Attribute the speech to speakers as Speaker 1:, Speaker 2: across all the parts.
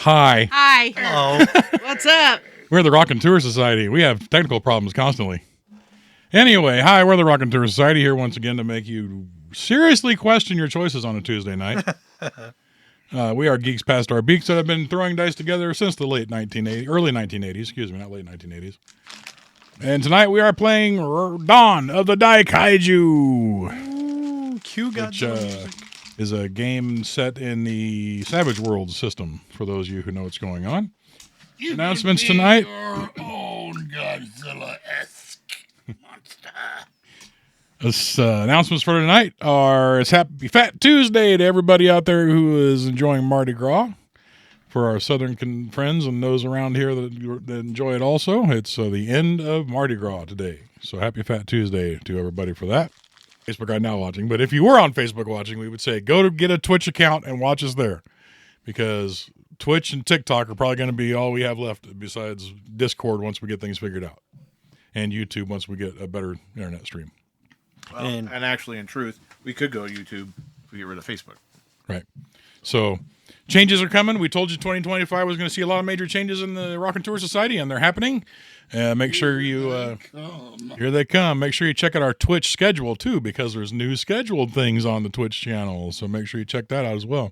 Speaker 1: Hi.
Speaker 2: Hi.
Speaker 3: Hello.
Speaker 2: What's up?
Speaker 1: We're the Raconteur Society. We have technical problems constantly. Anyway, hi, we're the Raconteur Society here once again to make you seriously question your choices on a Tuesday night. We are geeks past our beaks that have been throwing dice together since the early 1980s, excuse me, not late 1980s. And tonight we are playing Dawn of the Daikaiju.
Speaker 3: Ooh, cue
Speaker 1: Which
Speaker 3: Godzilla.
Speaker 1: is a game set in the Savageworlds system, for those of you who know what's going on.
Speaker 4: You
Speaker 1: Announcements
Speaker 4: can be
Speaker 1: tonight.
Speaker 4: Your own Godzilla-esque monster.
Speaker 1: Announcements for tonight are it's Happy Fat Tuesday to everybody out there who is enjoying Mardi Gras. For our southern friends and those around here that enjoy it also, it's the end of Mardi Gras today. So happy Fat Tuesday to everybody for that. Facebook right now watching, but if you were on Facebook watching, we would say go to get a Twitch account and watch us there, because Twitch and TikTok are probably going to be all we have left besides Discord once we get things figured out, and YouTube once we get a better internet stream.
Speaker 5: Well, and actually, in truth, we could go to YouTube if we get rid of Facebook.
Speaker 1: Right. So changes are coming. We told you 2025 was going to see a lot of major changes in the Raconteur Society, and they're happening. Make sure you here they come. Make sure you check out our Twitch schedule too, because there's new scheduled things on the Twitch channel. So make sure you check that out as well.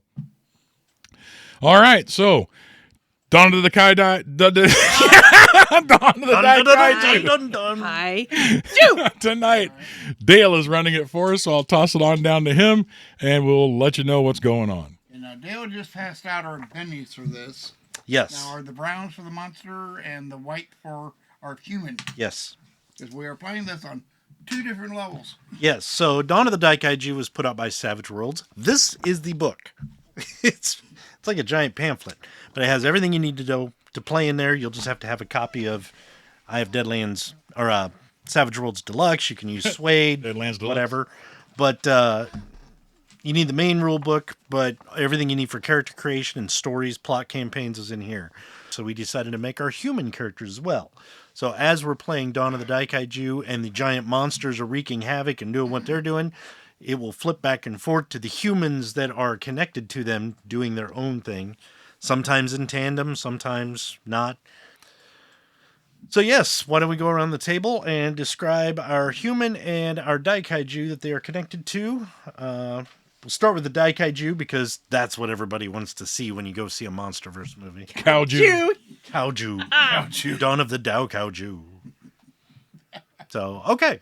Speaker 1: All right, so Dawn of the Daikaiju. Dawn of the Daikaiju.
Speaker 2: Hi.
Speaker 1: Tonight, Dale is running it for us, so I'll toss it on down to him, and we'll let you know what's going on.
Speaker 4: And Dale just passed out our pennies for this.
Speaker 3: Yes.
Speaker 4: Now, are the browns for the monster and the white for our human?
Speaker 3: Yes.
Speaker 4: Because we are playing this on 2 different levels.
Speaker 3: Yes. So Dawn of the Daikaiju was put out by Savage Worlds. This is the book. It's like a giant pamphlet, but it has everything you need to know to play in there. You'll just have to have a copy of I Have Deadlands or Savage Worlds Deluxe. You can use Suede,
Speaker 1: Deadlands Deluxe.
Speaker 3: whatever. But you need the main rule book, but everything you need for character creation and stories, plot campaigns is in here. So we decided to make our human characters as well. So as we're playing Dawn of the Daikaiju and the giant monsters are wreaking havoc and doing what they're doing, it will flip back and forth to the humans that are connected to them doing their own thing. Sometimes in tandem, sometimes not. So yes, why don't we go around the table and describe our human and our Daikaiju that they are connected to. We'll start with the Daikaiju because that's what everybody wants to see when you go see a MonsterVerse movie.
Speaker 1: Kaiju.
Speaker 3: Kaiju. Dawn of the Daikaiju. So, okay.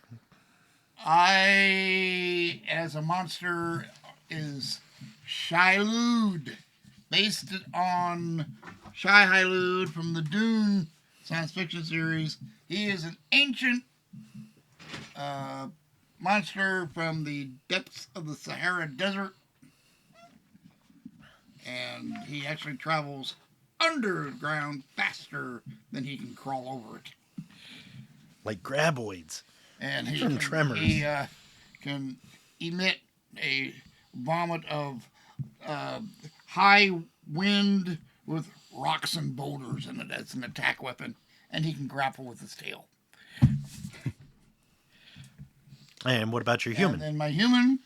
Speaker 4: I, as a monster, is Shailud, based on Shailud from the Dune science fiction series. He is an ancient monster from the depths of the Sahara Desert, and he actually travels underground faster than he can crawl over it.
Speaker 3: Like graboids.
Speaker 4: And he
Speaker 3: From Tremors.
Speaker 4: He can emit a vomit of high wind with rocks and boulders in it as an attack weapon, and he can grapple with his tail.
Speaker 3: And what about your human?
Speaker 4: And then my human,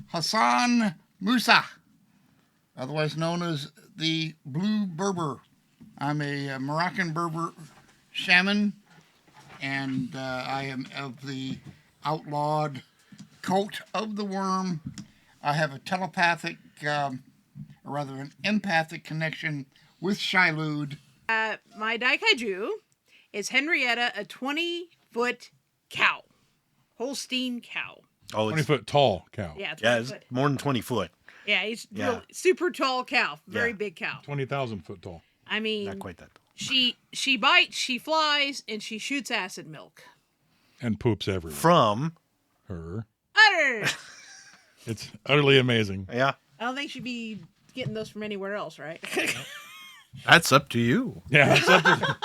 Speaker 4: Hassan Musa, otherwise known as the Blue Berber. I'm a Moroccan Berber shaman, and I am of the outlawed cult of the worm. I have a telepathic, or rather an empathic connection with Shailud.
Speaker 2: My Daikaiju is Henrietta, a 20-foot cow. Holstein cow.
Speaker 3: Oh,
Speaker 1: 20-foot tall cow.
Speaker 2: Yeah, 20
Speaker 3: yeah, it's
Speaker 2: foot.
Speaker 3: more than 20 foot.
Speaker 2: Yeah, he's
Speaker 3: Yeah.
Speaker 2: Real, super tall cow. Very
Speaker 3: Yeah.
Speaker 2: big cow.
Speaker 1: 20,000 foot tall.
Speaker 2: I mean,
Speaker 3: Not quite that tall.
Speaker 2: she bites, she flies, and she shoots acid milk.
Speaker 1: And poops everywhere.
Speaker 3: From,
Speaker 1: Her.
Speaker 2: Utter.
Speaker 1: It's utterly amazing.
Speaker 3: yeah.
Speaker 2: I don't think she'd be getting those from anywhere else, right?
Speaker 5: That's up to you.
Speaker 1: Yeah. It's up to-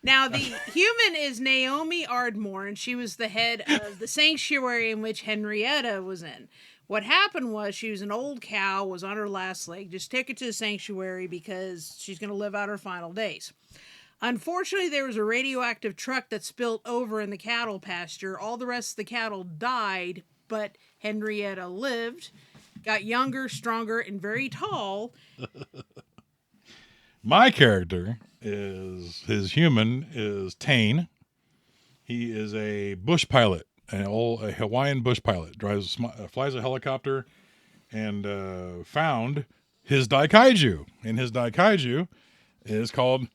Speaker 2: Now, the human is Naomi Ardmore, and she was the head of the sanctuary in which Henrietta was in. What happened was she was an old cow, was on her last leg, just took her to the sanctuary because she's going to live out her final days. Unfortunately, there was a radioactive truck that spilled over in the cattle pasture. All the rest of the cattle died, but Henrietta lived. got younger, stronger, and very tall.
Speaker 1: My character his human is Tane. He is a bush pilot, a Hawaiian bush pilot. Flies a helicopter, and found his Daikaiju. And his Daikaiju is called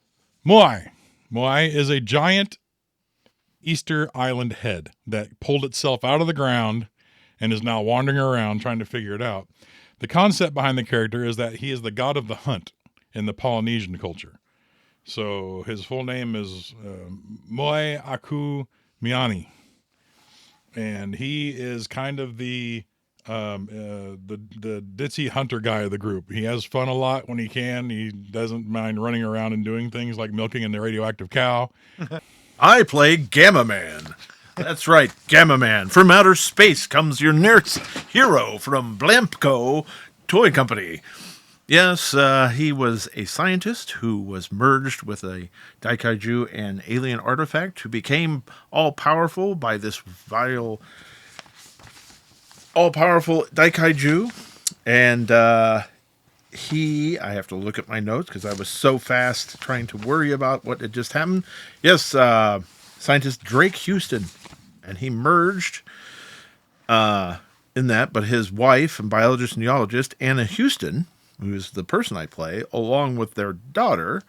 Speaker 1: Maoi. Maoi is a giant Easter Island head that pulled itself out of the ground and is now wandering around trying to figure it out. The concept behind the character is that he is the god of the hunt in the Polynesian culture. So his full name is Moe Aku Miani, and he is kind of the ditzy hunter guy of the group. He has fun a lot when he can. He doesn't mind running around and doing things like milking in the radioactive cow.
Speaker 5: I play Gamma Man. That's right, Gamma Man. From outer space comes your nearest hero from Blamco Toy Company. Yes, he was a scientist who was merged with a Daikaiju and alien artifact who became all-powerful by this vile, all-powerful Daikaiju. And I have to look at my notes because I was so fast trying to worry about what had just happened. Yes, scientist Drake Houston. And he merged in that, but his wife and biologist and neologist, Anna Houston, who is the person I play, along with their daughter,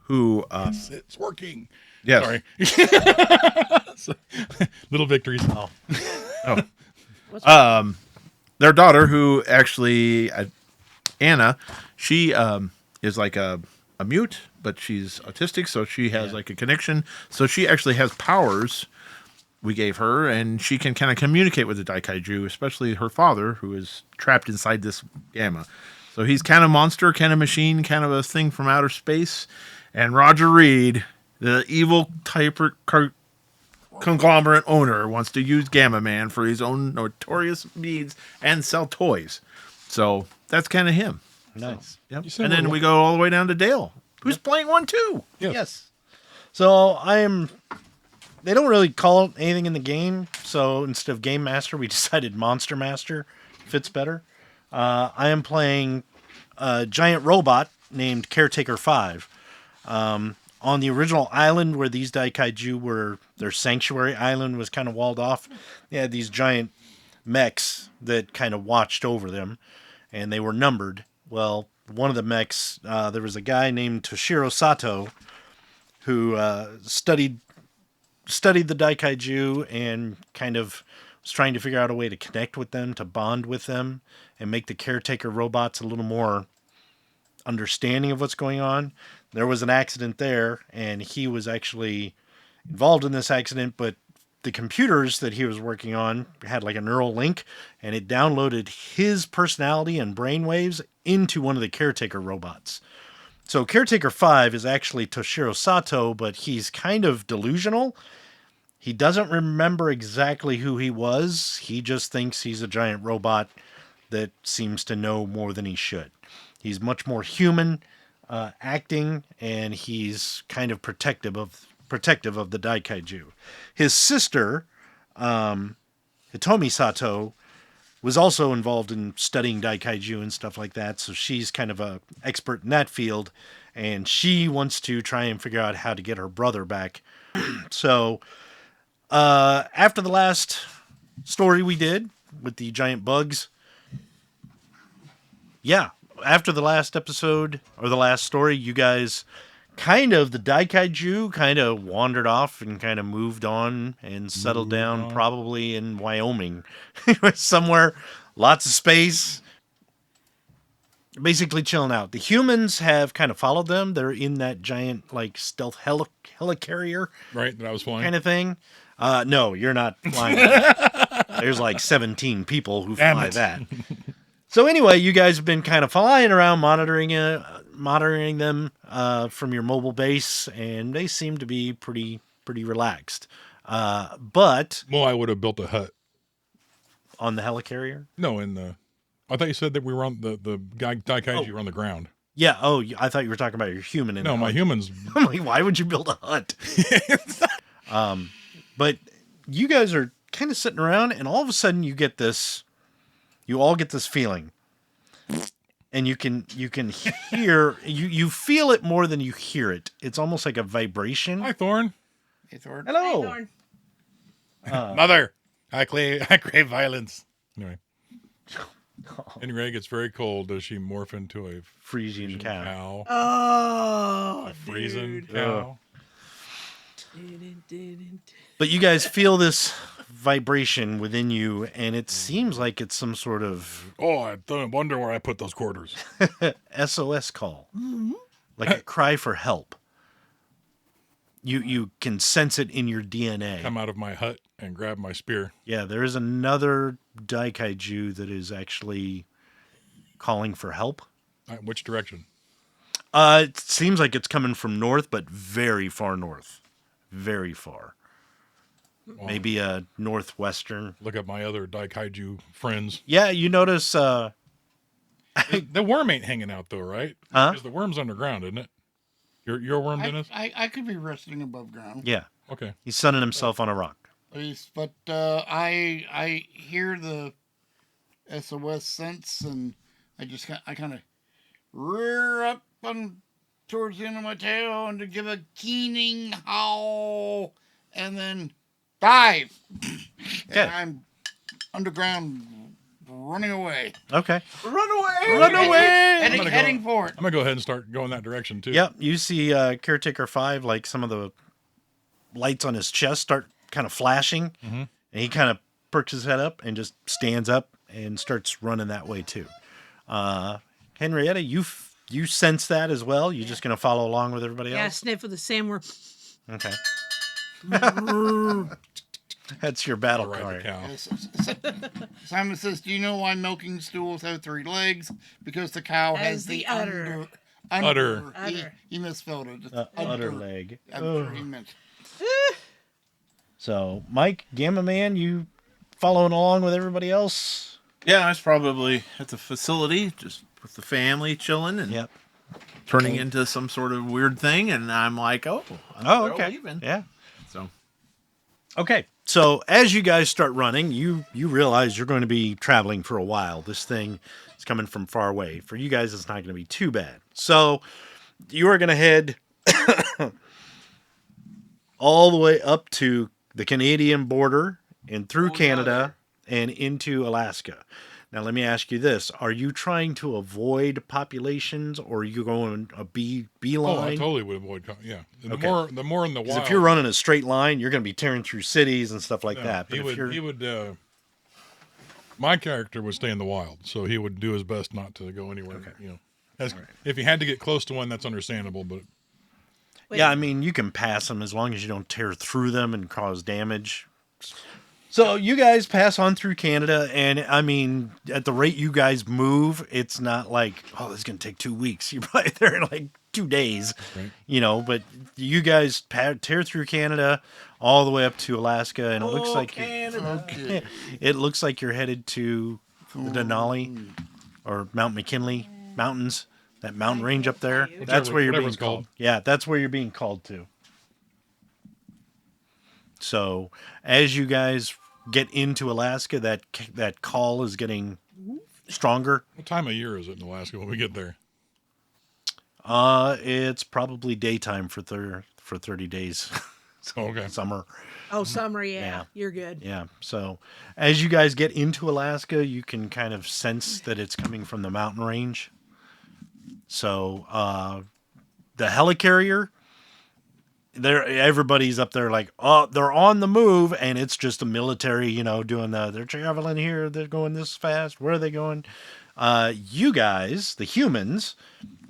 Speaker 5: who...
Speaker 1: it's working.
Speaker 5: Yes.
Speaker 1: Sorry. Little victories.
Speaker 5: Their daughter, who actually... Anna, she is like a mute, but she's autistic, so she has like a connection. So she actually has powers we gave her, and she can kind of communicate with the Daikaiju, especially her father, who is trapped inside this gamma. So he's kind of monster, kind of machine, kind of a thing from outer space. And Roger Reed, the evil type conglomerate owner, wants to use Gamma Man for his own notorious needs and sell toys. So that's kind of him.
Speaker 3: Nice.
Speaker 5: Yep. And then we go all the way down to Dale, who's playing one too.
Speaker 3: Yes. So they don't really call it anything in the game. So instead of Game Master, we decided Monster Master fits better. I am playing a giant robot named Caretaker 5. On the original island where these Daikaiju were, their sanctuary island was kind of walled off. They had these giant mechs that kind of watched over them, and they were numbered. Well, one of the mechs, there was a guy named Toshiro Sato who studied the Daikaiju and kind of was trying to figure out a way to connect with them, to bond with them, and make the Caretaker robots a little more understanding of what's going on. There was an accident there, and he was actually involved in this accident, but the computers that he was working on had like a neural link, and it downloaded his personality and brainwaves into one of the Caretaker robots. So Caretaker 5 is actually Toshiro Sato, but he's kind of delusional. He doesn't remember exactly who he was. He just thinks he's a giant robot that seems to know more than he should. He's much more human acting, and he's kind of protective of the Daikaiju. His sister, Hitomi Sato, was also involved in studying Daikaiju and stuff like that, so she's kind of an expert in that field, and she wants to try and figure out how to get her brother back. So, after the last story we did with the giant bugs, after the last episode, or the last story, you guys the Daikaiju kind of wandered off and kind of moved on and settled down probably in Wyoming. Somewhere, lots of space, basically chilling out. The humans have kind of followed them. They're in that giant like stealth helicarrier.
Speaker 1: Right, that I was flying.
Speaker 3: Kind of thing. No, you're not flying. There's like 17 people who fly that. So anyway, you guys have been kind of flying around, monitoring them from your mobile base, and they seem to be pretty relaxed. But
Speaker 1: I would have built a hut
Speaker 3: on the helicarrier.
Speaker 1: No, I thought you said that we were on the Daikaiju were on the ground.
Speaker 3: Yeah. Oh, I thought you were talking about your human.
Speaker 1: No, my humans.
Speaker 3: I'm like, why would you build a hut? But you guys are kind of sitting around, and all of a sudden you get this you all get this feeling. And you can hear, you feel it more than you hear it. It's almost like a vibration.
Speaker 1: Hi, Thorn.
Speaker 4: Hey, Thor.
Speaker 3: Hello.
Speaker 2: Hey, Thorn.
Speaker 1: Mother. I crave violence. Anyway. Anyway, it gets very cold. Does she morph into a
Speaker 3: Frisian cow.
Speaker 2: Oh,
Speaker 1: A freezing
Speaker 2: dude.
Speaker 1: cow.
Speaker 3: But you guys feel this vibration within you, and it seems like it's some sort of
Speaker 1: Oh, I wonder where I put those quarters.
Speaker 3: SOS call. Like a cry for help. You can sense it in your DNA.
Speaker 1: Come out of my hut and grab my spear.
Speaker 3: Yeah, there is another Daikaiju that is actually calling for help.
Speaker 1: Which direction?
Speaker 3: It seems like it's coming from north, but very far north. Very far.
Speaker 1: Well,
Speaker 3: Maybe a northwestern.
Speaker 1: look at my other Daikaiju friends.
Speaker 3: Yeah, you notice
Speaker 1: The worm ain't hanging out though, right?
Speaker 3: Huh?
Speaker 1: Because the worm's underground, isn't it? Your worm, Dennis?
Speaker 4: I could be resting above ground.
Speaker 3: yeah,
Speaker 1: Okay.
Speaker 3: he's sunning himself on a rock.
Speaker 4: But I hear the SOS sense, and I kind of rear up on towards the end of my tail and to give a keening howl, and then dive.
Speaker 3: Okay.
Speaker 4: And I'm underground, running away.
Speaker 3: Okay.
Speaker 2: Run away!
Speaker 3: Run away!
Speaker 4: Heading for it.
Speaker 1: I'm gonna go ahead and start going that direction too.
Speaker 3: Yep, you see Caretaker 5, like some of the lights on his chest start kind of flashing, and he kind of perks his head up and just stands up and starts running that way too. Henrietta, you sense that as well? You're just going to follow along with everybody
Speaker 2: Yeah,
Speaker 3: else?
Speaker 2: sniff of the same worm.
Speaker 3: Okay. That's your battle
Speaker 1: I'll ride the
Speaker 3: cry.
Speaker 1: cow.
Speaker 4: Simon says, "Do you know why milking stools have 3 legs? Because the cow has
Speaker 2: Has
Speaker 4: the
Speaker 2: the udder.
Speaker 1: Udder.
Speaker 4: He misspelled it. It's
Speaker 3: Udder leg.
Speaker 4: I'm sure he meant.
Speaker 3: So, Mike, Gamma Man, you following along with everybody else?
Speaker 5: Yeah, I was probably at the facility, just with the family, chilling and
Speaker 3: Yep.
Speaker 5: turning into some sort of weird thing. And I'm like,
Speaker 3: Oh,
Speaker 5: they're
Speaker 3: okay.
Speaker 5: leaving.
Speaker 3: Yeah.
Speaker 5: So
Speaker 3: Okay. So, as you guys start running, you realize you're going to be traveling for a while. This thing is coming from far away. For you guys, it's not going to be too bad. So, you are going to head all the way up to the Canadian border and through Canada and into Alaska. Now, let me ask you this. Are you trying to avoid populations, or are you going a
Speaker 1: Oh, I
Speaker 3: beeline?
Speaker 1: totally would avoid. Yeah. The
Speaker 3: Okay.
Speaker 1: more in the
Speaker 3: Because
Speaker 1: wild.
Speaker 3: if you're running a straight line, you're going to be tearing through cities and stuff like
Speaker 1: yeah,
Speaker 3: that. But
Speaker 1: he
Speaker 3: if
Speaker 1: would.
Speaker 3: you're,
Speaker 1: He would. My character would stay in the wild, so he would do his best not to go anywhere.
Speaker 3: Okay.
Speaker 1: You know, if he had to get close to one, that's understandable. But
Speaker 3: yeah, I mean, you can pass them as long as you don't tear through them and cause damage. So you guys pass on through Canada, and I mean, at the rate you guys move, it's not like, oh, this is going to take 2 weeks. You're probably there in like 2 days,
Speaker 1: Right.
Speaker 3: you know. But you guys tear through Canada all the way up to Alaska, and it looks like
Speaker 4: Okay.
Speaker 3: it looks like you're headed to the Denali or Mount McKinley Mountains, that mountain range up there.
Speaker 2: Whichever-
Speaker 3: That's where you're
Speaker 1: whatever
Speaker 3: being
Speaker 1: it's
Speaker 3: called.
Speaker 1: called.
Speaker 3: Yeah, that's where you're being called to. So as you guys get into Alaska, that call is getting stronger.
Speaker 1: what time of year is it in Alaska when we get there?
Speaker 3: It's probably daytime for 30 days.
Speaker 1: Oh, okay.
Speaker 3: Summer.
Speaker 2: Oh, summer, yeah.
Speaker 3: Yeah.
Speaker 2: You're good.
Speaker 3: Yeah. So as you guys get into Alaska, you can kind of sense that it's coming from the mountain range. So the helicarrier, everybody's up there like, oh, they're on the move, and it's just a military, you know, doing they're traveling here, they're going this fast. Where are they going? You guys, the humans,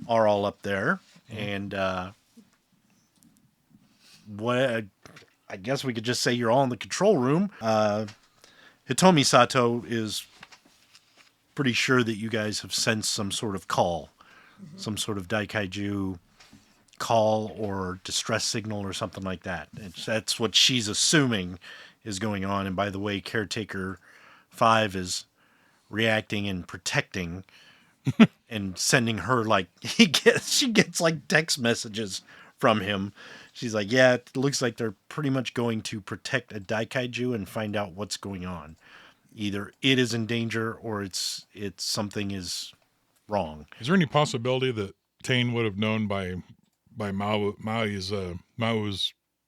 Speaker 3: are all up there, and what I guess we could just say you're all in the control room. Hitomi Sato is pretty sure that you guys have sensed some sort of call, some sort of Daikaiju call or distress signal or something like that. That's what she's assuming is going on. And by the way, Caretaker 5 is reacting and protecting and sending her like she gets like text messages from him. She's like, yeah, it looks like they're pretty much going to protect a Daikaiju and find out what's going on. either it is in danger or it's something is wrong.
Speaker 1: Is there any possibility that Tane would have known by Maoi's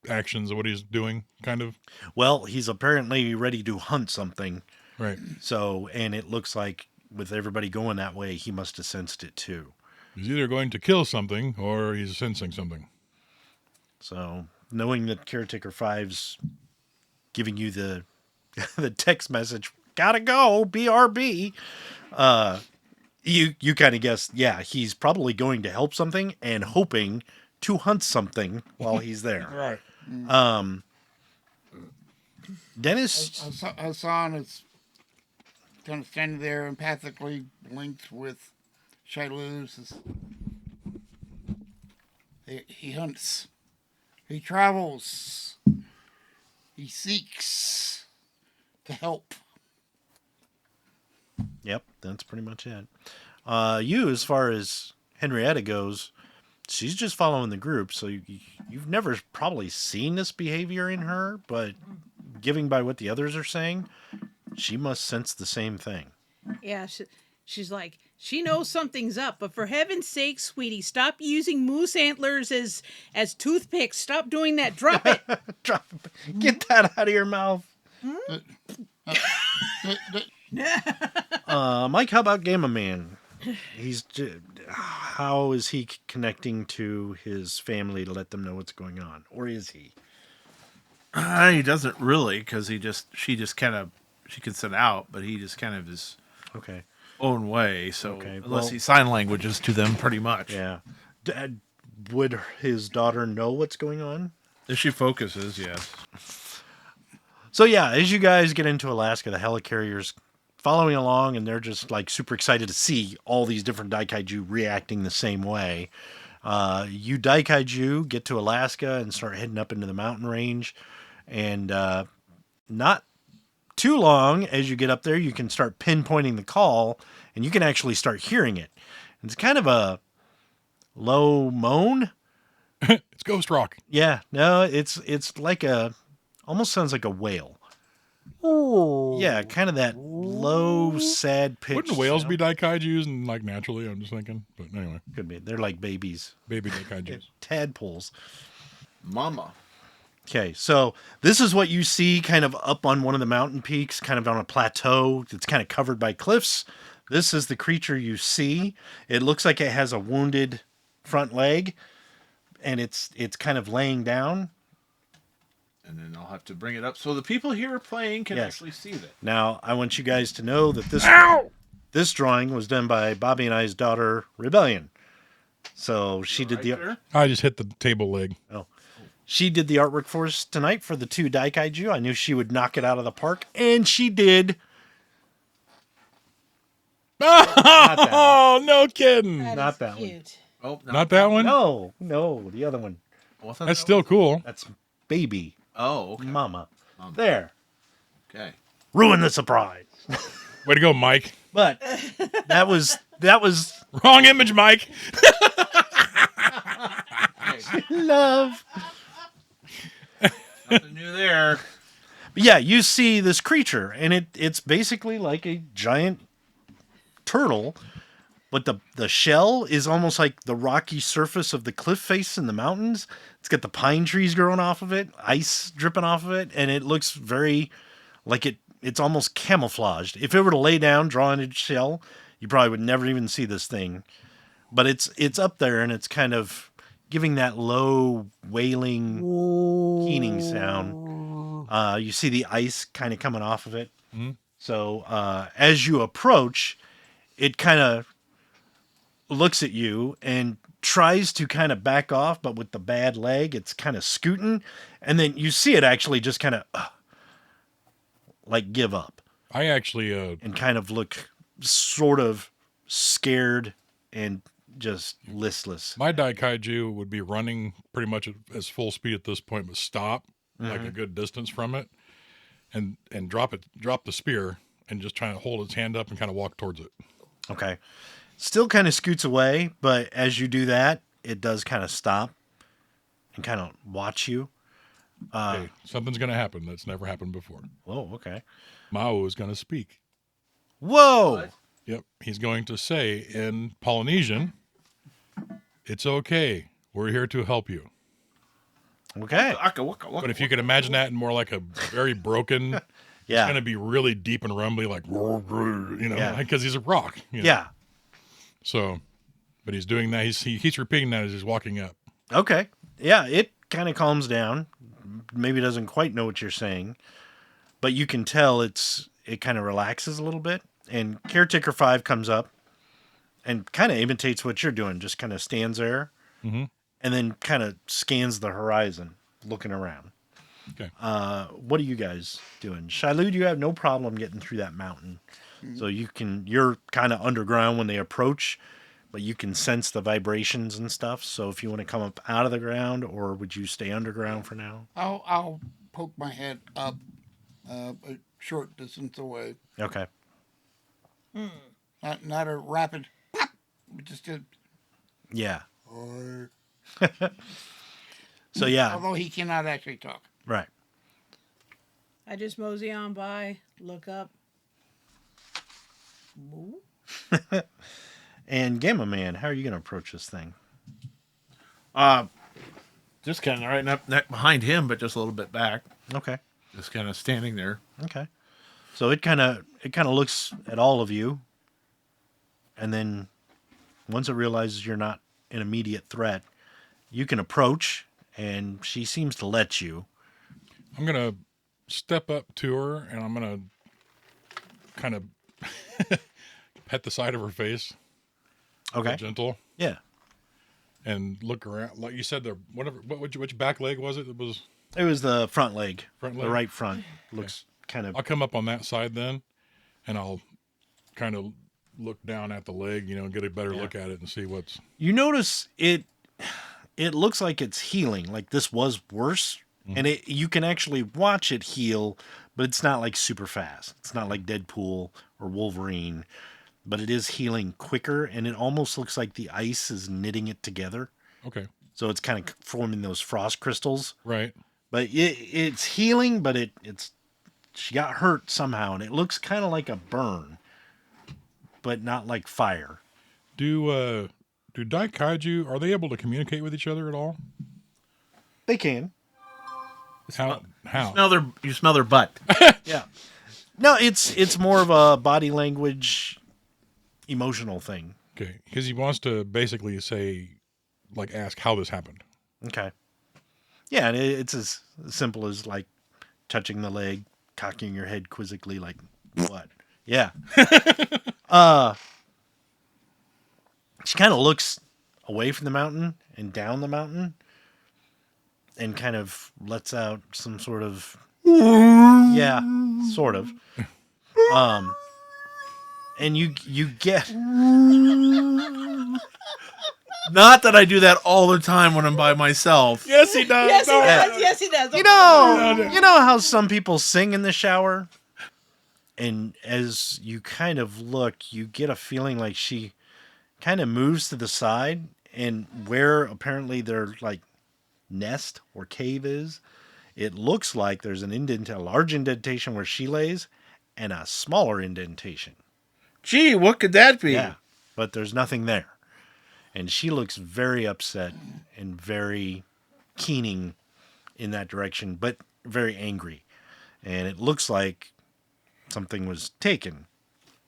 Speaker 1: actions of what he's doing, kind of?
Speaker 3: Well, he's apparently ready to hunt something.
Speaker 1: Right.
Speaker 3: So, and it looks like with everybody going that way, he must have sensed it too.
Speaker 1: He's either going to kill something or he's sensing something.
Speaker 3: So, knowing that Caretaker 5's giving you the the text message, gotta go, BRB, you kind of guess, yeah, he's probably going to help something and hoping to hunt something while he's there.
Speaker 1: Right.
Speaker 3: Dennis?
Speaker 4: Hassan is kind of standing there empathically linked with Shailud. He hunts. He travels. He seeks to help.
Speaker 3: Yep, that's pretty much it. You, as far as Henrietta goes, she's just following the group, so you've never probably seen this behavior in her, but giving by what the others are saying, she must sense the same thing.
Speaker 2: Yeah, she's like, she knows something's up, but for heaven's sake, sweetie, stop using moose antlers as toothpicks. Stop doing that. Drop it.
Speaker 3: Drop it. Get that out of your mouth. Mike, how about Gamma Man? How is he connecting to his family to let them know what's going on, or is he?
Speaker 5: He doesn't really, because she can sit out, but he just kind of his
Speaker 3: Okay.
Speaker 5: own way. So
Speaker 3: Okay,
Speaker 5: unless
Speaker 3: well-
Speaker 5: he sign languages to them, pretty much.
Speaker 3: Yeah. Would his daughter know what's going on?
Speaker 5: If she focuses, yes.
Speaker 3: So yeah, as you guys get into Alaska, the helicarrier's following along, and they're just like super excited to see all these different Daikaiju reacting the same way. You Daikaiju get to Alaska and start heading up into the mountain range, and not too long as you get up there, you can start pinpointing the call, and you can actually start hearing it. It's kind of a low moan.
Speaker 1: It's Ghost Rock.
Speaker 3: Yeah, no, it's like almost sounds like a whale. Oh. Yeah, kind of that low, sad pitch.
Speaker 1: Wouldn't whales be Daikaijus and like naturally? I'm just thinking. But anyway,
Speaker 3: Could be. They're like babies.
Speaker 1: baby Daikaijus.
Speaker 3: Tadpoles.
Speaker 5: Mama.
Speaker 3: Okay, so this is what you see kind of up on one of the mountain peaks, kind of on a plateau. It's kind of covered by cliffs. This is the creature you see. It looks like it has a wounded front leg, and it's kind of laying down.
Speaker 5: And then I'll have to bring it up so the people here playing can
Speaker 3: Yes.
Speaker 5: actually see that.
Speaker 3: Now, I want you guys to know that this drawing was done by Bobby and I's daughter, Rebellion. So she did the
Speaker 1: I just hit the table leg.
Speaker 3: she did the artwork for us tonight for the two Daikaiju. I knew she would knock it out of the park, and she did.
Speaker 1: Oh, no kidding.
Speaker 3: Not that one.
Speaker 2: Cute.
Speaker 5: Oh, no.
Speaker 1: Not that one?
Speaker 3: No, the other one.
Speaker 5: What's that?
Speaker 1: That's still cool.
Speaker 3: That's baby
Speaker 5: Oh, okay.
Speaker 3: mama. There.
Speaker 5: Okay.
Speaker 3: Ruin the surprise.
Speaker 1: Way to go, Mike.
Speaker 3: But that was
Speaker 1: Wrong image, Mike.
Speaker 3: love.
Speaker 5: Nothing new there.
Speaker 3: But yeah, you see this creature, and it's basically like a giant turtle, but the shell is almost like the rocky surface of the cliff face in the mountains. It's got the pine trees growing off of it, ice dripping off of it, and it looks very like it's almost camouflaged. If it were to lay down, draw in its shell, you probably would never even see this thing. But it's up there, and it's kind of giving that low wailing keening sound. You see the ice kind of coming off of it.
Speaker 1: Mm-hmm.
Speaker 3: So as you approach, it kind of looks at you and tries to kind of back off, but with the bad leg, it's kind of scooting. And then you see it actually just kind of like give up
Speaker 1: I actually,
Speaker 3: and kind of look sort of scared and just listless.
Speaker 1: my Daikaiju would be running pretty much as full speed at this point, but stop like a good distance from it and drop the spear and just try to hold its hand up and kind of walk towards it.
Speaker 3: Okay. Still kind of scoots away, but as you do that, it does kind of stop and kind of watch you.
Speaker 1: Okay, something's going to happen that's never happened before.
Speaker 3: Oh, okay.
Speaker 1: Maoi is going to speak.
Speaker 3: Whoa!
Speaker 1: Yep, he's going to say in Polynesian, "It's okay. We're here to help you."
Speaker 3: Okay.
Speaker 1: But if you could imagine that in more like a very broken, it's
Speaker 3: Yeah.
Speaker 1: going to be really deep and rumbly, like, you know,
Speaker 3: Yeah.
Speaker 1: because he's a rock. You know?
Speaker 3: Yeah.
Speaker 1: So, but he's doing that. He keeps repeating that as he's walking up.
Speaker 3: Okay. Yeah, it kind of calms down. Maybe doesn't quite know what you're saying, but you can tell it kind of relaxes a little bit. And Caretaker 5 comes up and kind of imitates what you're doing, just kind of stands there
Speaker 1: Mm-hmm.
Speaker 3: and then kind of scans the horizon, looking around.
Speaker 1: Okay.
Speaker 3: What are you guys doing? Shailud, you have no problem getting through that mountain. So you're kind of underground when they approach, but you can sense the vibrations and stuff. So if you want to come up out of the ground, or would you stay underground for now?
Speaker 4: I'll poke my head up a short distance away.
Speaker 3: Okay.
Speaker 4: Not a rapid pop, but just a.
Speaker 3: Yeah.
Speaker 4: Or,
Speaker 3: So yeah,
Speaker 4: although he cannot actually talk.
Speaker 3: right.
Speaker 2: I just mosey on by, look up. Moo?
Speaker 3: And Gamma Man, how are you going to approach this thing?
Speaker 5: Just kind of right up behind him, but just a little bit back.
Speaker 3: Okay.
Speaker 5: Just kind of standing there.
Speaker 3: Okay. So it kind of looks at all of you, and then once it realizes you're not an immediate threat, you can approach, and she seems to let you.
Speaker 1: I'm going to step up to her and I'm going to kind of pet the side of her face.
Speaker 3: Okay.
Speaker 1: Gentle.
Speaker 3: Yeah.
Speaker 1: And look around. Like you said, which back leg was it? It was
Speaker 3: It was the front leg.
Speaker 1: Front
Speaker 3: The
Speaker 1: leg?
Speaker 3: right front looks kind of.
Speaker 1: I'll come up on that side then, and I'll kind of look down at the leg, you know, and get a better look at it and see what's.
Speaker 3: You notice it looks like it's healing. Like this was worse, and you can actually watch it heal, but it's not like super fast. It's not like Deadpool or Wolverine, but it is healing quicker, and it almost looks like the ice is knitting it together.
Speaker 1: Okay.
Speaker 3: So it's kind of forming those frost crystals.
Speaker 1: Right.
Speaker 3: But it's healing, but she got hurt somehow, and it looks kind of like a burn, but not like fire.
Speaker 1: Do Daikaiju, are they able to communicate with each other at all?
Speaker 3: They can.
Speaker 1: How?
Speaker 5: You smell their butt.
Speaker 3: Yeah. No, it's more of a body language, emotional thing.
Speaker 1: Okay. Because he wants to basically say, like, ask how this happened.
Speaker 3: Okay. Yeah, and it's as simple as like touching the leg, cocking your head quizzically, like what? Yeah. She kind of looks away from the mountain and down the mountain, and kind of lets out some sort of sort of. And you get.
Speaker 5: Not that I do that all the time when I'm by myself.
Speaker 1: Yes, he does.
Speaker 2: Yes, he does. Yes, he does.
Speaker 3: You know how some people sing in the shower? And as you kind of look, you get a feeling like she kind of moves to the side, and where apparently their like nest or cave is, it looks like there's a large indentation where she lays and a smaller indentation.
Speaker 5: Gee, what could that be?
Speaker 3: Yeah, but there's nothing there. And she looks very upset and very keening in that direction, but very angry. And it looks like something was taken.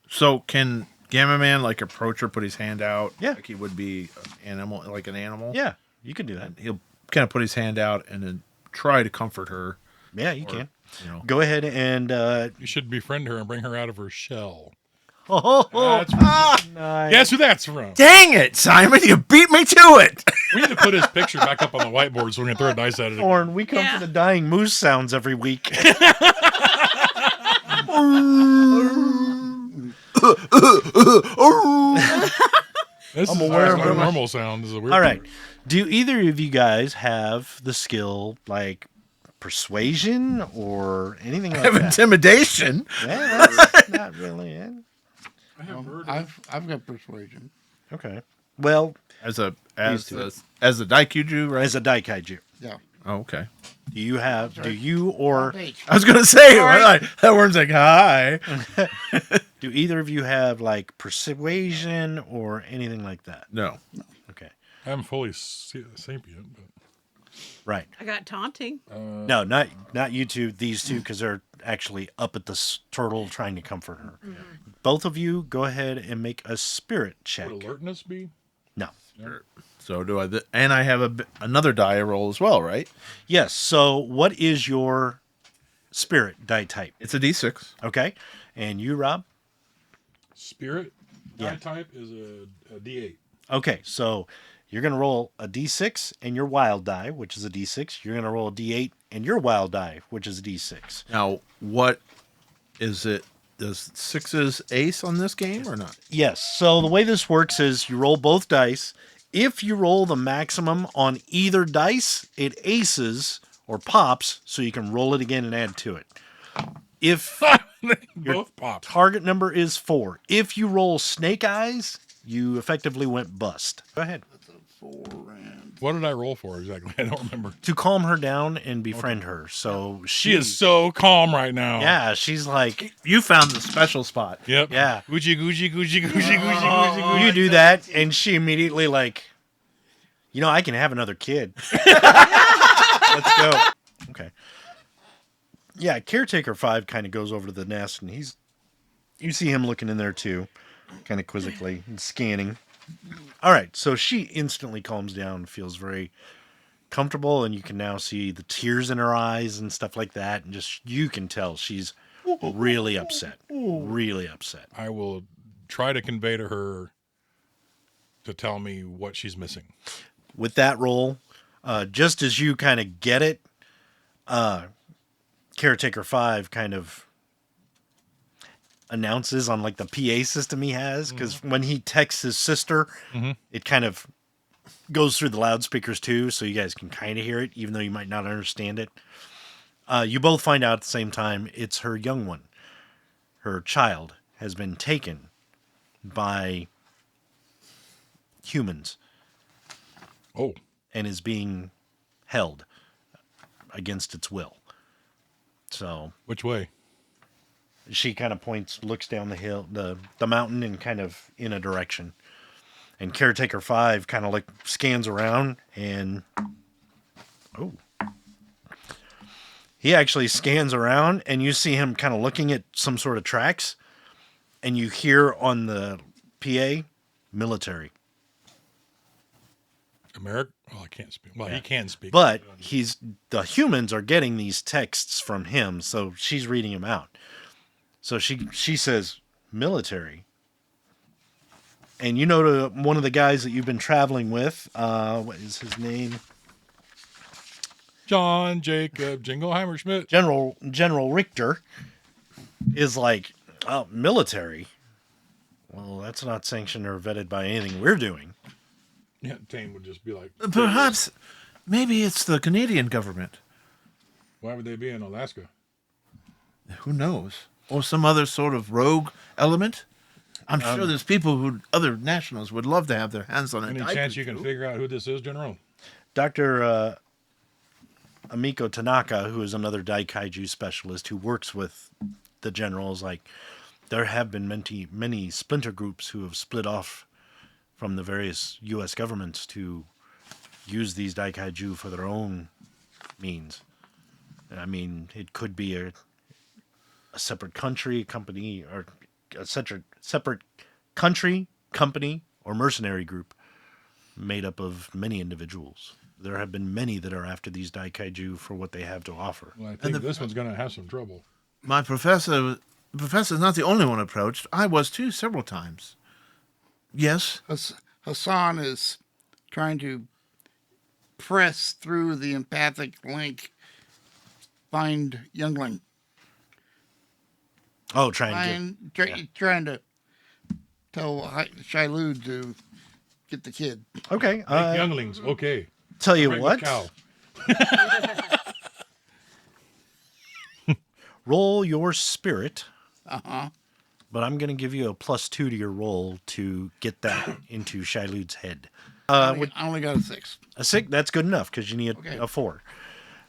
Speaker 5: So can Gamma Man like approach her, put his hand out?
Speaker 3: Yeah.
Speaker 5: Like he would be an animal?
Speaker 3: Yeah, you can do that.
Speaker 5: And he'll kind of put his hand out and then try to comfort her.
Speaker 3: Yeah, you can.
Speaker 5: You know.
Speaker 3: Go ahead and...
Speaker 1: You should befriend her and bring her out of her shell.
Speaker 3: nice.
Speaker 1: Guess who that's from?
Speaker 5: Dang it, Simon, you beat me to it.
Speaker 1: We need to put his picture back up on the whiteboard so we can throw a dice at it. Again.
Speaker 3: Orn, we come for the dying moose sounds every week.
Speaker 1: This
Speaker 3: I'm
Speaker 1: is
Speaker 3: aware
Speaker 1: not
Speaker 3: of
Speaker 1: a
Speaker 3: it.
Speaker 1: normal sound. This is a weird
Speaker 3: All right.
Speaker 1: one.
Speaker 3: Do either of you guys have the skill, like, persuasion or anything like
Speaker 5: Have
Speaker 3: that?
Speaker 5: intimidation.
Speaker 3: Yeah, that's not really it.
Speaker 4: I've got persuasion.
Speaker 3: Okay. Well,
Speaker 5: As a
Speaker 3: Used to
Speaker 5: Daikaiju, right?
Speaker 3: as a Daikaiju.
Speaker 4: Yeah.
Speaker 5: Oh, okay.
Speaker 3: Do you or
Speaker 4: Page.
Speaker 5: I was gonna say
Speaker 2: Sorry.
Speaker 5: that worm's like hi.
Speaker 3: do either of you have like persuasion or anything like that?
Speaker 5: No.
Speaker 3: Okay.
Speaker 1: I haven't fully sapient, but
Speaker 3: Right.
Speaker 2: I got taunting.
Speaker 3: No, not you two, these two, because they're actually up at the turtle trying to comfort her. Both of you go ahead and make a spirit check.
Speaker 1: would alertness be?
Speaker 3: No.
Speaker 5: So do I. And I have another die roll as well, right?
Speaker 3: Yes. So what is your spirit die type?
Speaker 5: It's a D6.
Speaker 3: Okay. And you, Rob?
Speaker 1: Spirit
Speaker 3: Yeah.
Speaker 1: die type is a D8.
Speaker 3: Okay. So you're going to roll a D6 and your wild die, which is a D6. You're going to roll a D8 and your wild die, which is a D6.
Speaker 5: Now, what is it? Does sixes ace on this game or not?
Speaker 3: Yes. So the way this works is you roll both dice. If you roll the maximum on either dice, it aces or pops, so you can roll it again and add to it. If
Speaker 1: Both popped.
Speaker 3: target number is 4, if you roll snake eyes, you effectively went bust. Go ahead.
Speaker 4: 4 and
Speaker 1: What did I roll for exactly? I don't remember.
Speaker 3: To calm her down and befriend her. So
Speaker 1: She is so calm right now.
Speaker 3: Yeah, she's like,
Speaker 5: You found the special spot.
Speaker 1: Yep.
Speaker 3: yeah.
Speaker 1: Gucci, Gucci, Gucci, Gucci, Gucci, Gucci, Gucci.
Speaker 3: You do that, and she immediately like, I can have another kid. Let's go. Okay. Yeah, Caretaker 5 kind of goes over to the nest, and you see him looking in there too, kind of quizzically and scanning. All right, so she instantly calms down, feels very comfortable, and you can now see the tears in her eyes and stuff like that, and just you can tell she's really upset. Really upset.
Speaker 1: I will try to convey to her to tell me what she's missing.
Speaker 3: With that roll, just as you kind of get it, Caretaker 5 kind of announces on like the PA system he has, because when he texts his sister, it kind of goes through the loudspeakers too, so you guys can kind of hear it, even though you might not understand it. You both find out at the same time it's her young one. Her child has been taken by humans.
Speaker 1: Oh,
Speaker 3: And is being held against its will. So
Speaker 1: which way?
Speaker 3: she kind of looks down the hill, the mountain, and kind of in a direction. And Caretaker 5 kind of like scans around, and he actually scans around, and you see him kind of looking at some sort of tracks, and you hear on the PA, military.
Speaker 1: America? Well, I can't speak. Well, he can speak.
Speaker 3: But the humans are getting these texts from him, so she's reading them out. So she says, military. And one of the guys that you've been traveling with, what is his name?
Speaker 1: John Jacob Jingleheimer Schmidt.
Speaker 3: General Richter is like, oh, military? Well, that's not sanctioned or vetted by anything we're doing.
Speaker 1: Yeah, Tane would just be like,
Speaker 5: Perhaps, maybe it's the Canadian government.
Speaker 1: why would they be in Alaska?
Speaker 5: Who knows? Or some other sort of rogue element. I'm sure there's people other nationals would love to have their hands on it.
Speaker 1: Any chance you can figure out who this is, General?
Speaker 3: Dr. Amiko Tanaka, who is another Daikaiju specialist who works with the generals, like, there have been many splinter groups who have split off from the various U.S. governments to use these Daikaiju for their own means. I mean, it could be a separate country, company, or a separate country, company, or mercenary group made up of many individuals. There have been many that are after these Daikaiju for what they have to offer.
Speaker 1: Well, I think this one's going to have some trouble.
Speaker 5: My professor's not the only one approached. I was too, several times. Yes?
Speaker 4: Hassan is trying to press through the empathic link, find youngling.
Speaker 3: Oh, trying
Speaker 4: Trying to tell Shailud to get the kid.
Speaker 3: Okay.
Speaker 1: Make younglings, okay.
Speaker 3: Tell you
Speaker 1: Right
Speaker 3: what.
Speaker 1: with cow.
Speaker 3: Roll your spirit.
Speaker 4: Uh-huh.
Speaker 3: But I'm going to give you a +2 to your roll to get that into Shailud's head.
Speaker 4: I only got a 6.
Speaker 3: A 6, that's good enough because you need
Speaker 4: Okay.
Speaker 3: a 4.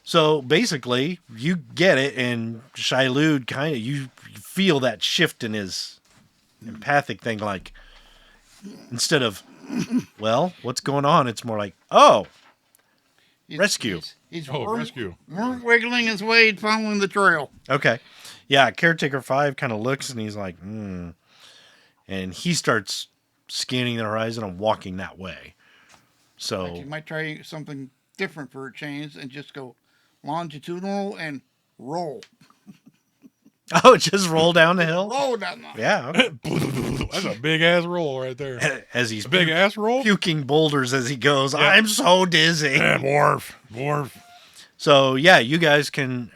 Speaker 3: So basically, you get it, and Shailud kind of you feel that shift in his empathic thing, like instead of, well, what's going on? It's more like, oh, rescue.
Speaker 4: He's
Speaker 1: Rescue.
Speaker 4: wiggling his way, following the trail.
Speaker 3: Okay, yeah. Caretaker 5 kind of looks, and he's like, and he starts scanning the horizon and walking that way. So
Speaker 4: You might try something different for a change and just go longitudinal and roll.
Speaker 3: oh, just roll down the hill.
Speaker 4: Roll down the
Speaker 3: Yeah, okay.
Speaker 1: That's a big ass roll right there.
Speaker 3: As he's
Speaker 1: A big ass roll.
Speaker 3: puking boulders as he goes. I'm so dizzy.
Speaker 1: Yeah, dwarf.
Speaker 3: So yeah, you guys can.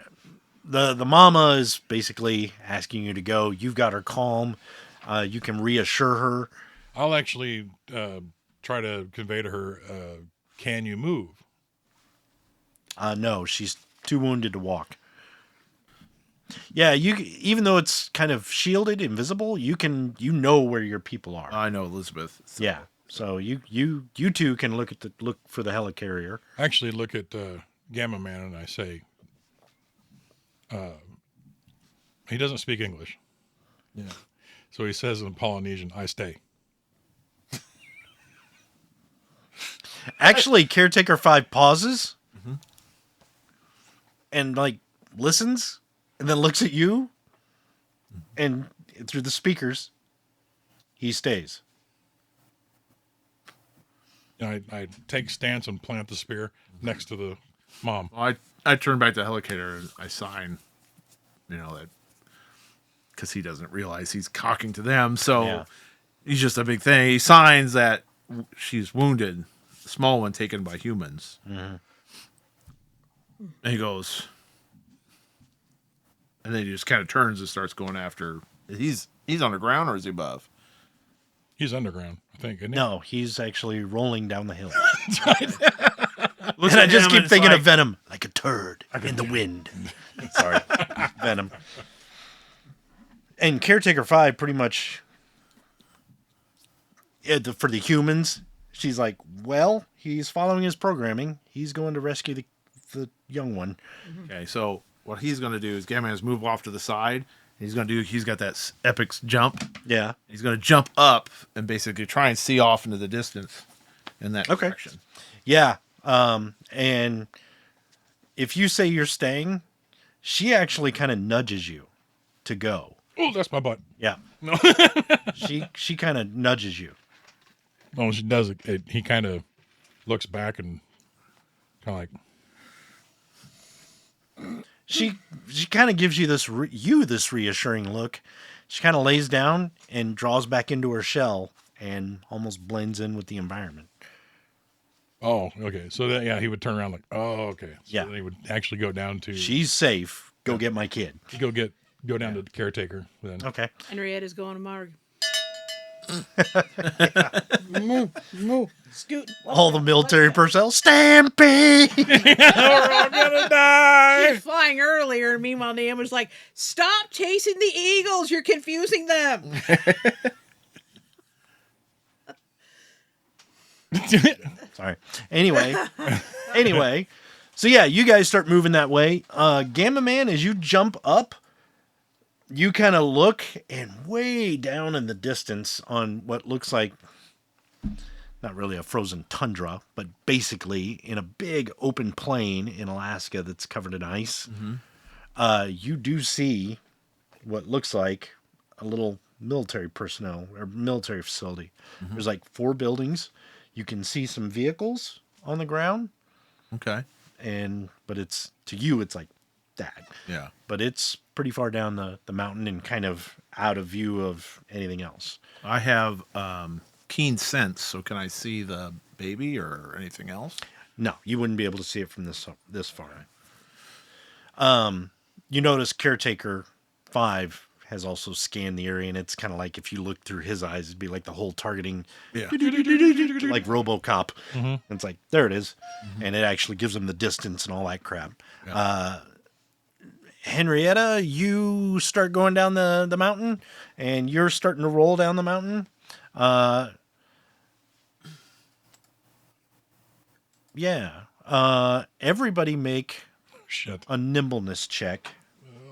Speaker 3: The mama is basically asking you to go. You've got her calm. You can reassure her.
Speaker 1: I'll actually try to convey to her. Can you move?
Speaker 3: No, she's too wounded to walk. Yeah, even though it's kind of shielded, invisible, you know where your people are.
Speaker 5: I know Elizabeth. So.
Speaker 3: Yeah, so you two can look for the helicarrier.
Speaker 1: I actually look at Gamma Man and I say, he doesn't speak English.
Speaker 5: Yeah.
Speaker 1: So he says in Polynesian, I stay.
Speaker 3: Actually, Caretaker 5 pauses and like listens, and then looks at you, and through the speakers, he stays.
Speaker 1: I take stance and plant the spear next to the mom.
Speaker 5: Well, I turn back to Helicator and I sign, that because he doesn't realize he's talking to them. So
Speaker 3: Yeah.
Speaker 5: he's just a big thing. He signs that she's wounded, the small one taken by humans.
Speaker 3: Mm-hmm.
Speaker 5: And he goes, and then he just kind of turns and starts going after. He's underground or is he above?
Speaker 1: He's underground, I think, isn't he?
Speaker 3: No, he's actually rolling down the hill.
Speaker 5: Looks
Speaker 3: And I
Speaker 5: at
Speaker 3: just
Speaker 5: him
Speaker 3: keep
Speaker 5: and it's
Speaker 3: thinking
Speaker 5: like,
Speaker 3: of Venom, like a turd in the wind. Sorry, Venom. And Caretaker 5 pretty much, for the humans, she's like, well, he's following his programming. He's going to rescue the young one.
Speaker 5: Okay, so what he's going to do is Gamma is move off to the side. He's got that epic jump.
Speaker 3: Yeah.
Speaker 5: He's going to jump up and basically try and see off into the distance in that
Speaker 3: Okay.
Speaker 5: direction.
Speaker 3: Yeah. And if you say you're staying, she actually kind of nudges you to go.
Speaker 1: Oh, that's my butt.
Speaker 3: Yeah.
Speaker 1: No.
Speaker 3: She kind of nudges you.
Speaker 1: When she does it, he kind of looks back and kind of like,
Speaker 3: She kind of gives you this reassuring look. She kind of lays down and draws back into her shell and almost blends in with the environment.
Speaker 1: oh, okay. So that, yeah, he would turn around like, oh, okay. So
Speaker 3: Yeah.
Speaker 1: then he would actually go down to
Speaker 3: She's safe. Go get my kid.
Speaker 1: go down to the caretaker. Then
Speaker 3: Okay.
Speaker 2: Henrietta's going to Marg.
Speaker 4: move.
Speaker 2: Scoot.
Speaker 3: All the military personnel, Stampede!
Speaker 1: we're all gonna die.
Speaker 2: She was flying earlier, and meanwhile, Liam was like, "Stop chasing the eagles! You're confusing them."
Speaker 3: Sorry. Anyway. So yeah, you guys start moving that way. Gamma Man, as you jump up, you kind of look, and way down in the distance on what looks like not really a frozen tundra, but basically in a big open plain in Alaska that's covered in ice, you do see what looks like a little military personnel or military facility. There's like 4 buildings. You can see some vehicles on the ground,
Speaker 5: Okay.
Speaker 3: but it's to you it's like that.
Speaker 5: Yeah.
Speaker 3: But it's pretty far down the mountain and kind of out of view of anything else.
Speaker 5: I have keen sense, so can I see the baby or anything else?
Speaker 3: No, you wouldn't be able to see it from this far. You notice Caretaker 5 has also scanned the area, and it's kind of like if you look through his eyes, it'd be like the whole targeting,
Speaker 5: Yeah.
Speaker 3: like RoboCop. And it's like, there it is. And it actually gives them the distance and all that crap.
Speaker 5: Yeah.
Speaker 3: Henrietta, you start going down the mountain, and you're starting to roll down the mountain. Yeah. Everybody make
Speaker 1: shit.
Speaker 3: a nimbleness check.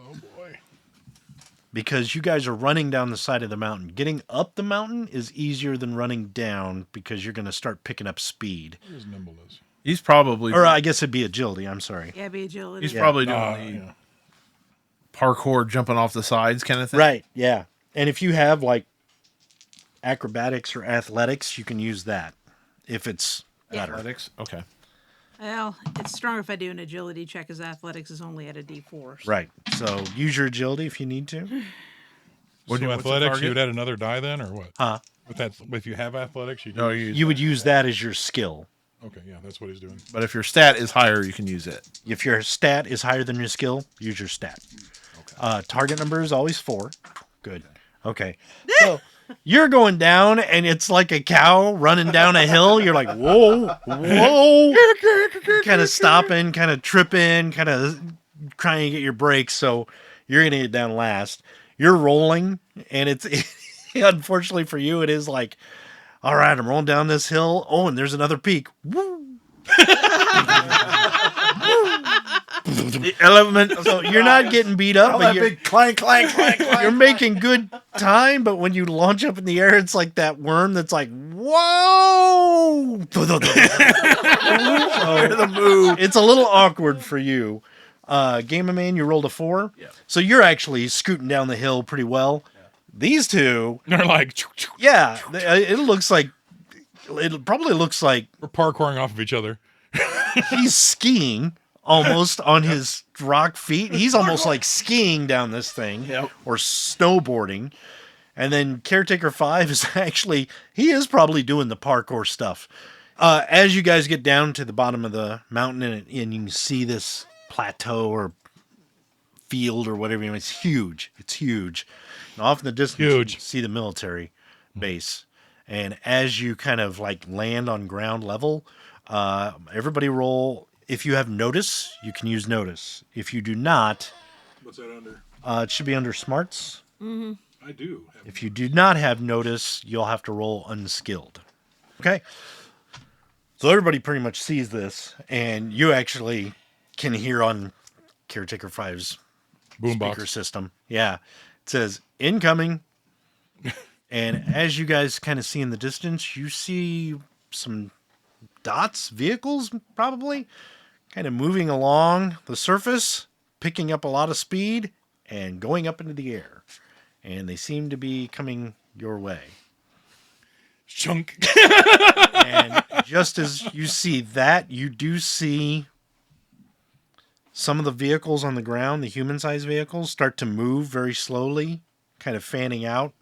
Speaker 1: Oh, boy.
Speaker 3: Because you guys are running down the side of the mountain. Getting up the mountain is easier than running down because you're going to start picking up speed.
Speaker 1: What is nimbleness?
Speaker 5: He's probably
Speaker 3: Or I guess it'd be agility. I'm sorry.
Speaker 2: Yeah, be agility.
Speaker 5: he's probably doing the
Speaker 1: Yeah.
Speaker 5: parkour, jumping off the sides kind of thing.
Speaker 3: Right, yeah. And if you have like acrobatics or athletics, you can use that if it's better.
Speaker 5: Athletics. Okay.
Speaker 2: Well, it's stronger if I do an agility check, as athletics is only at a D4.
Speaker 3: Right. So use your agility if you need to.
Speaker 1: So
Speaker 5: what's the
Speaker 1: athletics,
Speaker 5: target?
Speaker 1: you would add another die then, or what?
Speaker 3: Huh?
Speaker 1: With that, if you have athletics, you
Speaker 5: No,
Speaker 1: do.
Speaker 3: You would use that as your skill.
Speaker 1: Okay, yeah, that's what he's doing.
Speaker 5: But if your stat is higher, you can use it.
Speaker 3: If your stat is higher than your skill, use your stat. Target number is always 4. Good. Okay. So you're going down, and it's like a cow running down a hill. You're like, whoa, whoa. Kind of stopping, kind of tripping, kind of trying to get your brakes. So you're going to get down last. You're rolling, and it's unfortunately for you, it is like, all right, I'm rolling down this hill. Oh, and there's another peak. Woo.
Speaker 5: The element.
Speaker 3: So you're not getting beat up,
Speaker 5: All
Speaker 3: but
Speaker 5: that
Speaker 3: you're,
Speaker 5: big clank, clank, clank, clank.
Speaker 3: you're making good time. But when you launch up in the air, it's like that worm that's like, whoa!
Speaker 5: the move.
Speaker 3: It's a little awkward for you. Gamer Man, you rolled a 4.
Speaker 5: Yeah.
Speaker 3: So you're actually scooting down the hill pretty well. These two,
Speaker 1: They're like,
Speaker 3: yeah, it looks like, it probably looks like
Speaker 1: we're parkouring off of each other.
Speaker 3: he's skiing almost on his rock feet. He's almost like skiing down this thing,
Speaker 5: Yep.
Speaker 3: or snowboarding. And then Caretaker 5 is actually, he is probably doing the parkour stuff. As you guys get down to the bottom of the mountain and you can see this plateau or field or whatever, it's huge. It's huge. And off in the distance,
Speaker 1: Huge.
Speaker 3: you see the military base. And as you kind of like land on ground level, everybody roll. If you have notice, you can use notice. If you do not,
Speaker 1: What's that under?
Speaker 3: it should be under smarts.
Speaker 1: I do.
Speaker 3: If you do not have notice, you'll have to roll unskilled. Okay. So everybody pretty much sees this, and you actually can hear on Caretaker 5's
Speaker 1: Boombox.
Speaker 3: speaker system. Yeah. It says incoming. And as you guys kind of see in the distance, you see some dots, vehicles probably, kind of moving along the surface, picking up a lot of speed and going up into the air. And they seem to be coming your way.
Speaker 1: Chunk.
Speaker 3: And just as you see that, you do see some of the vehicles on the ground, the human-sized vehicles, start to move very slowly, kind of fanning out,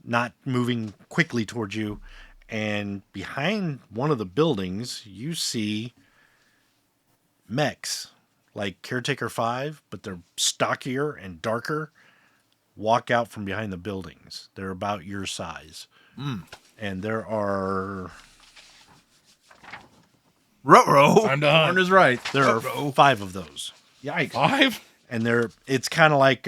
Speaker 3: not moving quickly towards you. And behind one of the buildings, you see mechs, like Caretaker 5, but they're stockier and darker, walk out from behind the buildings. They're about your size. And there are...
Speaker 5: Ruh-roh.
Speaker 1: Time to hunt.
Speaker 5: Warren is right.
Speaker 3: There are 5 of those.
Speaker 5: Yikes.
Speaker 1: 5?
Speaker 3: And it's kind of like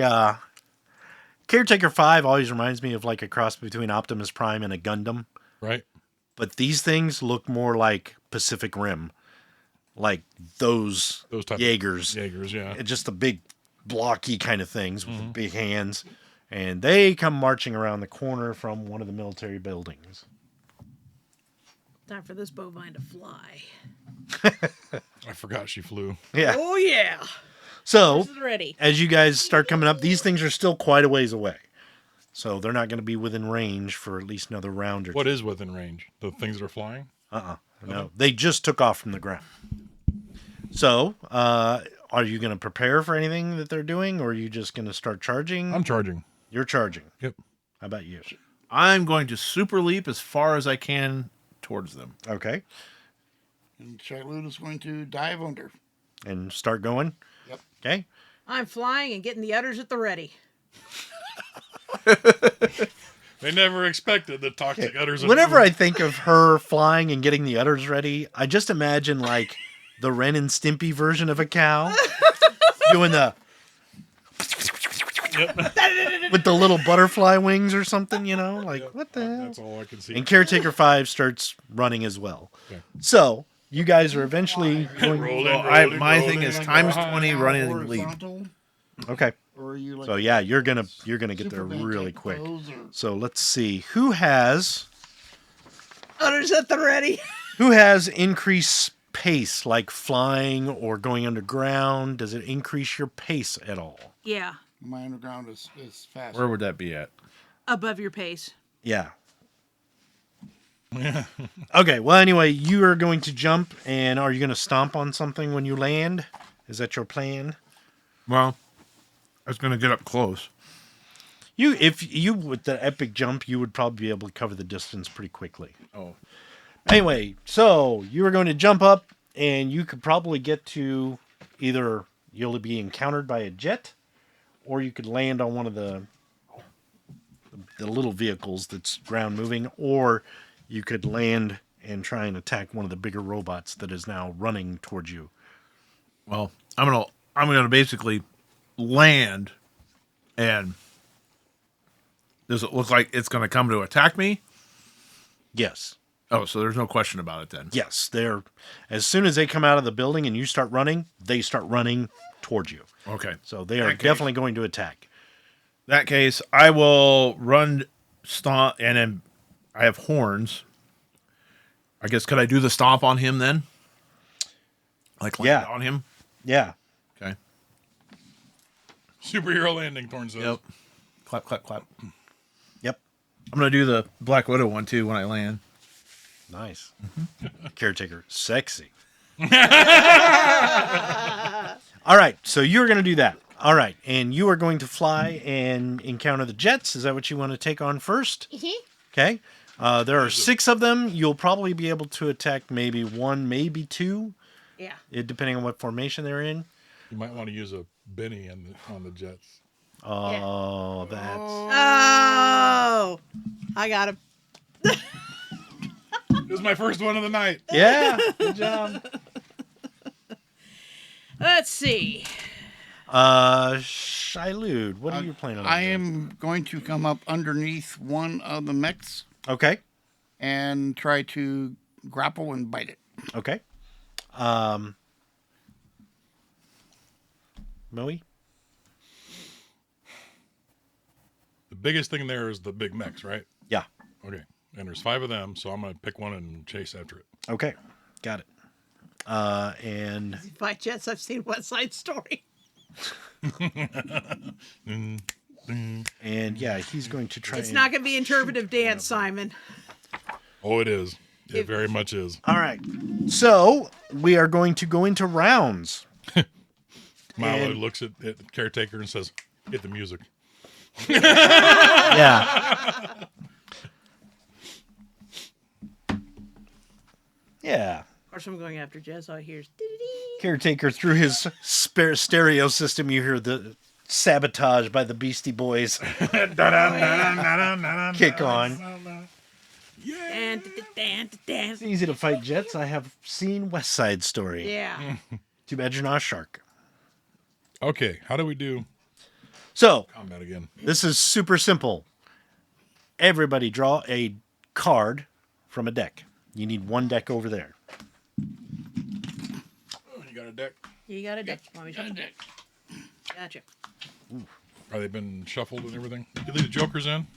Speaker 3: Caretaker 5 always reminds me of like a cross between Optimus Prime and a Gundam.
Speaker 1: Right.
Speaker 3: But these things look more like Pacific Rim. Like those
Speaker 1: Those type
Speaker 3: Jaegers.
Speaker 1: of Jaegers, yeah.
Speaker 3: Just the big blocky kind of things with big hands. And they come marching around the corner from one of the military buildings.
Speaker 2: Time for this bovine to fly.
Speaker 1: I forgot she flew.
Speaker 3: Yeah.
Speaker 2: Oh, yeah.
Speaker 3: So,
Speaker 2: This is ready.
Speaker 3: as you guys start coming up, these things are still quite a ways away. So they're not going to be within range for at least another round or two.
Speaker 1: What is within range? The things that are flying?
Speaker 3: No, they just took off from the ground. So, are you going to prepare for anything that they're doing, or are you just going to start charging?
Speaker 1: I'm charging.
Speaker 3: You're charging.
Speaker 1: Yep.
Speaker 3: How about you?
Speaker 5: I'm going to super leap as far as I can towards them.
Speaker 3: Okay.
Speaker 4: And Shailud is going to dive under.
Speaker 3: And start going?
Speaker 4: Yep.
Speaker 3: Okay.
Speaker 2: I'm flying and getting the udders at the ready.
Speaker 1: They never expected the toxic udders.
Speaker 3: Whenever I think of her flying and getting the udders ready, I just imagine like the Ren and Stimpy version of a cow doing the with the little butterfly wings or something, you know? Like, what the hell?
Speaker 1: That's all I can see.
Speaker 3: And Caretaker 5 starts running as well.
Speaker 1: Okay.
Speaker 3: So, you guys are eventually going.
Speaker 5: My thing is times 20 running lead.
Speaker 4: Horizontal,
Speaker 3: Okay.
Speaker 4: or are you like
Speaker 3: So yeah, you're gonna get there
Speaker 4: Superman
Speaker 3: really
Speaker 4: type
Speaker 3: quick.
Speaker 4: pose, or-
Speaker 3: So let's see who has
Speaker 2: Others at the ready.
Speaker 3: increased pace, like flying or going underground. Does it increase your pace at all?
Speaker 2: Yeah,
Speaker 4: My underground is fast.
Speaker 5: Where would that be at?
Speaker 2: above your pace.
Speaker 3: Yeah. Okay. Well, anyway, you are going to jump, and are you going to stomp on something when you land? Is that your plan?
Speaker 5: Well, I was going to get up close.
Speaker 3: If you with the epic jump, you would probably be able to cover the distance pretty quickly.
Speaker 5: Oh.
Speaker 3: Anyway, so you were going to jump up, and you could probably get to either you'll be encountered by a jet, or you could land on one of the little vehicles that's ground moving, or you could land and try and attack one of the bigger robots that is now running towards you.
Speaker 5: Well, I'm gonna basically land, and does it look like it's gonna come to attack me?
Speaker 3: Yes.
Speaker 5: Oh, so there's no question about it then.
Speaker 3: Yes, they're as soon as they come out of the building and you start running, they start running towards you.
Speaker 5: Okay.
Speaker 3: So they are
Speaker 5: Okay.
Speaker 3: definitely going to attack.
Speaker 5: That case, I will run, stomp, and then I have horns. I guess could I do the stomp on him then? Like land
Speaker 3: Yeah.
Speaker 5: on him?
Speaker 3: Yeah.
Speaker 5: Okay.
Speaker 1: Superhero landing, Thorn says.
Speaker 5: Yep. Clap, clap, clap.
Speaker 3: Yep.
Speaker 5: I'm gonna do the Black Widow one too when I land.
Speaker 3: Nice. Caretaker. Sexy. All right. So you're going to do that. All right. And you are going to fly and encounter the jets. Is that what you want to take on first? Okay. There are 6 of them. You'll probably be able to attack maybe 1, maybe 2,
Speaker 2: Yeah.
Speaker 3: depending on what formation they're in.
Speaker 1: You might want to use a Benny on the Jets.
Speaker 3: Oh, that's...
Speaker 2: Oh, I got him.
Speaker 1: This is my first one of the night.
Speaker 3: Yeah. Good job.
Speaker 2: Let's see.
Speaker 3: Shailud, what are you planning on
Speaker 4: I
Speaker 3: doing?
Speaker 4: am going to come up underneath one of the mechs
Speaker 3: Okay.
Speaker 4: and try to grapple and bite it.
Speaker 3: Okay. Maoi?
Speaker 1: The biggest thing there is the big mechs, right?
Speaker 3: Yeah.
Speaker 1: Okay. And there's 5 of them, so I'm going to pick one and chase after it.
Speaker 3: Okay. Got it. And
Speaker 2: By jets, I've seen West Side Story.
Speaker 3: and yeah, he's going to try.
Speaker 2: It's not going to be interpretive dance, Simon.
Speaker 1: Oh, it is. It very much is.
Speaker 3: All right. So we are going to go into rounds.
Speaker 1: Milo
Speaker 3: And-
Speaker 1: looks at the Caretaker and says, "Hit the music."
Speaker 3: Yeah. Yeah.
Speaker 2: Of course, I'm going after jets. All I hear is dee-dee-dee.
Speaker 3: Caretaker through his spare stereo system. You hear the sabotage by the Beastie Boys kick on.
Speaker 2: Dan, dan, dan, dan.
Speaker 3: It's easy to fight jets. I have seen West Side Story.
Speaker 2: Yeah.
Speaker 3: Too bad you're not a shark.
Speaker 1: Okay, how do we do
Speaker 3: So
Speaker 1: combat again?
Speaker 3: this is super simple. Everybody draw a card from a deck. You need one deck over there.
Speaker 1: Oh, you got a deck?
Speaker 2: You got a deck. Want me to shuffle? Gotcha.
Speaker 1: Are they been shuffled and everything? You leave the jokers in?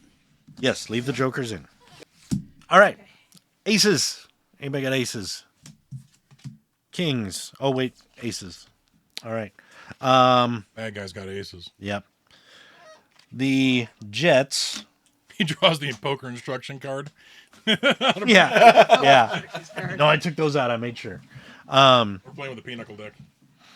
Speaker 3: Yes, leave the jokers in. All right. Aces. Anybody got aces? Kings. Oh, wait. Aces. All right.
Speaker 1: Bad guy's got aces.
Speaker 3: Yep. The Jets.
Speaker 1: He draws the poker instruction card.
Speaker 3: Yeah. Yeah. No, I took those out. I made sure.
Speaker 1: We're playing with the pinochle deck.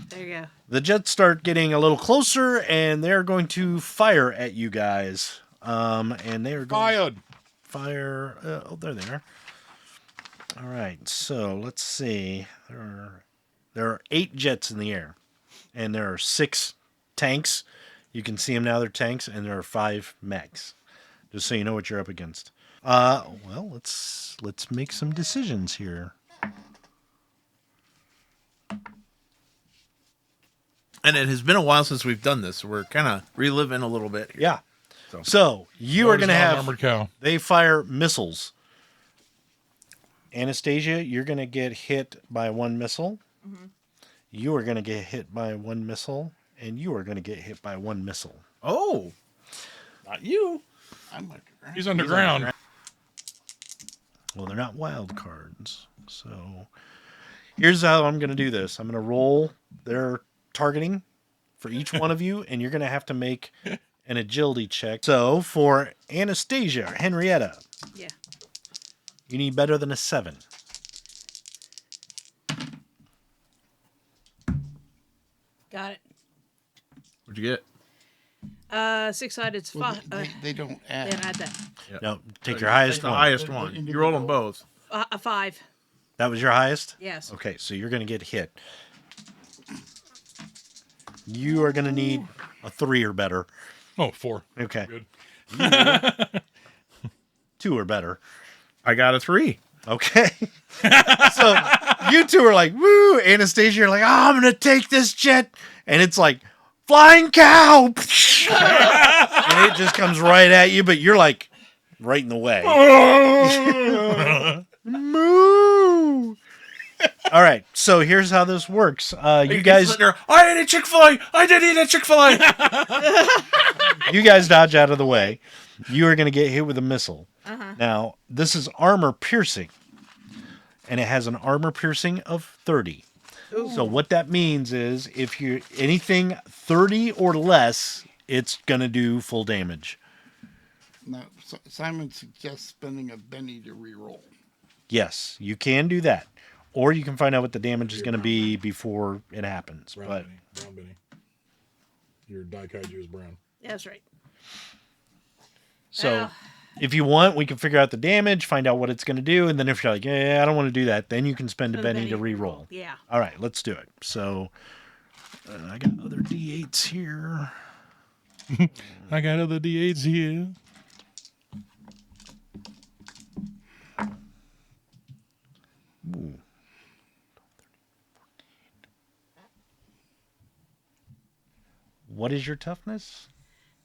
Speaker 2: There you go.
Speaker 3: The Jets start getting a little closer, and they're going to fire at you guys. And they are going
Speaker 1: Fired.
Speaker 3: fire. Oh, there they are. All right. So let's see. There are 8 jets in the air, and there are 6 tanks. You can see them now. They're tanks, and there are 5 mechs. Just so you know what you're up against. Well, let's make some decisions here.
Speaker 5: And it has been a while since we've done this, so we're kind of reliving a little bit here.
Speaker 3: Yeah. So you are going to have.
Speaker 1: armored cow.
Speaker 3: They fire missiles. Anastasia, you're going to get hit by 1 missile. You are going to get hit by 1 missile. And you are going to get hit by 1 missile.
Speaker 5: Oh, not you.
Speaker 4: I'm underground.
Speaker 1: He's underground.
Speaker 3: Well, they're not wild cards. So here's how I'm going to do this. I'm going to roll their targeting for each one of you, and you're going to have to make an agility check. So for Anastasia, Henrietta,
Speaker 2: Yeah.
Speaker 3: you need better than a 7.
Speaker 2: Got it.
Speaker 5: What'd you get?
Speaker 2: 6-sided.
Speaker 4: Well, they don't add.
Speaker 2: Then add that.
Speaker 3: No, take your highest
Speaker 5: The
Speaker 3: one.
Speaker 5: highest one. You roll them both.
Speaker 2: A 5.
Speaker 3: That was your highest?
Speaker 2: Yes.
Speaker 3: Okay, so you're going to get hit. You are going to need a 3 or better.
Speaker 1: Oh, 4.
Speaker 3: Okay.
Speaker 1: Good.
Speaker 3: 2 or better.
Speaker 5: I got a 3.
Speaker 3: Okay. So you two are like, woo. Anastasia, you're like, oh, I'm going to take this jet. And it's like, flying cow. And it just comes right at you, but you're like right in the way. Moo. All right. So here's how this works. You guys,
Speaker 5: I ate a Chick-fil-A. I did eat a Chick-fil-A.
Speaker 3: you guys dodge out of the way. You are going to get hit with a missile. Now, this is armor piercing. And it has an armor piercing of 30. Ooh. So what that means is if you anything 30 or less, it's going to do full damage.
Speaker 4: Now, Simon suggests spending a Benny to reroll.
Speaker 3: Yes, you can do that. Or you can find out what the damage is going to be before it happens.
Speaker 1: Brown Benny. Your Daikaiju is brown.
Speaker 2: Yeah, that's right.
Speaker 3: So if you want, we can figure out the damage, find out what it's going to do. And then if you're like, yeah, I don't want to do that, then you can spend a Benny to reroll.
Speaker 2: Yeah.
Speaker 3: All right, let's do it. So I got other D8s here.
Speaker 1: I got other D8s here.
Speaker 3: Ooh. What is your toughness?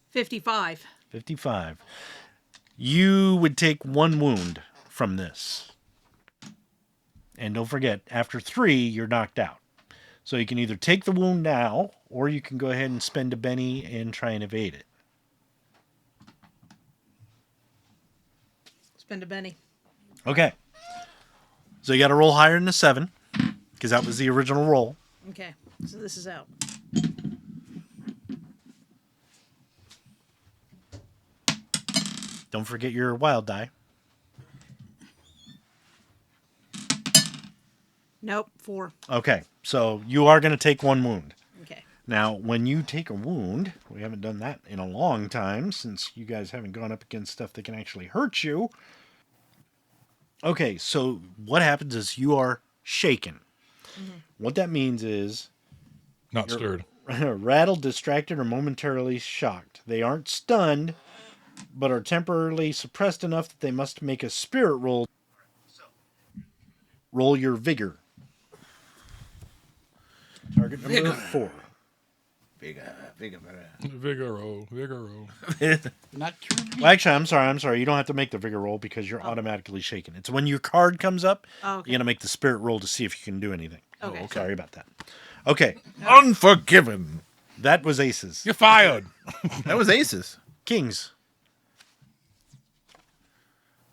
Speaker 2: 55.
Speaker 3: 55. You would take 1 wound from this. And don't forget, after 3, you're knocked out. So you can either take the wound now, or you can go ahead and spend a Benny and try and evade it.
Speaker 2: Spend a Benny.
Speaker 3: Okay. So you got to roll higher than a 7, because that was the original roll.
Speaker 2: Okay. So this is out.
Speaker 3: Don't forget your wild die.
Speaker 2: Nope. 4.
Speaker 3: Okay, so you are going to take 1 wound.
Speaker 2: Okay.
Speaker 3: Now, when you take a wound, we haven't done that in a long time since you guys haven't gone up against stuff that can actually hurt you. Okay, so what happens is you are shaken. Mm-hmm. What that means is
Speaker 1: Not stirred.
Speaker 3: rattled, distracted, or momentarily shocked. They aren't stunned, but are temporarily suppressed enough that they must make a spirit roll. Roll your vigor. Target number 4.
Speaker 1: Vigoro.
Speaker 4: Not true.
Speaker 3: Well, actually, I'm sorry. You don't have to make the vigor roll because you're automatically shaken. It's when your card comes up,
Speaker 2: Oh, okay.
Speaker 3: you're going to make the spirit roll to see if you can do anything.
Speaker 2: Okay.
Speaker 3: Oh, sorry about that. Okay,
Speaker 5: Unforgiven.
Speaker 3: that was aces.
Speaker 1: You're fired.
Speaker 5: That was aces.
Speaker 3: Kings.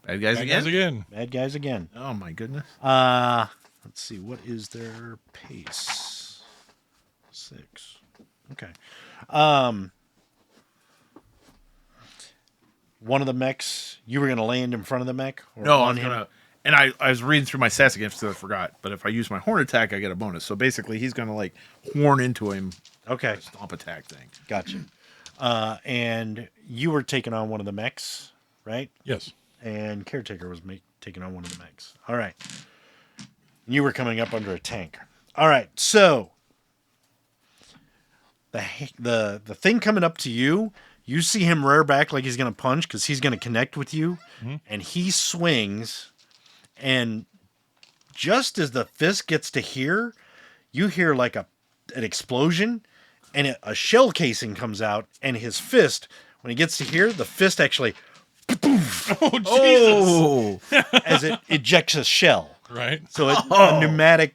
Speaker 5: Bad guys
Speaker 1: Bad
Speaker 5: again?
Speaker 1: guys again.
Speaker 3: Bad guys again.
Speaker 5: Oh, my goodness.
Speaker 3: Let's see. What is their pace? 6. Okay. One of the mechs, you were going to land in front of the mech? Or
Speaker 5: No,
Speaker 3: on
Speaker 5: I'm
Speaker 3: him?
Speaker 5: going to... And I was reading through my stats again because I forgot. But if I use my horn attack, I get a bonus. So basically, he's going to, like, horn into him.
Speaker 3: Okay.
Speaker 5: Stomp attack thing.
Speaker 3: Gotcha. And you were taking on one of the mechs, right?
Speaker 1: Yes.
Speaker 3: And Caretaker was taking on one of the mechs. All right. You were coming up under a tank. All right. So the thing coming up to you, you see him rear back like he's going to punch because he's going to connect with you. Mm-hmm. And he swings. And just as the fist gets to here, you hear like an explosion. And a shell casing comes out. And his fist, when he gets to here, the fist actually
Speaker 1: Oh, Jesus.
Speaker 5: Oh,
Speaker 3: as it ejects a shell.
Speaker 1: Right.
Speaker 3: So a pneumatic.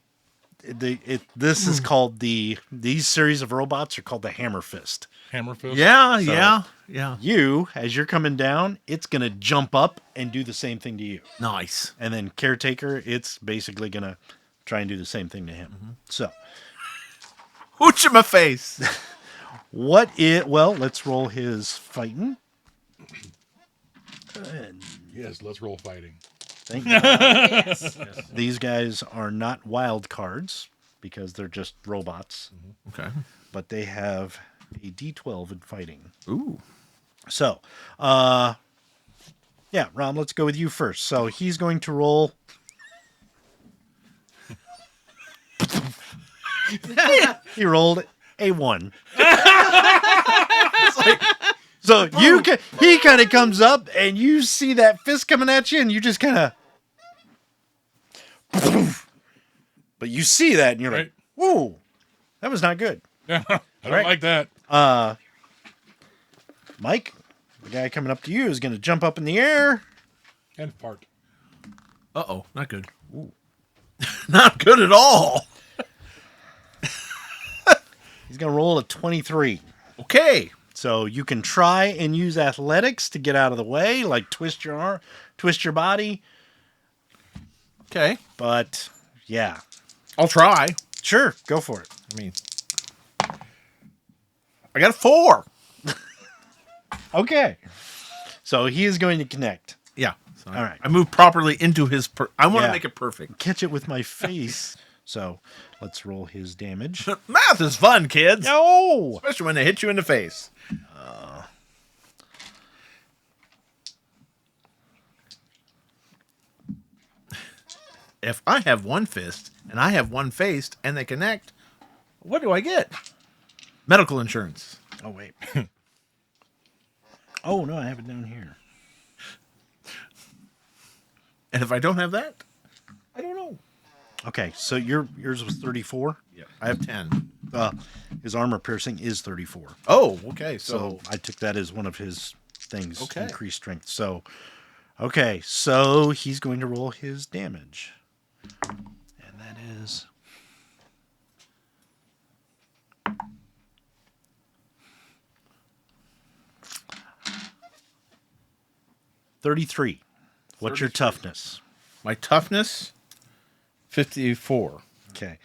Speaker 3: This is called these series of robots are called the Hammer Fist.
Speaker 1: Hammer fist.
Speaker 5: yeah,
Speaker 3: So-
Speaker 5: yeah.
Speaker 3: You, as you're coming down, it's gonna jump up and do the same thing to you.
Speaker 5: Nice.
Speaker 3: And then Caretaker, it's basically gonna try and do the same thing to him. So
Speaker 5: Hooch in my face.
Speaker 3: well, let's roll his fighting. And
Speaker 1: Yes, let's roll fighting.
Speaker 3: thank God.
Speaker 2: Yes.
Speaker 3: These guys are not wild cards because they're just robots,
Speaker 5: Okay.
Speaker 3: but they have a D12 in fighting.
Speaker 5: Ooh.
Speaker 3: So, yeah, Rom, let's go with you first. So he's going to roll. He rolled a 1. So he kind of comes up and you see that fist coming at you and you just kind of, but you see that and you're like,
Speaker 1: Right.
Speaker 3: whoa, that was not good.
Speaker 1: Yeah, I don't
Speaker 3: Right.
Speaker 1: like that.
Speaker 3: Mike, the guy coming up to you is going to jump up in the air.
Speaker 1: And fart.
Speaker 5: Uh-oh. Not good. Not good at all.
Speaker 3: He's going to roll a 23.
Speaker 5: Okay.
Speaker 3: So you can try and use athletics to get out of the way, like twist your arm, twist your body.
Speaker 5: Okay.
Speaker 3: But yeah,
Speaker 5: I'll try.
Speaker 3: sure, go for it.
Speaker 5: I mean, I got a 4.
Speaker 3: Okay. So he is going to connect.
Speaker 5: Yeah. So
Speaker 3: All right.
Speaker 5: I moved properly into his. I want to
Speaker 3: Yeah.
Speaker 5: make it perfect.
Speaker 3: Catch it with my face. So let's roll his damage.
Speaker 5: Math is fun, kids.
Speaker 3: No!
Speaker 5: Especially when they hit you in the face. If I have one fist and I have one face and they connect, what do I get? Medical insurance.
Speaker 3: Oh, wait. Oh, no, I have it down here.
Speaker 5: And if I don't have that, I don't know.
Speaker 3: Okay, so yours was 34.
Speaker 5: Yeah, I have 10.
Speaker 3: His armor piercing is 34.
Speaker 5: Oh, okay.
Speaker 3: So I took that as one of his things.
Speaker 5: Okay.
Speaker 3: Increased strength. So, okay, so he's going to roll his damage. And that is... $33. What's your
Speaker 5: 33.
Speaker 3: toughness?
Speaker 5: my toughness, 54.
Speaker 3: Okay.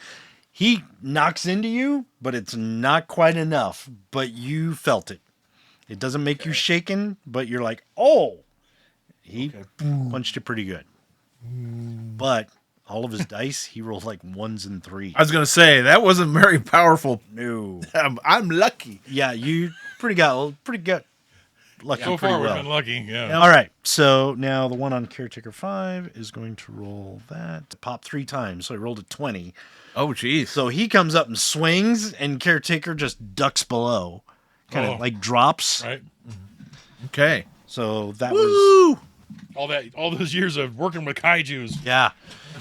Speaker 3: He knocks into you, but it's not quite enough. But you felt it. It doesn't make you shaken, but you're like, oh. He punched you pretty good. But all of his dice, he rolled like 1s and 3s.
Speaker 5: I was going to say, that wasn't very powerful.
Speaker 3: No.
Speaker 5: I'm lucky.
Speaker 3: Yeah, you pretty good. Lucky
Speaker 1: So
Speaker 3: pretty
Speaker 1: far, we've
Speaker 3: well.
Speaker 1: been lucky. Yeah.
Speaker 3: All right, so now the one on Caretaker 5 is going to roll that. Pop 3 times, so he rolled a 20.
Speaker 5: Oh, jeez.
Speaker 3: So he comes up and swings, and Caretaker just ducks below. Kind of like drops.
Speaker 1: Right.
Speaker 5: Okay.
Speaker 3: So that was...
Speaker 5: Woo!
Speaker 1: All those years of working with kaijus.
Speaker 3: Yeah.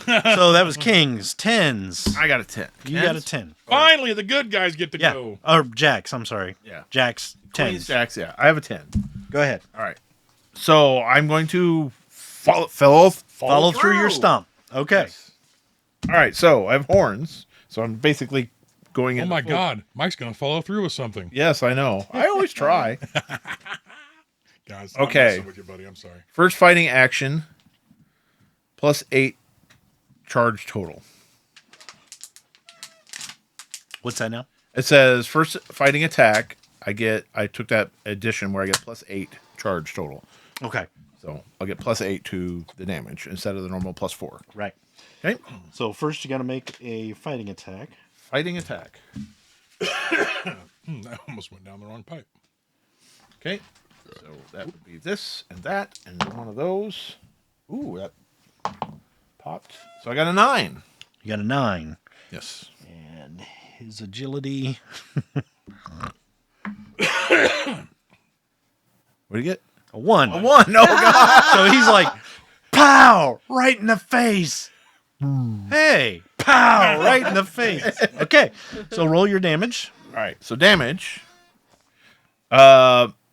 Speaker 3: So that was Kings, 10s.
Speaker 5: I got a 10.
Speaker 3: You got a 10.
Speaker 1: Finally, the good guys get to
Speaker 3: Yeah.
Speaker 1: go.
Speaker 3: Or Jacks, I'm sorry.
Speaker 5: Yeah.
Speaker 3: Jacks,
Speaker 5: Queen
Speaker 3: 10s.
Speaker 5: stacks, yeah. I have a 10.
Speaker 3: Go ahead.
Speaker 5: All right. So I'm going to follow
Speaker 3: Through your stomp. Okay.
Speaker 5: Yes. All right. So I have horns. So I'm basically going in.
Speaker 1: Oh my God, Mike's gonna follow through with something.
Speaker 5: Yes, I know. I always try.
Speaker 1: Guys,
Speaker 5: Okay.
Speaker 1: I'm messing with you, buddy. I'm sorry.
Speaker 5: First fighting action, plus 8 charge total.
Speaker 3: What's that now?
Speaker 5: It says first fighting attack. I took that addition where I get plus 8 charge total.
Speaker 3: Okay.
Speaker 5: So I'll get plus 8 to the damage instead of the normal plus 4.
Speaker 3: Right.
Speaker 5: Okay.
Speaker 3: So first you got to make a fighting attack.
Speaker 5: Fighting attack.
Speaker 1: I almost went down the wrong pipe.
Speaker 5: Okay. So that would be this and that and one of those. Ooh, that popped. So I got a 9.
Speaker 3: You got a 9.
Speaker 5: Yes.
Speaker 3: And his agility.
Speaker 5: What do you get?
Speaker 3: A 1.
Speaker 5: A 1. Oh, God.
Speaker 3: So he's like, pow, right in the face. Hey, pow, right in the face. Okay, so roll your damage.
Speaker 5: All right. So damage.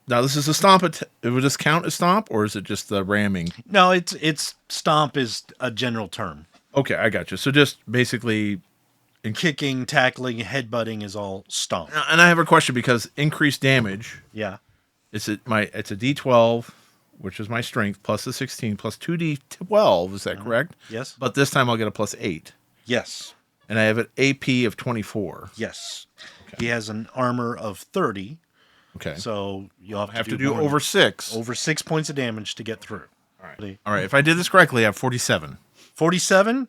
Speaker 5: Now, this is a stomp. It would this count as stomp, or is it just the ramming?
Speaker 3: No, it's stomp is a general term.
Speaker 5: Okay, I got you. So just basically...
Speaker 3: Kicking, tackling, headbutting is all stomp.
Speaker 5: And I have a question because increased damage...
Speaker 3: Yeah.
Speaker 5: It's a D12, which is my strength, plus a 16, plus 2D12. Is that correct?
Speaker 3: Yes.
Speaker 5: But this time I'll get a plus 8.
Speaker 3: Yes.
Speaker 5: And I have an AP of 24.
Speaker 3: Yes. Okay. He has an armor of 30.
Speaker 5: Okay.
Speaker 3: So you'll
Speaker 5: have to do over 6.
Speaker 3: Over 6 points of damage to get through.
Speaker 5: All right. If I did this correctly, I have 47.
Speaker 3: 47?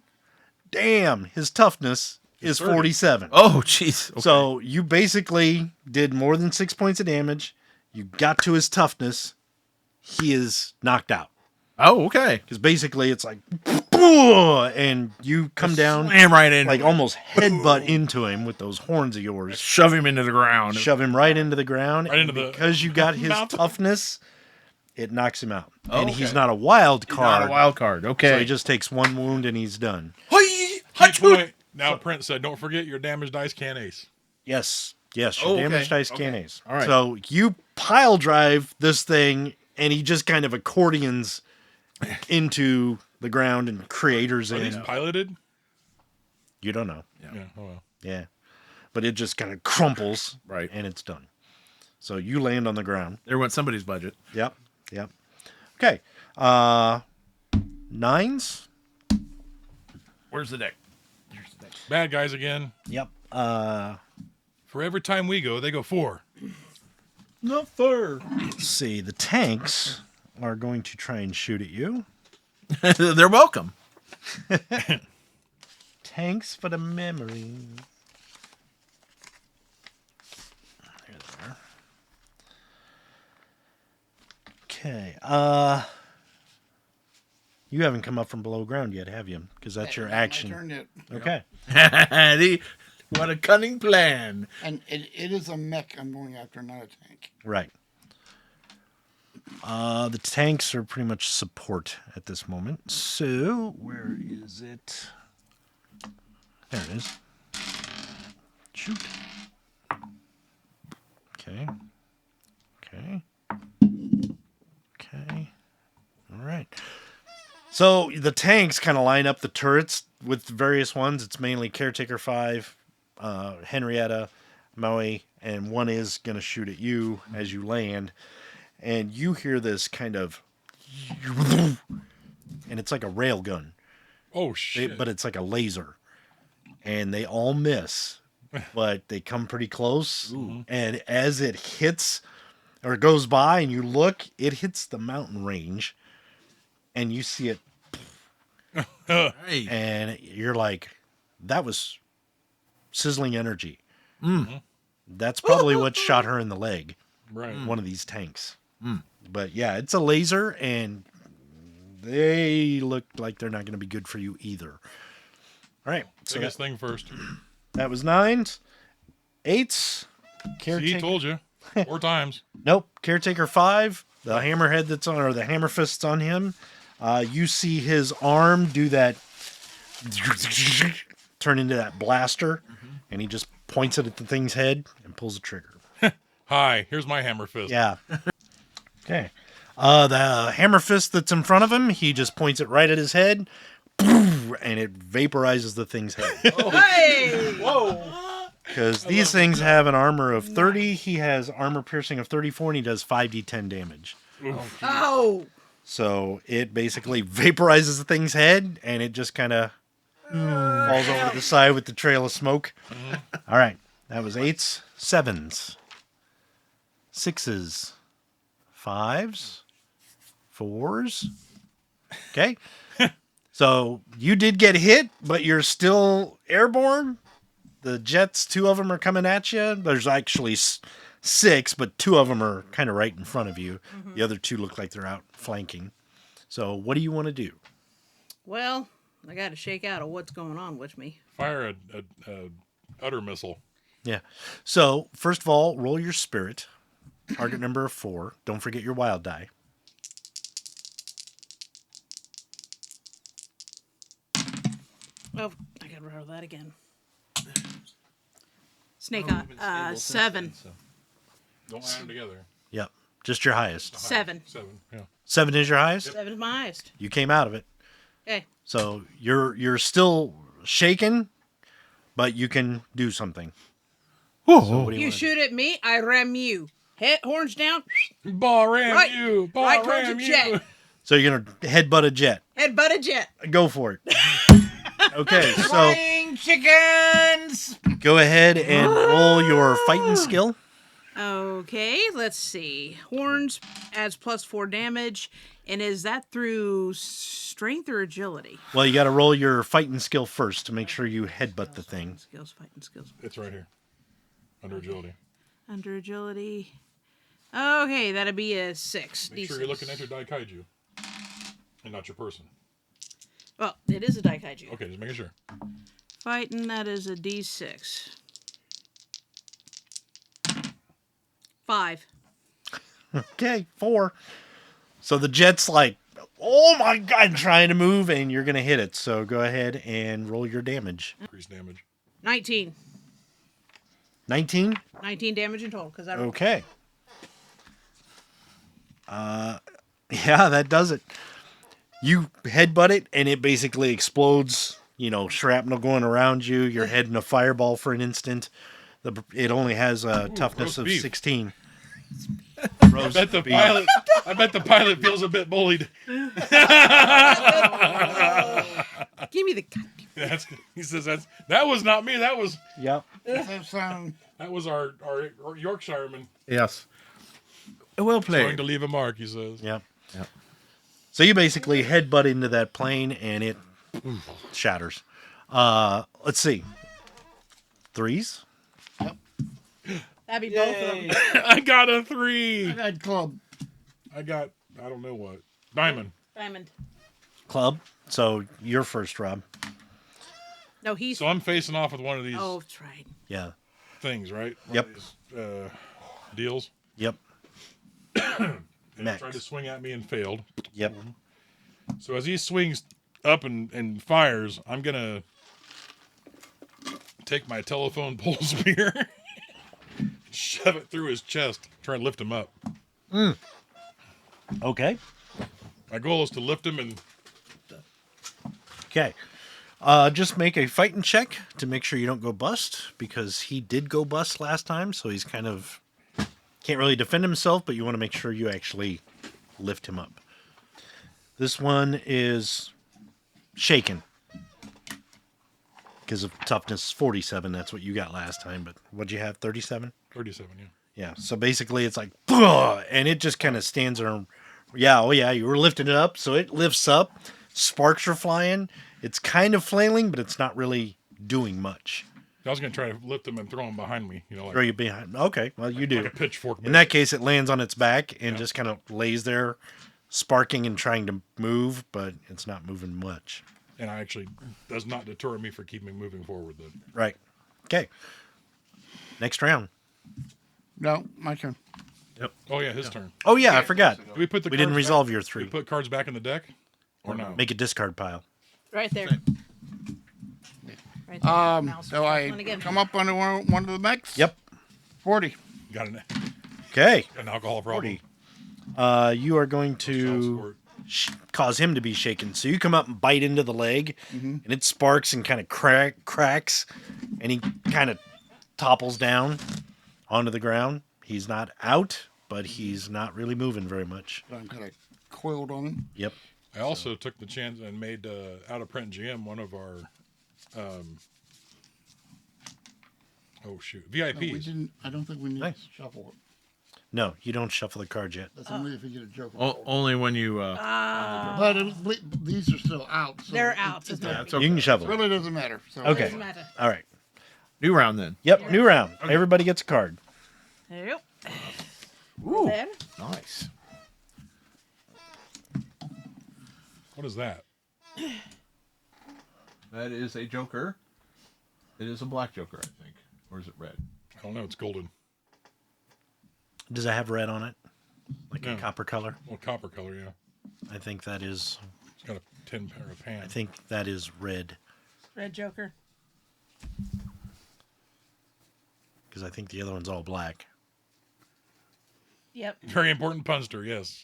Speaker 3: Damn. His toughness is 47.
Speaker 5: Oh, jeez. Okay.
Speaker 3: So you basically did more than 6 points of damage. You got to his toughness. He is knocked out.
Speaker 5: Oh, okay.
Speaker 3: Because basically it's like, and you come down,
Speaker 5: slam right in,
Speaker 3: like almost headbutt into him with those horns of yours.
Speaker 5: Shove him into the ground.
Speaker 3: Shove him right into the ground.
Speaker 1: Right into
Speaker 3: because you got his
Speaker 1: mountain.
Speaker 3: toughness, it knocks him out.
Speaker 5: Oh,
Speaker 3: and
Speaker 5: okay.
Speaker 3: he's not a wild card.
Speaker 5: Not a wild card. Okay.
Speaker 3: So he just takes one wound and he's done.
Speaker 1: Key point. Now, Prince said, don't forget your damage dice can ace.
Speaker 3: Yes. Yes, your
Speaker 5: Oh, okay.
Speaker 3: damage dice
Speaker 5: Okay.
Speaker 3: can ace.
Speaker 5: All right.
Speaker 3: So you pile drive this thing, and he just kind of accordions into the ground and craters
Speaker 1: Are these
Speaker 3: in.
Speaker 1: piloted?
Speaker 3: You don't know.
Speaker 1: Yeah. Oh, well.
Speaker 3: Yeah. But it just kind of crumples,
Speaker 5: Right.
Speaker 3: and it's done. So you land on the ground.
Speaker 5: There went somebody's budget.
Speaker 3: Yep. Yep. Okay. 9s.
Speaker 5: Where's the deck? Here's the deck.
Speaker 1: Bad guys again.
Speaker 3: Yep.
Speaker 1: For every time we go, they go 4.
Speaker 5: Not fair.
Speaker 3: Let's see. The tanks are going to try and shoot at you.
Speaker 5: They're welcome.
Speaker 3: Tanks for the memory. There they are. Okay. You haven't come up from below ground yet, have you? Because that's your action.
Speaker 4: My turn yet.
Speaker 3: Okay.
Speaker 5: What a cunning plan.
Speaker 4: And it is a mech I'm going after, not a tank.
Speaker 3: Right. The tanks are pretty much support at this moment. So, where is it? There it is. Shoot. Okay. Okay. Okay. All right. So the tanks kind of line up the turrets with various ones. It's mainly Caretaker 5, Henrietta, Maoi, and one is going to shoot at you as you land. And you hear this kind of, and it's like a rail gun,
Speaker 1: Oh, shit.
Speaker 3: but it's like a laser. And they all miss, but they come pretty close. And as it hits or goes by and you look, it hits the mountain range and you see it.
Speaker 5: Hey.
Speaker 3: And you're like, that was sizzling energy. That's probably what shot her in the leg.
Speaker 1: Right.
Speaker 3: One of these tanks. But yeah, it's a laser, and they look like they're not going to be good for you either. All right, so
Speaker 1: Biggest thing first.
Speaker 3: that was 9s, 8s.
Speaker 1: See,
Speaker 3: Caretaker.
Speaker 1: told you. 4 times.
Speaker 3: Nope, Caretaker 5. The hammerhead that's on, or the hammer fist's on him. You see his arm do that, turn into that blaster, and he just points it at the thing's head and pulls the trigger.
Speaker 1: Hi, here's my hammer fist.
Speaker 3: Yeah. Okay. The hammer fist that's in front of him, he just points it right at his head, and it vaporizes the thing's head.
Speaker 2: Hey!
Speaker 3: Because these things have an armor of 30. He has armor piercing of 34, and he does 5d10 damage.
Speaker 2: Oh!
Speaker 3: So it basically vaporizes the thing's head, and it just kind of falls over to the side with the trail of smoke. All right. That was 8s, 7s, 6s, 5s, 4s. Okay. So you did get hit, but you're still airborne. The jets, 2 of them are coming at you. There's actually 6, but 2 of them are kind of right in front of you. The other 2 look like they're out flanking. So what do you want to do?
Speaker 2: Well, I got to shake out of what's going on with me.
Speaker 1: Fire a utter missile.
Speaker 3: Yeah. So first of all, roll your spirit. Target number of 4. Don't forget your wild die.
Speaker 2: Oh, I got to roll that again. Snake on 7.
Speaker 1: Don't line them together.
Speaker 3: Yep. Just your highest.
Speaker 2: 7.
Speaker 1: 7. Yeah.
Speaker 3: 7 is your highest?
Speaker 2: 7 is my highest.
Speaker 3: You came out of it.
Speaker 2: Okay.
Speaker 3: So you're still shaken, but you can do something.
Speaker 5: Whoa.
Speaker 3: So what do you
Speaker 2: You
Speaker 3: wanna do?
Speaker 2: shoot at me, I ram you. Head, horns down,
Speaker 1: Ball ram
Speaker 2: Right.
Speaker 1: you. Ball
Speaker 2: right towards
Speaker 1: ram
Speaker 2: the
Speaker 1: you.
Speaker 2: jet.
Speaker 3: So you're going to headbutt a jet.
Speaker 2: Head butt a jet.
Speaker 3: Go for it. Okay, so
Speaker 4: Flying chickens.
Speaker 3: go ahead and roll your fighting skill.
Speaker 2: Okay, let's see. Horns adds +4 damage. And is that through strength or agility?
Speaker 3: Well, you got to roll your fighting skill first to make sure you headbutt the thing.
Speaker 2: Skills, fighting skills.
Speaker 1: It's right here. Under agility.
Speaker 2: Under agility. Okay, that'd be a 6.
Speaker 1: Make sure you're looking at your Daikaiju. And not your person.
Speaker 2: Well, it is a Daikaiju.
Speaker 1: Okay, just making sure.
Speaker 2: Fighting, that is a D6. 5.
Speaker 3: Okay, 4. So the jet's like, oh my God, trying to move, and you're going to hit it. So go ahead and roll your damage.
Speaker 1: Increase damage.
Speaker 2: 19.
Speaker 3: 19?
Speaker 2: 19 damage in total, because I rolled.
Speaker 3: Okay. Yeah, that does it. You headbutt it, and it basically explodes. You know, shrapnel going around you. Your head in a fireball for an instant. It only has a toughness
Speaker 1: roast
Speaker 3: of
Speaker 1: beef.
Speaker 3: 16.
Speaker 1: I bet the pilot feels a bit bullied.
Speaker 2: Give me the goddamn.
Speaker 1: He says that was not me. That was
Speaker 3: Yep.
Speaker 1: our Yorkshireman
Speaker 5: Yes. Well
Speaker 1: trying
Speaker 5: played.
Speaker 1: to leave a mark. He says.
Speaker 3: Yep.
Speaker 5: Yep.
Speaker 3: So you basically headbutt into that plane, and it shatters. Let's see. 3s?
Speaker 2: That'd be both of them.
Speaker 1: I got a 3.
Speaker 4: I got club.
Speaker 1: I don't know what. Diamond.
Speaker 2: Diamond.
Speaker 3: Club. So you're first, Rob.
Speaker 2: No, he's.
Speaker 1: So I'm facing off with one of these
Speaker 2: Oh, that's right.
Speaker 3: Yeah.
Speaker 1: things, right? One
Speaker 3: Yep.
Speaker 1: of these, deals.
Speaker 3: Yep.
Speaker 1: And he
Speaker 3: Max.
Speaker 1: tried to swing at me and failed.
Speaker 3: Yep.
Speaker 1: So as he swings up and fires, I'm gonna take my telephone pole spear, shove it through his chest, try and lift him up.
Speaker 3: Okay.
Speaker 1: My goal is to lift him and
Speaker 3: Okay. Just make a fighting check to make sure you don't go bust, because he did go bust last time, so he's kind of can't really defend himself, but you want to make sure you actually lift him up. This one is shaken because of toughness 47. That's what you got last time, but what'd you have? 37?
Speaker 1: 37. Yeah.
Speaker 3: Yeah. So basically, it's like, "Ugh," and it just kind of stands there. Yeah. Oh yeah. You were lifting it up, so it lifts up. Sparks are flying. It's kind of flailing, but it's not really doing much.
Speaker 1: I was gonna try to lift him and throw him behind me. You know, like,
Speaker 3: Throw you behind. Okay. Well, you do.
Speaker 1: like a pitchfork.
Speaker 3: In that case, it lands on its back and just kind of lays there, sparking and trying to move, but it's not moving much.
Speaker 1: and I actually does not deter me for keeping moving forward. Then.
Speaker 3: Right. Okay. Next round.
Speaker 4: No, my turn.
Speaker 1: Oh yeah, his turn.
Speaker 3: Oh yeah, I forgot.
Speaker 1: Do we put the
Speaker 3: We didn't
Speaker 1: cards
Speaker 3: resolve
Speaker 1: back?
Speaker 3: your
Speaker 1: Do
Speaker 3: 3.
Speaker 1: we put cards back in the deck, or no?
Speaker 3: Make a discard pile.
Speaker 2: Right there. Right there. Mouse
Speaker 4: So
Speaker 2: shuffling
Speaker 4: I
Speaker 2: again.
Speaker 4: come up under one of the mechs.
Speaker 3: Yep.
Speaker 4: 40.
Speaker 1: Got an
Speaker 3: Okay.
Speaker 1: alcohol problem.
Speaker 3: 40. You are going
Speaker 1: Child
Speaker 3: to
Speaker 1: support.
Speaker 3: cause him to be shaken. So you come up and bite into the leg, and it sparks and kind of cracks, and he kind of topples down onto the ground. He's not out, but he's not really moving very much.
Speaker 4: I'm kind of coiled on him.
Speaker 3: Yep.
Speaker 1: I also took the chance and made out of print GM one of our VIPs.
Speaker 4: No, we didn't. I don't think we need
Speaker 3: Nice.
Speaker 4: to shuffle it.
Speaker 3: No, you don't shuffle the cards yet.
Speaker 4: That's only if you get a joker.
Speaker 5: Only when you.
Speaker 4: But these are still out. So
Speaker 2: They're out.
Speaker 4: It,
Speaker 2: so
Speaker 5: it's
Speaker 3: You
Speaker 5: okay.
Speaker 3: can shuffle.
Speaker 4: really doesn't matter. So
Speaker 3: Okay.
Speaker 2: doesn't matter.
Speaker 3: All right.
Speaker 5: New round then.
Speaker 3: Yep. New round. Everybody gets a card.
Speaker 2: Yep.
Speaker 5: Ooh,
Speaker 2: There.
Speaker 5: nice.
Speaker 1: What is that?
Speaker 5: That is a joker. It is a black joker, I think. Or is it red?
Speaker 1: I don't know. It's golden.
Speaker 3: Does it have red on it? Like a
Speaker 1: No.
Speaker 3: copper color?
Speaker 1: Well, copper color. Yeah.
Speaker 3: I think that is.
Speaker 1: It's got a 10 pair of
Speaker 3: I
Speaker 1: hands.
Speaker 3: think that is red,
Speaker 2: Red Joker.
Speaker 3: because I think the other one's all black.
Speaker 2: Yep.
Speaker 1: Very important punster, yes.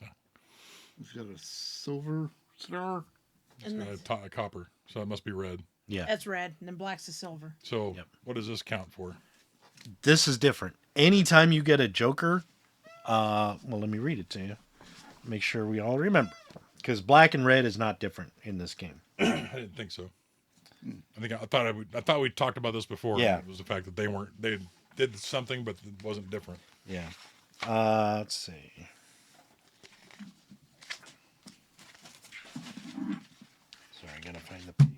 Speaker 4: He's got a silver star.
Speaker 2: And
Speaker 1: Copper, so it must be red.
Speaker 3: Yeah.
Speaker 2: that's red, and then black's the silver.
Speaker 1: So
Speaker 3: Yep.
Speaker 1: what does this count for?
Speaker 3: This is different. Anytime you get a Joker, well, let me read it to you. Make sure we all remember. Because black and red is not different in this game.
Speaker 1: I didn't think so. I thought we talked about this before.
Speaker 3: Yeah.
Speaker 1: It was the fact that they did something, but it wasn't different.
Speaker 3: Yeah. Let's see. Sorry, I gotta find the page.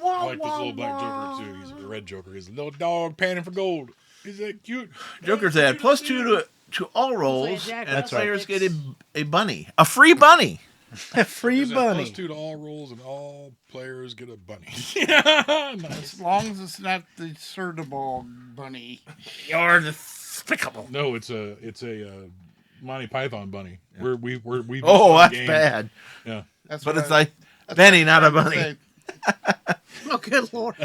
Speaker 1: I like this little black Joker too. He's a red Joker. He's a little dog panning for gold. Is that cute?
Speaker 5: Joker's add +2 to all rolls,
Speaker 2: Jack
Speaker 5: and
Speaker 2: Russell
Speaker 5: players
Speaker 2: picks.
Speaker 5: get a bunny, a free bunny.
Speaker 3: A free
Speaker 1: There's a
Speaker 3: bunny.
Speaker 1: +2 to all rolls, and all players get a bunny. Nice.
Speaker 4: As long as it's not the Surdaball bunny.
Speaker 5: You're despicable.
Speaker 1: No, it's a Monty Python bunny.
Speaker 5: Yeah.
Speaker 1: We
Speaker 5: Oh, that's
Speaker 1: game.
Speaker 5: bad.
Speaker 1: Yeah.
Speaker 4: That's
Speaker 5: But
Speaker 4: what
Speaker 5: it's
Speaker 4: I-
Speaker 5: like Benny, not a
Speaker 4: I was
Speaker 5: bunny.
Speaker 4: saying.
Speaker 2: Oh, good lord.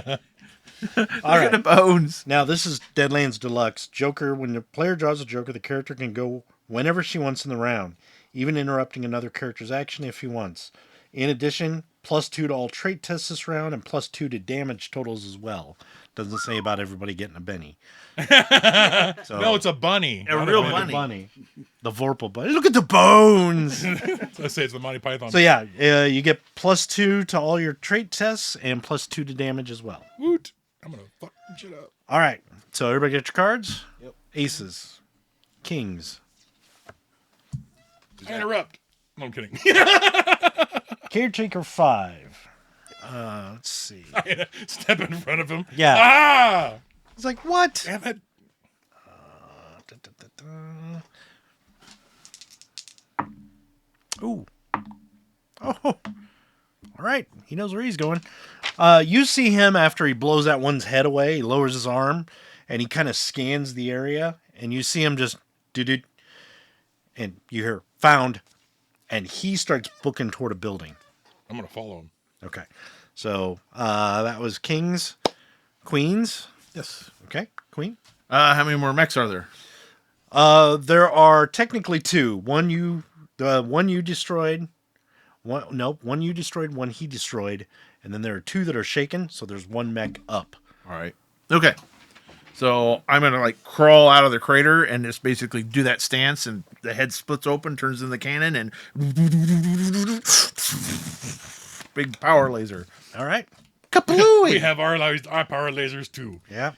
Speaker 5: Look
Speaker 3: All
Speaker 5: at the
Speaker 3: right.
Speaker 5: bones.
Speaker 3: Now, this is Deadlands Deluxe. Joker, when the player draws a Joker, the character can go whenever she wants in the round, even interrupting another character's action if he wants. In addition, +2 to all trait tests this round and +2 to damage totals as well. Doesn't say about everybody getting a Benny. So,
Speaker 1: No, it's a bunny.
Speaker 5: A
Speaker 1: not
Speaker 5: real
Speaker 1: bunny.
Speaker 5: bunny.
Speaker 3: The Vorpal bunny. Look at the bones!
Speaker 1: I say it's the Monty Python.
Speaker 3: So yeah, you get +2 to all your trait tests and +2 to damage as well.
Speaker 1: Woot! I'm gonna fuck shit up.
Speaker 3: All right. So everybody get your cards?
Speaker 5: Yep.
Speaker 3: Aces. Kings.
Speaker 1: Interrupt. No, I'm kidding.
Speaker 3: Caretaker 5. Let's see.
Speaker 1: Step in front of him.
Speaker 3: Yeah.
Speaker 1: Ah!
Speaker 3: It's like, what?
Speaker 1: Damn it.
Speaker 3: Ooh. Oh. All right. He knows where he's going. You see him after he blows that one's head away. He lowers his arm, and he kind of scans the area, and you see him just do. And you hear, found, and he starts booking toward a building.
Speaker 1: I'm gonna follow him.
Speaker 3: Okay. So that was kings, queens.
Speaker 5: Yes.
Speaker 3: Okay, queen.
Speaker 5: How many more mechs are there?
Speaker 3: There are technically 2. One you destroyed. One you destroyed, one he destroyed, and then there are 2 that are shaken. So there's 1 mech up.
Speaker 5: All right. Okay. So I'm gonna like crawl out of the crater and just basically do that stance, and the head splits open, turns in the cannon, and big power laser.
Speaker 3: All right.
Speaker 1: We
Speaker 5: Kaplooey!
Speaker 1: have our power lasers too.
Speaker 3: Yeah.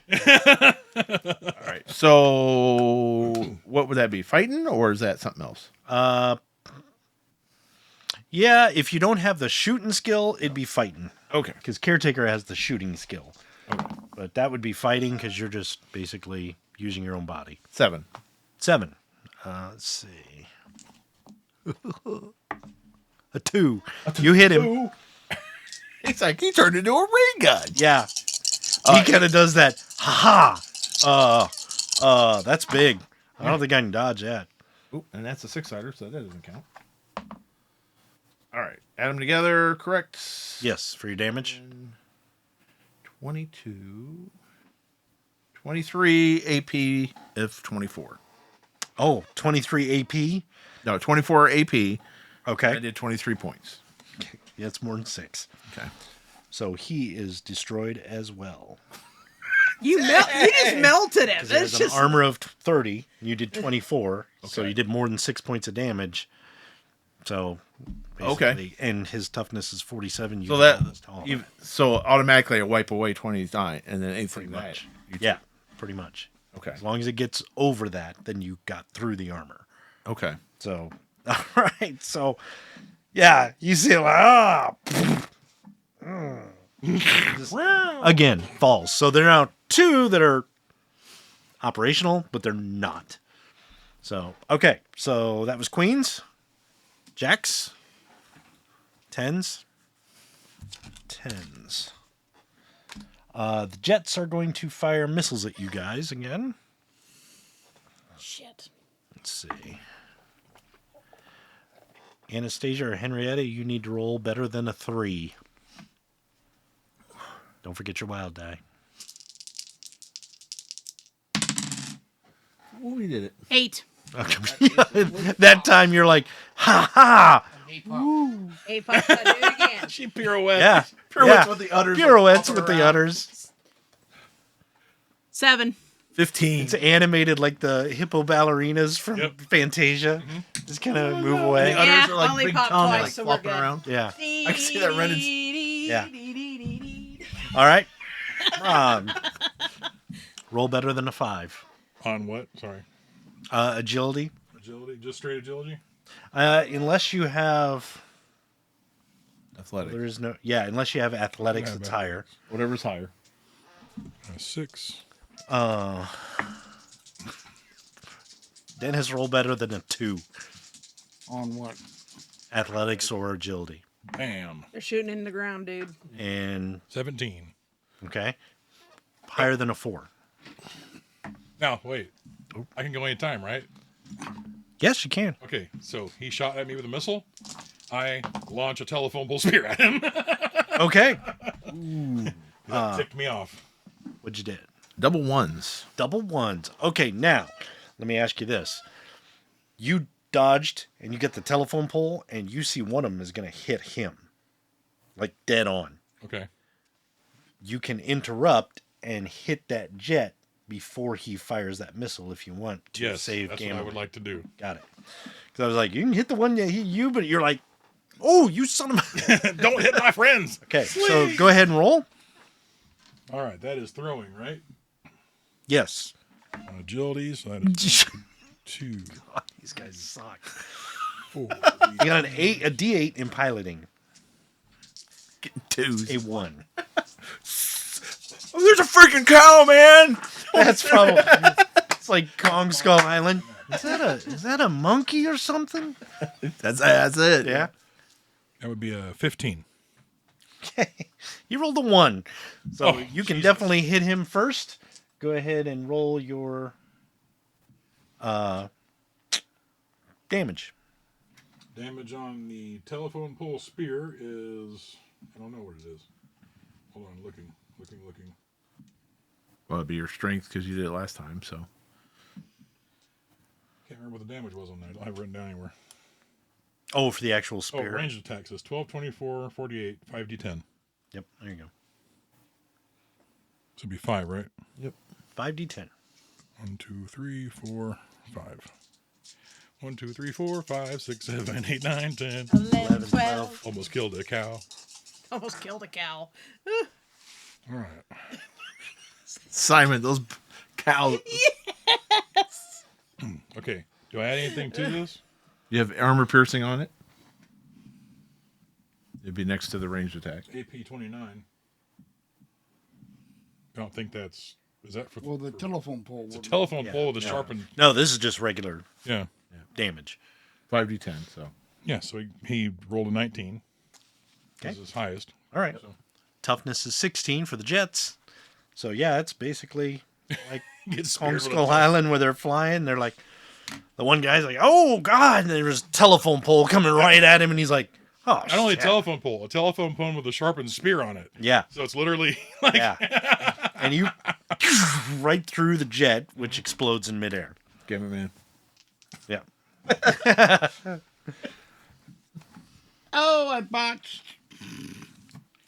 Speaker 5: All right. So what would that be? Fighting, or is that something else?
Speaker 3: Yeah. If you don't have the shooting skill, it'd be fighting
Speaker 5: Okay.
Speaker 3: because Caretaker has the shooting skill.
Speaker 5: Okay.
Speaker 3: But that would be fighting because you're just basically using your own body.
Speaker 5: 7.
Speaker 3: 7. Let's see. A 2. You hit him.
Speaker 5: It's like he turned into a ray gun.
Speaker 3: Yeah. He kind of does that. Ha ha. That's big. I don't think I can dodge that.
Speaker 5: Ooh, and that's a 6-sider, so that doesn't count. All right. Add them together. Correct.
Speaker 3: Yes, for your damage.
Speaker 5: 22. 23 AP if 24.
Speaker 3: Oh, 23 AP.
Speaker 5: No, 24 AP. I
Speaker 3: Okay.
Speaker 5: did 23 points.
Speaker 3: Yeah, it's more than 6.
Speaker 5: Okay.
Speaker 3: So he is destroyed as well.
Speaker 2: You just melted him.
Speaker 3: Because
Speaker 2: That's
Speaker 3: there's an
Speaker 2: just
Speaker 3: armor of 30. You did 24. So
Speaker 5: Okay.
Speaker 3: you did more than 6 points of damage. So basically, and his toughness is 47. You
Speaker 5: So
Speaker 3: did
Speaker 5: that
Speaker 3: all this to all of it.
Speaker 5: so automatically I wipe away 29, and then anything
Speaker 3: Pretty
Speaker 5: that
Speaker 3: much.
Speaker 5: you
Speaker 3: Yeah, pretty much.
Speaker 5: Okay.
Speaker 3: As long as it gets over that, then you got through the armor.
Speaker 5: Okay.
Speaker 3: So, all right. So, yeah, you see, like, Just, again, falls. So there are now 2 that are operational, but they're not. So, okay. So that was queens, jacks, 10s. The jets are going to fire missiles at you guys again.
Speaker 2: shit.
Speaker 3: Let's see. Anastasia or Henrietta, you need to roll better than a 3. Don't forget your wild die.
Speaker 5: We did it.
Speaker 2: 8.
Speaker 3: That time you're like, ha ha.
Speaker 4: Hey, Pop.
Speaker 2: 8 pops. I do it again.
Speaker 1: She pirouettes.
Speaker 3: Yeah.
Speaker 5: Pirouettes
Speaker 3: Yeah.
Speaker 5: with the udders.
Speaker 3: Pirouettes
Speaker 5: like,
Speaker 3: with the
Speaker 5: around.
Speaker 3: udders.
Speaker 2: 7.
Speaker 5: 15.
Speaker 3: It's animated like the hippo ballerinas from
Speaker 1: Yep.
Speaker 3: Fantasia. Just kind of move away.
Speaker 5: The udders
Speaker 2: Yeah,
Speaker 5: are like
Speaker 2: only
Speaker 5: big
Speaker 2: popped
Speaker 5: tongue,
Speaker 2: twice,
Speaker 5: like
Speaker 2: so we're
Speaker 5: flopping
Speaker 2: good.
Speaker 5: around.
Speaker 3: Yeah.
Speaker 5: I can see that Renan's.
Speaker 3: Yeah. All right. Roll better than a 5.
Speaker 1: On what? Sorry.
Speaker 3: Agility.
Speaker 1: Agility? Just straight agility?
Speaker 3: Unless you have,
Speaker 5: Athletic.
Speaker 3: there is no. Yeah, unless you have athletics,
Speaker 1: Yeah,
Speaker 3: it's
Speaker 1: but-
Speaker 3: higher.
Speaker 5: Whatever's higher.
Speaker 1: 6.
Speaker 3: Dennis roll better than a 2.
Speaker 4: On what?
Speaker 3: Athletics or agility.
Speaker 1: Bam.
Speaker 2: They're shooting in the ground, dude.
Speaker 3: And
Speaker 1: 17.
Speaker 3: okay, higher than a 4.
Speaker 1: Now, wait. I can go anytime, right?
Speaker 3: Yes, you can.
Speaker 1: Okay, so he shot at me with a missile. I launch a telephone pole spear at him.
Speaker 3: Okay.
Speaker 1: That ticked me off.
Speaker 3: What'd you do?
Speaker 5: Double ones.
Speaker 3: Double ones. Okay, now let me ask you this: you dodged, and you get the telephone pole, and you see one of them is going to hit him, like dead on.
Speaker 1: Okay.
Speaker 3: You can interrupt and hit that jet before he fires that missile if you want to
Speaker 1: Yes,
Speaker 3: save
Speaker 1: that's
Speaker 3: game.
Speaker 1: what I would like to do.
Speaker 3: Got it. Because I was like, you can hit the one that hit you, but you're like, oh, you son of a.
Speaker 1: Don't hit my friends.
Speaker 3: Okay, so go ahead and roll.
Speaker 1: All right, that is throwing, right?
Speaker 3: Yes.
Speaker 1: On agility, so that is 2,
Speaker 3: These guys suck.
Speaker 1: 4.
Speaker 3: You got an 8, a D8 in piloting.
Speaker 5: Getting twos.
Speaker 3: A 1.
Speaker 5: Oh, there's a freaking cow, man.
Speaker 3: That's probably. It's like Kong Skull Island. Is that a monkey or something?
Speaker 5: That's it.
Speaker 3: Yeah.
Speaker 1: That would be a 15.
Speaker 3: Okay. You rolled a 1. So
Speaker 1: Oh,
Speaker 3: you can
Speaker 1: Jesus.
Speaker 3: definitely hit him first. Go ahead and roll your damage.
Speaker 1: Damage on the telephone pole spear is... I don't know what it is. Hold on, looking.
Speaker 5: Well, it'd be your strength because you did it last time. So
Speaker 1: Can't remember what the damage was on that. I don't have it written down anywhere.
Speaker 3: Oh, for the actual
Speaker 1: Oh,
Speaker 3: spear.
Speaker 1: ranged attack says 12, 24, 48, 5d10.
Speaker 3: Yep, there you go.
Speaker 1: So it'd be 5, right?
Speaker 3: 5d10.
Speaker 1: 1, 2, 3, 4, 5. 1, 2, 3, 4, 5, 6, 7, 8, 9, 10.
Speaker 2: 11, 12.
Speaker 1: Almost killed a cow.
Speaker 2: Almost killed a cow.
Speaker 1: All right.
Speaker 5: Simon, those cows.
Speaker 1: Okay. Do I add anything to this?
Speaker 5: You have armor piercing on it. It'd be next to the ranged attack.
Speaker 1: AP 29. I don't think that's... Is that for...
Speaker 4: Well, the
Speaker 1: for-
Speaker 4: telephone pole.
Speaker 1: It's a
Speaker 4: would-
Speaker 1: telephone
Speaker 3: Yeah,
Speaker 1: pole with a
Speaker 3: yeah.
Speaker 1: sharpened...
Speaker 3: No, this is just regular
Speaker 1: Yeah.
Speaker 3: damage.
Speaker 5: 5d10. So
Speaker 1: Yeah, so he rolled a 19.
Speaker 3: Okay.
Speaker 1: This is his highest.
Speaker 3: All right.
Speaker 1: So-
Speaker 3: Toughness is 16 for the jets. So, yeah, it's basically like
Speaker 1: Gets
Speaker 3: Kong
Speaker 1: speared with a
Speaker 3: Skull Island where they're flying. They're like, the one guy's like, oh, God. And there's a telephone pole coming right at him. And he's like, oh,
Speaker 1: Not only a
Speaker 3: shit.
Speaker 1: telephone pole with a sharpened spear on it.
Speaker 3: Yeah.
Speaker 1: So it's literally like...
Speaker 3: Yeah. And you right through the jet, which explodes in midair.
Speaker 5: give it, man.
Speaker 3: Yeah.
Speaker 4: Oh, I botched.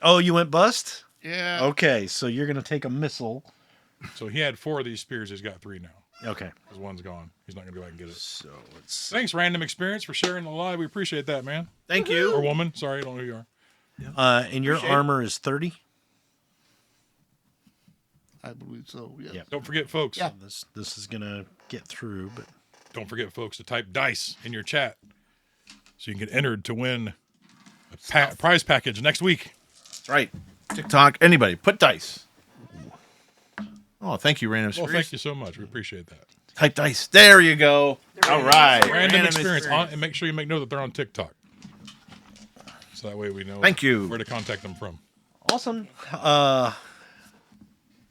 Speaker 3: Oh, you went bust?
Speaker 4: Yeah.
Speaker 3: Okay, so you're going to take a missile.
Speaker 1: So he had 4 of these spears. He's got 3 now.
Speaker 3: Okay.
Speaker 1: Because one's gone. He's not going to go back and get it.
Speaker 3: So let's.
Speaker 1: Thanks, Random Experience, for sharing the live. We appreciate that, man.
Speaker 5: Thank
Speaker 1: Or
Speaker 5: you.
Speaker 1: woman. Sorry, I don't know who you are.
Speaker 3: And your
Speaker 1: Appreciate it.
Speaker 3: armor is 30?
Speaker 4: I believe so. Yes.
Speaker 3: Yeah.
Speaker 1: Don't forget, folks.
Speaker 4: Yeah.
Speaker 3: This is going to get through, but
Speaker 1: Don't forget, folks, to type DICE in your chat so you can get entered to win a prize package next week.
Speaker 5: That's right. TikTok. Anybody. Put dice. Oh, thank you, Random
Speaker 1: Well,
Speaker 5: Experience.
Speaker 1: thank you so much. We appreciate that.
Speaker 5: Type dice. There you go. All right.
Speaker 1: Random Experience. And make sure you make note that they're on TikTok. So that way we know
Speaker 5: Thank you.
Speaker 1: where to contact them from.
Speaker 3: awesome.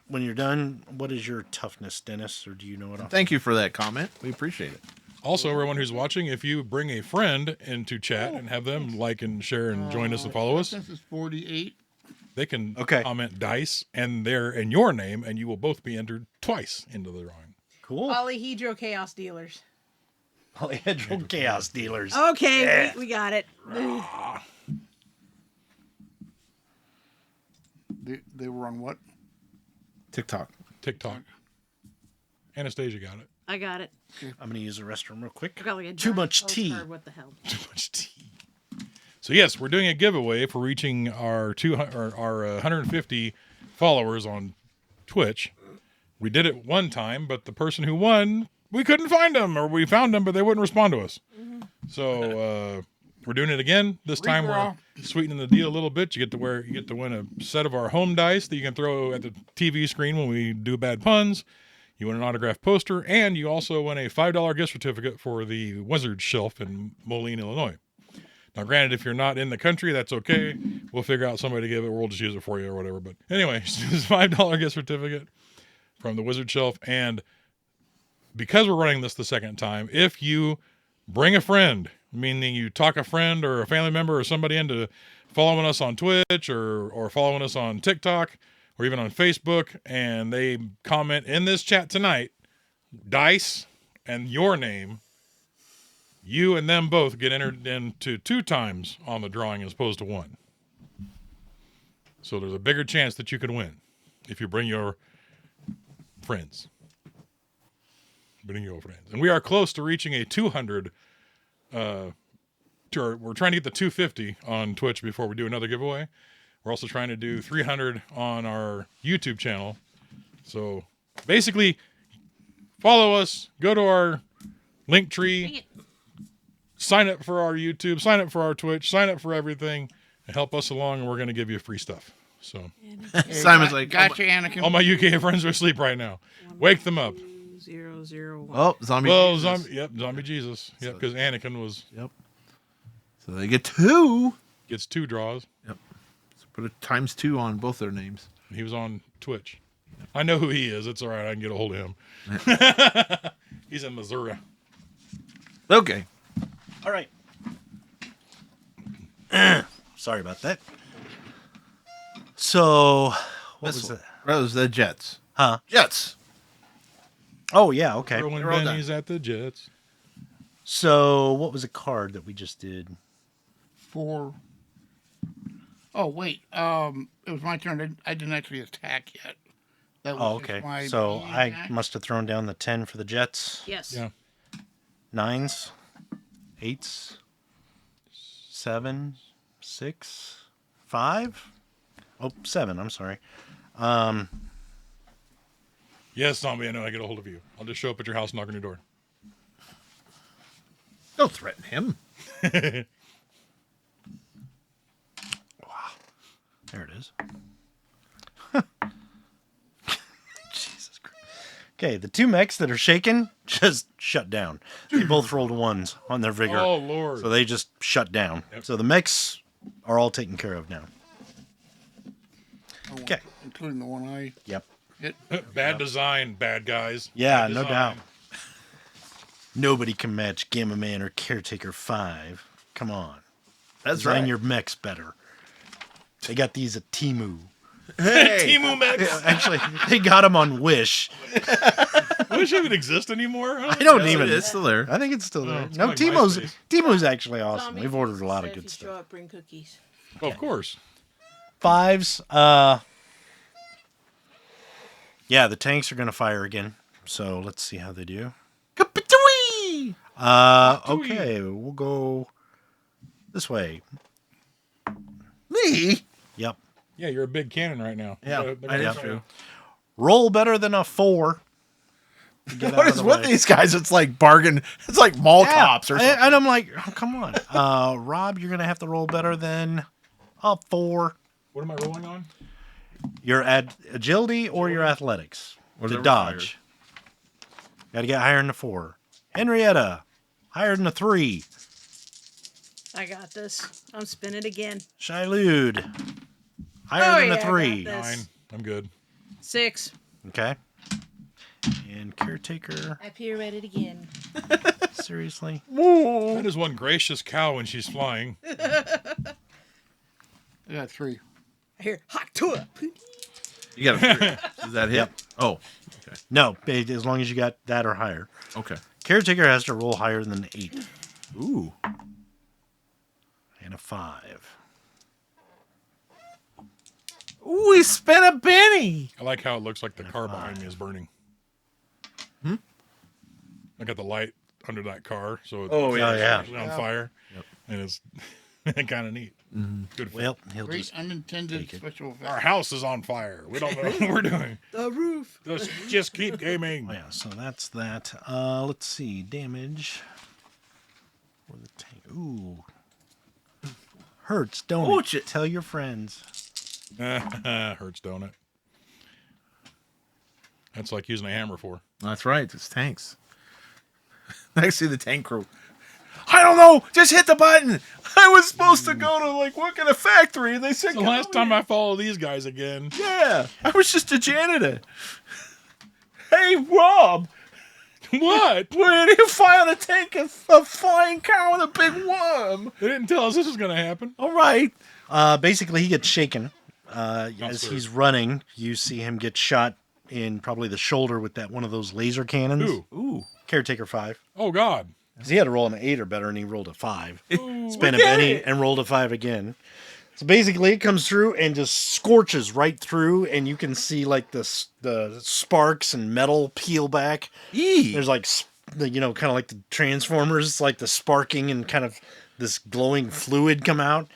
Speaker 3: When you're done, what is your toughness, Dennis? Or do you know it off?
Speaker 5: Thank you for that comment. We appreciate it.
Speaker 1: Also, everyone who's watching, if you bring a friend into chat and have them like and share and join us and follow us,
Speaker 4: This is 48.
Speaker 1: they can
Speaker 3: Okay.
Speaker 1: comment DICE and your name, and you will both be entered twice into the drawing.
Speaker 3: Cool.
Speaker 2: Polyhedral chaos dealers.
Speaker 3: Polyhedral chaos dealers.
Speaker 2: Okay,
Speaker 3: Yeah.
Speaker 2: we got it.
Speaker 4: They were on what?
Speaker 5: TikTok.
Speaker 1: TikTok. Anastasia got it.
Speaker 2: I got it.
Speaker 3: I'm gonna use the restroom real quick.
Speaker 2: I got like a
Speaker 3: Too
Speaker 2: giant
Speaker 3: much tea.
Speaker 2: postcard. What the hell?
Speaker 1: Too much tea. So yes, we're doing a giveaway for reaching our 150 followers on Twitch. We did it one time, but the person who won, we couldn't find them, or we found them, but they wouldn't respond to us. So we're doing it again. This time we're sweetening the deal a little bit. You get to win a set of our home dice that you can throw at the TV screen when we do bad puns. You win an autographed poster, and you also win a $5 gift certificate for the Wizard Shelf in Moline, Illinois. Now, granted, if you're not in the country, that's okay. We'll figure out somebody to give it, or we'll just use it for you or whatever. But anyway, it's a $5 gift certificate from the Wizard Shelf. And because we're running this the second time, if you bring a friend, meaning you talk a friend or a family member or somebody into following us on Twitch or following us on TikTok or even on Facebook, and they comment in this chat tonight, dice and your name, you and them both get entered into 2 times on the drawing as opposed to 1. So there's a bigger chance that you could win if you bring your friends. Bring your friends. And we are close to reaching a 200. We're trying to get the 250 on Twitch before we do another giveaway. We're also trying to do 300 on our YouTube channel. So basically, follow us, go to our link tree, sign up for our YouTube, sign up for our Twitch, sign up for everything, and help us along, and we're going to give you free stuff. So
Speaker 5: Simon's like,
Speaker 4: Gotcha, Anakin.
Speaker 1: all my UK friends are asleep right now. Wake them up.
Speaker 2: 001.
Speaker 5: oh, zombie.
Speaker 1: Well,
Speaker 5: Jesus.
Speaker 1: zombie Jesus. Yep, because Anakin
Speaker 5: Yep. So they get 2.
Speaker 1: gets 2 draws.
Speaker 5: Yep. So put a ×2 on both their names.
Speaker 1: He was on Twitch. I know who he is. It's all right. I can get a hold of him. He's in Missouri.
Speaker 5: Okay.
Speaker 3: All right. Sorry about that. So, what was it?
Speaker 5: That was the Jets.
Speaker 3: Huh?
Speaker 5: Jets.
Speaker 3: Oh, yeah, okay.
Speaker 1: Throwing
Speaker 5: They're all
Speaker 1: bennies at the Jets.
Speaker 3: So, what was a card that we just did?
Speaker 4: 4. Oh wait, it was my turn. I didn't actually attack yet. That was
Speaker 3: Oh,
Speaker 4: just
Speaker 3: okay.
Speaker 4: my
Speaker 3: So,
Speaker 4: main
Speaker 3: I
Speaker 4: attack.
Speaker 3: must have thrown down the 10 for the Jets.
Speaker 2: Yes.
Speaker 1: Yeah.
Speaker 3: 9s, 8s, 7, 6, 5. Oh, 7, I'm sorry.
Speaker 1: Yes, zombie, I know I get a hold of you. I'll just show up at your house, knock on your door.
Speaker 5: Don't threaten him.
Speaker 3: There it is. Jesus Christ. Okay, the 2 mechs that are shaken just shut down. They both rolled 1s on their vigor.
Speaker 1: Oh, Lord.
Speaker 3: So they just shut down.
Speaker 1: Yep.
Speaker 3: So the mechs are all taken care of now. Okay.
Speaker 4: Including the one I
Speaker 3: Yep.
Speaker 4: hit.
Speaker 1: Bad design, bad guys.
Speaker 3: Yeah,
Speaker 1: Bad
Speaker 3: no
Speaker 1: design.
Speaker 3: doubt. Nobody can match Gamma Man or Caretaker 5. Come on.
Speaker 5: That's
Speaker 3: Design
Speaker 5: right.
Speaker 3: your mechs better. They got these at Temu.
Speaker 5: Hey.
Speaker 1: Timu Mechs.
Speaker 3: Actually, they got them on Wish.
Speaker 1: Wish it would exist anymore.
Speaker 3: I don't
Speaker 5: Yes,
Speaker 3: even.
Speaker 5: it's still there.
Speaker 3: I think it's still there.
Speaker 1: it's
Speaker 3: no,
Speaker 1: like
Speaker 3: Temu's
Speaker 1: MySpace.
Speaker 3: actually awesome.
Speaker 2: Zombie
Speaker 3: We've ordered a lot
Speaker 2: said
Speaker 3: of good
Speaker 2: if you show
Speaker 3: stuff.
Speaker 2: up, bring cookies.
Speaker 1: Oh, of course.
Speaker 3: 5s. Yeah, the tanks are gonna fire again. So let's see how they do.
Speaker 5: Kapatooey!
Speaker 3: Okay, we'll go this way.
Speaker 5: Me?
Speaker 3: Yep.
Speaker 1: Yeah, you're a big cannon right now.
Speaker 5: Yeah,
Speaker 1: They're
Speaker 5: that is
Speaker 1: gonna
Speaker 5: true.
Speaker 3: Roll better than a 4. to get out
Speaker 5: What
Speaker 3: of
Speaker 5: is
Speaker 3: the
Speaker 5: with
Speaker 3: way.
Speaker 5: these guys? It's like bargain. It's like mall cops or something.
Speaker 3: And I'm like, oh, come on. Rob, you're gonna have to roll better than a 4.
Speaker 1: What am I rolling on?
Speaker 3: Your agility or your athletics
Speaker 5: Or
Speaker 3: to
Speaker 5: the
Speaker 3: dodge. Got to get higher than a 4. Henrietta, higher than a 3.
Speaker 2: I got this. I'm spinning again.
Speaker 3: Shailud, higher than
Speaker 2: yeah,
Speaker 3: a
Speaker 2: I
Speaker 3: 3.
Speaker 2: got this.
Speaker 1: 9. I'm good.
Speaker 2: 6.
Speaker 3: Okay. And Caretaker,
Speaker 2: I pirouetted again.
Speaker 3: seriously?
Speaker 1: That is one gracious cow when she's flying.
Speaker 4: I got 3.
Speaker 2: I hear hot tour.
Speaker 5: You got a 3. Does that hit?
Speaker 3: Yep.
Speaker 5: Oh.
Speaker 3: No, as long as you got that or higher.
Speaker 5: Okay.
Speaker 3: Caretaker has to roll higher than an 8
Speaker 5: Ooh.
Speaker 3: and a 5.
Speaker 5: Ooh, he spent a penny.
Speaker 1: I like how it looks like the car behind me is burning. I got the light under that car, so it's
Speaker 3: yeah.
Speaker 1: on fire, and it's kind of neat. Good.
Speaker 3: Well, he'll
Speaker 4: Great
Speaker 3: just
Speaker 4: unintended
Speaker 3: take it.
Speaker 4: special effect.
Speaker 1: Our house is on fire. We don't know what we're doing.
Speaker 2: The roof.
Speaker 1: Just keep gaming.
Speaker 3: Oh, yeah, so that's that. Let's see. Damage. For the tank. Ooh. Hurts, don't
Speaker 5: Ouch
Speaker 3: it?
Speaker 5: it.
Speaker 3: Tell your friends.
Speaker 1: Hurts, don't it? That's like using a hammer for.
Speaker 5: That's right. It's tanks. Next to the tank crew. I don't know. Just hit the button. I was supposed to go to work in a factory, and they said
Speaker 1: The last time I follow these guys again.
Speaker 5: Yeah, I was just a janitor. Hey, Rob.
Speaker 1: What?
Speaker 5: Where did you find a tank of a flying cow and a big worm?
Speaker 1: They didn't tell us this was going to happen.
Speaker 5: All right.
Speaker 3: Basically, he gets shaken. As he's running, you see him get shot in probably the shoulder with one of those laser cannons.
Speaker 1: Ooh.
Speaker 3: Caretaker 5.
Speaker 1: Oh, God.
Speaker 3: Because he had to roll an 8 or better, and he rolled a 5. Spent a
Speaker 5: Look at
Speaker 3: penny
Speaker 5: it.
Speaker 3: and rolled a 5 again. So basically, it comes through and just scorches right through, and you can see the sparks and metal peel back.
Speaker 5: Eee.
Speaker 3: There's kind of like the Transformers, like the sparking and kind of this glowing fluid come out.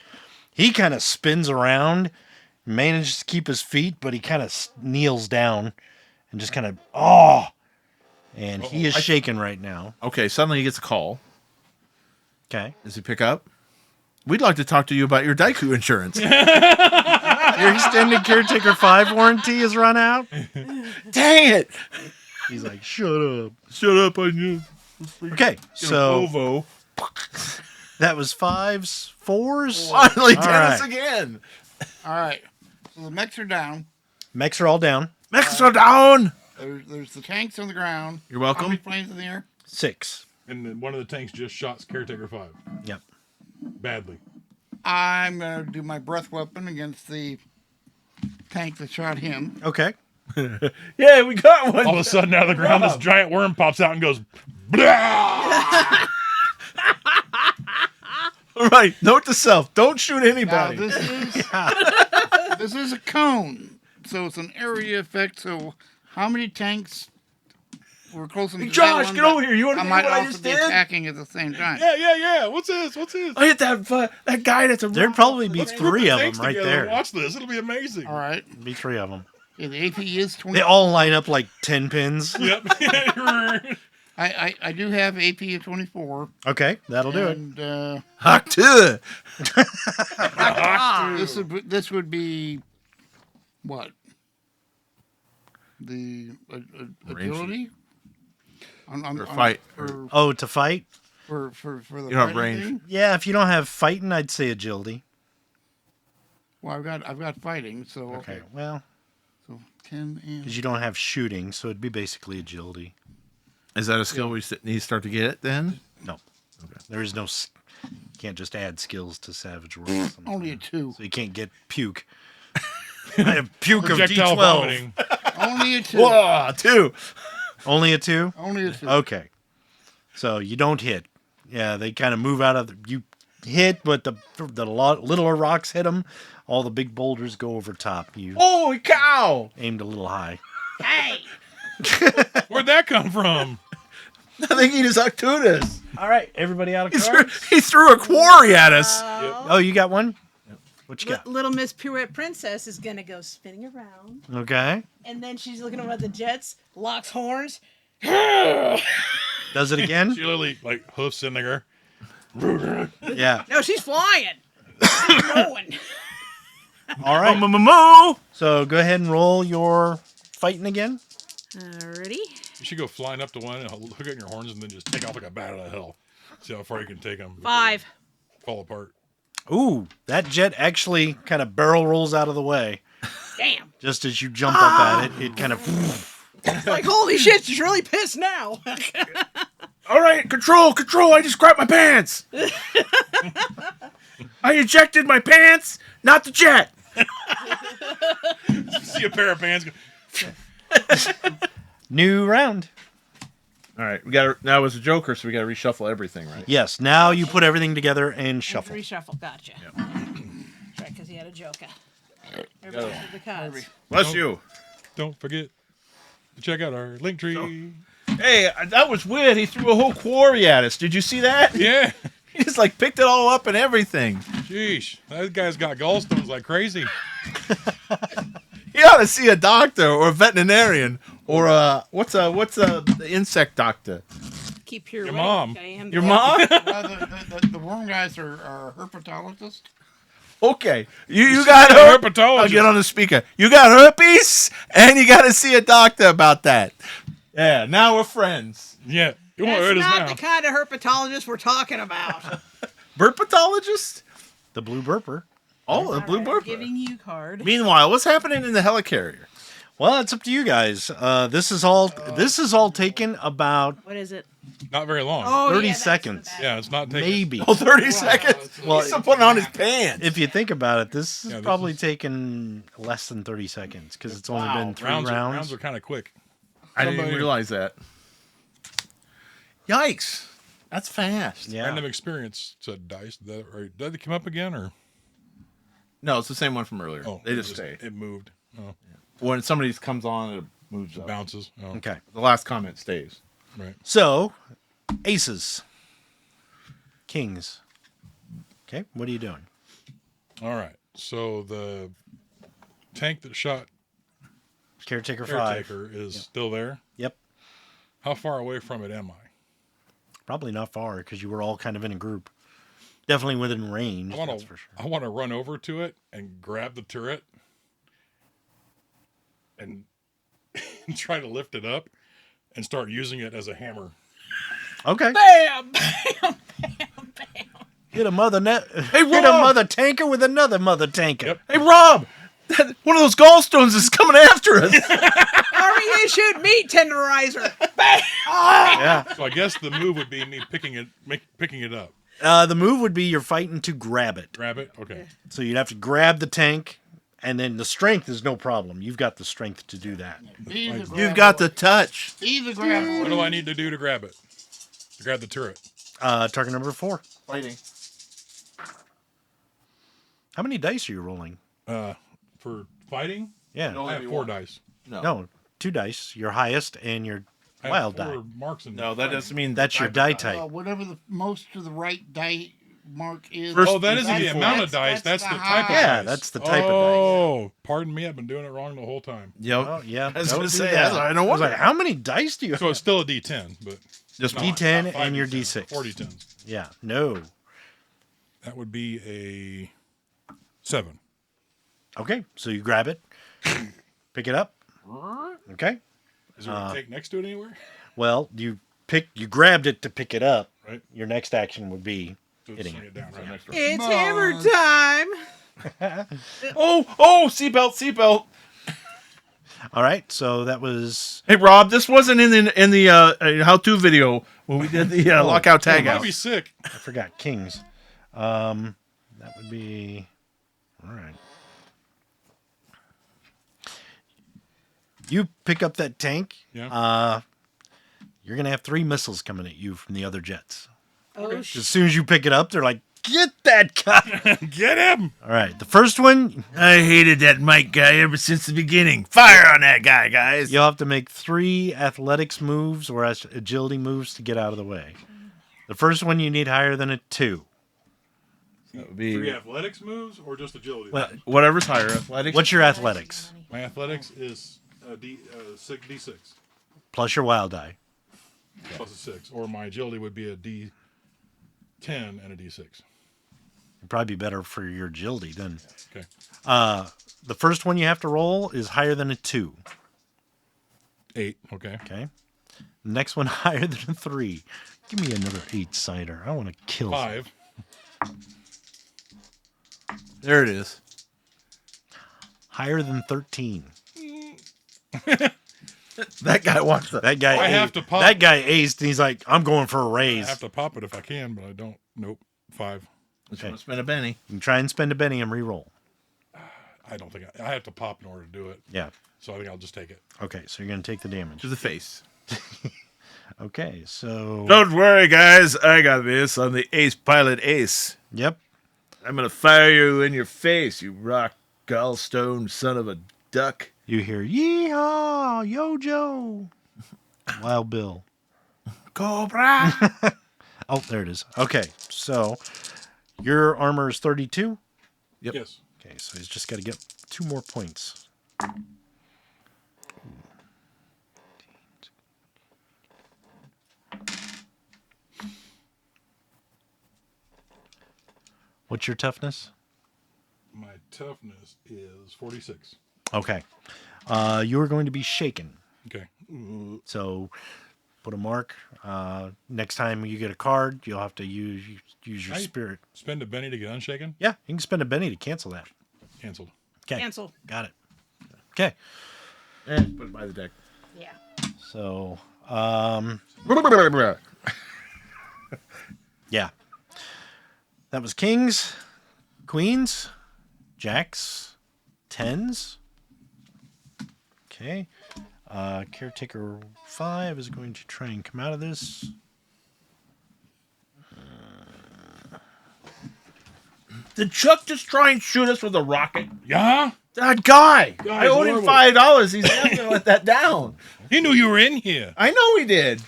Speaker 3: He kind of spins around, manages to keep his feet, but he kind of kneels down and just kind of, and he is shaken right now.
Speaker 5: Okay, suddenly he gets a call.
Speaker 3: Okay.
Speaker 5: Does he pick up? We'd like to talk to you about your Daikaiju insurance.
Speaker 3: Your extended Caretaker 5 warranty is run out?
Speaker 5: Dang it.
Speaker 3: He's like, shut up.
Speaker 5: Shut up, I knew.
Speaker 3: Okay, so
Speaker 5: Ovo.
Speaker 3: that was 5s, 4s.
Speaker 5: Finally
Speaker 3: All
Speaker 5: did us
Speaker 3: right.
Speaker 5: again.
Speaker 4: All right. So the mechs are down.
Speaker 3: Mechs are all down.
Speaker 5: Mechs are down.
Speaker 4: There's the tanks on the ground.
Speaker 5: You're
Speaker 4: How
Speaker 5: welcome.
Speaker 4: many planes in the air?
Speaker 3: 6.
Speaker 1: And then one of the tanks just shot Caretaker 5.
Speaker 3: Yep.
Speaker 1: Badly.
Speaker 4: I'm going to do my breath weapon against the tank that shot him.
Speaker 3: Okay.
Speaker 5: Yeah, we got one.
Speaker 1: All of a sudden, out of the ground, this giant worm pops out and goes, blah!
Speaker 5: All right, note to self: don't shoot
Speaker 4: Now,
Speaker 5: anybody.
Speaker 4: this is a cone, so it's an area effect. So how many tanks were close enough?
Speaker 5: Hey, Josh, get over here. You want
Speaker 4: I
Speaker 5: to
Speaker 4: might
Speaker 5: what I
Speaker 4: also
Speaker 5: just
Speaker 4: be
Speaker 5: did?
Speaker 4: attacking at the same time.
Speaker 1: Yeah. What's this?
Speaker 5: I hit that guy that's a.
Speaker 3: There'd probably be
Speaker 1: Let's put
Speaker 3: 3
Speaker 1: the
Speaker 3: of them
Speaker 1: tanks
Speaker 3: right
Speaker 1: together
Speaker 3: there.
Speaker 1: and watch this. It'll be amazing.
Speaker 4: All right.
Speaker 3: Be 3 of them.
Speaker 4: Yeah, the AP is 20.
Speaker 3: They all line up like 10 pins.
Speaker 1: Yep.
Speaker 4: I do have AP of 24.
Speaker 3: Okay, that'll do it.
Speaker 4: And
Speaker 5: Hack two.
Speaker 4: this would be what? The agility?
Speaker 5: Or fight.
Speaker 4: For
Speaker 3: Oh, to fight?
Speaker 4: the
Speaker 5: You don't have
Speaker 4: fighting
Speaker 5: range.
Speaker 4: thing?
Speaker 3: Yeah, if you don't have fighting, I'd say agility.
Speaker 4: Well, I've got fighting, so
Speaker 3: Okay, well,
Speaker 4: So 10 and
Speaker 3: because you don't have shooting, so it'd be basically agility.
Speaker 5: Is that a skill we need to start to get it then?
Speaker 3: No. Okay. There is no. You can't just add skills to Savage Worlds.
Speaker 4: only a 2.
Speaker 3: So you can't get puke. I have puke of
Speaker 1: Projectile
Speaker 3: D12.
Speaker 1: vomiting.
Speaker 4: Only a 2.
Speaker 5: Whoa, two.
Speaker 3: Only a 2?
Speaker 4: Only a 2.
Speaker 3: Okay. So you don't hit. Yeah, they kind of move out of the. You hit, but the littler rocks hit them. All the big boulders go over top. You
Speaker 5: Holy cow!
Speaker 3: aimed a little high.
Speaker 2: Hey,
Speaker 1: Where'd that come from?
Speaker 5: I think he just Arcturus.
Speaker 3: All right, everybody out of
Speaker 5: He threw,
Speaker 3: cards?
Speaker 5: he threw a quarry at us.
Speaker 3: Oh, you got one? What you got?
Speaker 2: Little Miss Pirouette Princess is gonna go spinning around,
Speaker 3: Okay.
Speaker 2: and then she's looking over at the jets, locks horns.
Speaker 3: Does it again?
Speaker 1: She literally, hoofs in the air.
Speaker 3: Yeah.
Speaker 2: No, she's flying. She's going.
Speaker 3: All right.
Speaker 5: Moo.
Speaker 3: So go ahead and roll your fighting again.
Speaker 2: Alrighty.
Speaker 1: You should go flying up to one and hook it in your horns and then just take off like a bat out of hell. See how far you can take them.
Speaker 2: 5.
Speaker 1: Fall apart.
Speaker 3: Ooh, that jet actually kind of barrel rolls out of the way.
Speaker 2: Damn.
Speaker 3: Just as you jump up at it, it kind of.
Speaker 2: It's like, holy shit, she's really pissed now.
Speaker 5: All right, control. I just grabbed my pants. I ejected my pants, not the jet.
Speaker 1: See a pair of pants.
Speaker 3: New round.
Speaker 5: All right, we got now it's a Joker, so we got to reshuffle everything, right?
Speaker 3: Yes. Now you put everything together and shuffle.
Speaker 2: Reshuffle. Gotcha. That's right, because he had a joker. Everybody did the cards.
Speaker 5: Bless you.
Speaker 1: Don't forget to check out our link tree.
Speaker 5: Hey, that was weird. He threw a whole quarry at us. Did you see that?
Speaker 1: Yeah.
Speaker 5: He just like picked it all up and everything.
Speaker 1: Sheesh. That guy's got gallstones like crazy.
Speaker 5: You ought to see a doctor or a veterinarian or what's the insect doctor?
Speaker 2: Keep your
Speaker 1: Your mom.
Speaker 5: Your mom?
Speaker 4: The worm guys are herpetologists.
Speaker 5: Okay, you got
Speaker 1: a
Speaker 5: herpes.
Speaker 1: herpetologist.
Speaker 5: I'll get on the speaker. You got herpes, and you got to see a doctor about that. Yeah, now we're friends.
Speaker 1: Yeah. You want
Speaker 2: That's
Speaker 1: it
Speaker 2: not
Speaker 1: now.
Speaker 2: the kind of herpetologist we're talking about.
Speaker 5: Burpatologist?
Speaker 3: The blue burper.
Speaker 5: Oh, the blue
Speaker 2: I'm
Speaker 5: burp.
Speaker 2: giving you card.
Speaker 5: Meanwhile, what's happening in the helicarrier?
Speaker 3: Well, it's up to you guys. This is all taken about
Speaker 2: What is it?
Speaker 1: Not very long.
Speaker 2: Oh,
Speaker 3: 30
Speaker 2: yeah, that's
Speaker 3: seconds.
Speaker 2: the bad.
Speaker 1: Yeah, it's not taking.
Speaker 3: maybe.
Speaker 5: Oh, 30 seconds?
Speaker 3: Well,
Speaker 5: He's still putting on his pants.
Speaker 3: If you think about it, this is
Speaker 1: Yeah, this
Speaker 3: probably
Speaker 1: is-
Speaker 3: taken less than 30 seconds because it's only
Speaker 5: Wow.
Speaker 3: been 3
Speaker 1: Rounds
Speaker 3: rounds.
Speaker 1: are kind of quick.
Speaker 5: I didn't
Speaker 1: Somebody-
Speaker 5: realize that. Yikes. That's fast.
Speaker 3: Yeah.
Speaker 1: Random experience said dice. Did they come up again or?
Speaker 5: No, it's the same one from earlier.
Speaker 1: Oh,
Speaker 5: they
Speaker 1: it
Speaker 5: just stay.
Speaker 1: It moved. Oh,
Speaker 5: When somebody comes on, it moves
Speaker 1: it
Speaker 5: up.
Speaker 1: bounces. Oh,
Speaker 3: Okay.
Speaker 5: The last comment stays.
Speaker 1: right.
Speaker 3: So, aces. Kings. Okay, what are you doing?
Speaker 1: All right. So the tank that shot
Speaker 3: Caretaker 5.
Speaker 1: Caretaker is still there.
Speaker 3: Yep.
Speaker 1: How far away from it am I?
Speaker 3: Probably not far because you were all kind of in a group. Definitely within range,
Speaker 1: I want
Speaker 3: that's
Speaker 1: to.
Speaker 3: for sure.
Speaker 1: I want to run over to it and grab the turret and try to lift it up and start using it as a hammer.
Speaker 3: Okay.
Speaker 2: Bam! Bam!
Speaker 3: Hit a mother
Speaker 5: Hey,
Speaker 3: hit a
Speaker 5: Rob!
Speaker 3: mother tanker with another mother tanker.
Speaker 1: Yep.
Speaker 5: Hey, Rob! One of those gallstones is coming after us.
Speaker 2: Army issued meat tenderizer. Bam!
Speaker 3: Yeah.
Speaker 1: So I guess the move would be me picking it up.
Speaker 3: The move would be you're fighting to grab it.
Speaker 1: Grab it. Okay.
Speaker 3: So you'd have to grab the tank, and then the strength is no problem. You've got the strength to do that.
Speaker 5: You've got the touch.
Speaker 4: Either grab
Speaker 1: What do I need to do to grab it? To grab the turret.
Speaker 3: Target number 4.
Speaker 5: Fighting.
Speaker 3: How many dice are you rolling?
Speaker 1: For fighting,
Speaker 3: Yeah.
Speaker 5: No.
Speaker 1: I have 4 dice.
Speaker 3: No, 2 dice. Your highest and your
Speaker 1: I have
Speaker 3: wild
Speaker 1: 4
Speaker 3: die.
Speaker 1: marks in
Speaker 5: No, that doesn't mean
Speaker 3: That's your die type.
Speaker 4: whatever the most to the right die mark is.
Speaker 5: First-
Speaker 1: Oh, that isn't the
Speaker 4: That's-
Speaker 1: amount of dice. That's the type of dice.
Speaker 3: Yeah, that's the type of dice.
Speaker 1: Oh, pardon me. I've been doing it wrong the whole time.
Speaker 5: Yep.
Speaker 3: Oh, yeah.
Speaker 5: I was
Speaker 3: don't
Speaker 5: gonna
Speaker 3: do
Speaker 5: say,
Speaker 3: that.
Speaker 5: I don't
Speaker 3: I was
Speaker 5: want
Speaker 3: like, how many dice do you
Speaker 1: So
Speaker 3: have?
Speaker 1: it's still a D10, but
Speaker 5: Just
Speaker 1: not-
Speaker 3: D10
Speaker 1: not 5
Speaker 3: and your
Speaker 1: D10s,
Speaker 3: D6.
Speaker 1: 4 D10s.
Speaker 3: Yeah, no.
Speaker 1: That would be a 7.
Speaker 3: Okay, so you grab it, pick it up. Okay.
Speaker 1: Is there a take next to it anywhere?
Speaker 3: Well, you grabbed it to pick it up.
Speaker 1: Right.
Speaker 3: Your next action would be
Speaker 1: So
Speaker 3: hitting
Speaker 1: swing
Speaker 3: it.
Speaker 1: it down. Right.
Speaker 2: It's hammer time.
Speaker 5: Oh, seatbelt.
Speaker 3: All right, so that was
Speaker 5: Hey, Rob, this wasn't in the how-to video when we did the lockout
Speaker 1: I
Speaker 5: tag
Speaker 1: might
Speaker 5: out.
Speaker 1: be sick.
Speaker 3: I forgot kings. That would be all right. You pick up that tank.
Speaker 1: Yeah.
Speaker 3: You're gonna have 3 missiles coming at you from the other jets.
Speaker 2: Oh,
Speaker 3: As soon as you pick it up, they're like, "Get that guy!"
Speaker 1: Get him.
Speaker 3: All right, the first one
Speaker 5: I hated that Mike guy ever since the beginning. Fire on that guy, guys.
Speaker 3: you'll have to make 3 athletics moves or agility moves to get out of the way. The first one you need higher than a 2.
Speaker 5: That would
Speaker 1: 3
Speaker 5: be
Speaker 1: athletics moves or just agility?
Speaker 3: Well,
Speaker 5: whatever's higher. Athletics.
Speaker 3: what's your athletics
Speaker 1: My athletics is D6
Speaker 3: plus your wild die?
Speaker 1: plus a 6, or my agility would be a D10 and a D6.
Speaker 3: It'd probably be better for your agility then.
Speaker 1: Okay.
Speaker 3: The first one you have to roll is higher than a 2.
Speaker 1: 8. Okay.
Speaker 3: Okay. The next one higher than a 3. Give me another 8-sider. I want to kill.
Speaker 1: 5.
Speaker 5: There it is.
Speaker 3: Higher than 13.
Speaker 5: That guy wants the.
Speaker 3: That guy.
Speaker 1: I have to pop-
Speaker 3: That guy aced, and he's like, "I'm going for a
Speaker 1: I
Speaker 3: raise."
Speaker 1: have to pop it if I can, but I don't. Nope. 5.
Speaker 5: Just want to spend a penny.
Speaker 3: You can try and spend a penny and re-roll.
Speaker 1: I don't think I have to pop in order to do it.
Speaker 3: Yeah.
Speaker 1: So I think I'll just take it.
Speaker 3: Okay, so you're going to take the damage.
Speaker 5: To the face.
Speaker 3: Okay, so...
Speaker 5: Don't worry, guys. I got this on the Ace Pilot Ace.
Speaker 3: Yep.
Speaker 5: I'm going to fire you in your face, you rock gallstone son of a duck.
Speaker 3: You hear, yeehaw, Yojo. Wild Bill.
Speaker 5: Cobra.
Speaker 3: Oh, there it is. Okay, so your armor is 32?
Speaker 5: Yep.
Speaker 1: Yes.
Speaker 3: Okay, so he's just got to get 2 more points. What's your toughness?
Speaker 1: My toughness is 46.
Speaker 3: Okay. You are going to be shaken.
Speaker 1: Okay.
Speaker 3: So put a mark. Next time you get a card, you'll have to use your
Speaker 1: Right.
Speaker 3: spirit.
Speaker 1: Spend a Benny to get unshaken.
Speaker 3: Yeah, you can spend a Benny to cancel that.
Speaker 1: Canceled.
Speaker 3: Okay.
Speaker 2: Cancel.
Speaker 3: Got it. Okay.
Speaker 5: And put it by the deck.
Speaker 2: Yeah.
Speaker 3: So, yeah. That was kings, queens, jacks, tens. Okay. Caretaker 5 is going to try and come out of this.
Speaker 5: Did Chuck just try and shoot us with a rocket?
Speaker 1: Yeah.
Speaker 5: That guy.
Speaker 1: Guy's
Speaker 5: I owed him
Speaker 1: horrible.
Speaker 5: $5. He's not going to let that down.
Speaker 1: He knew you were in here.
Speaker 5: I know he did.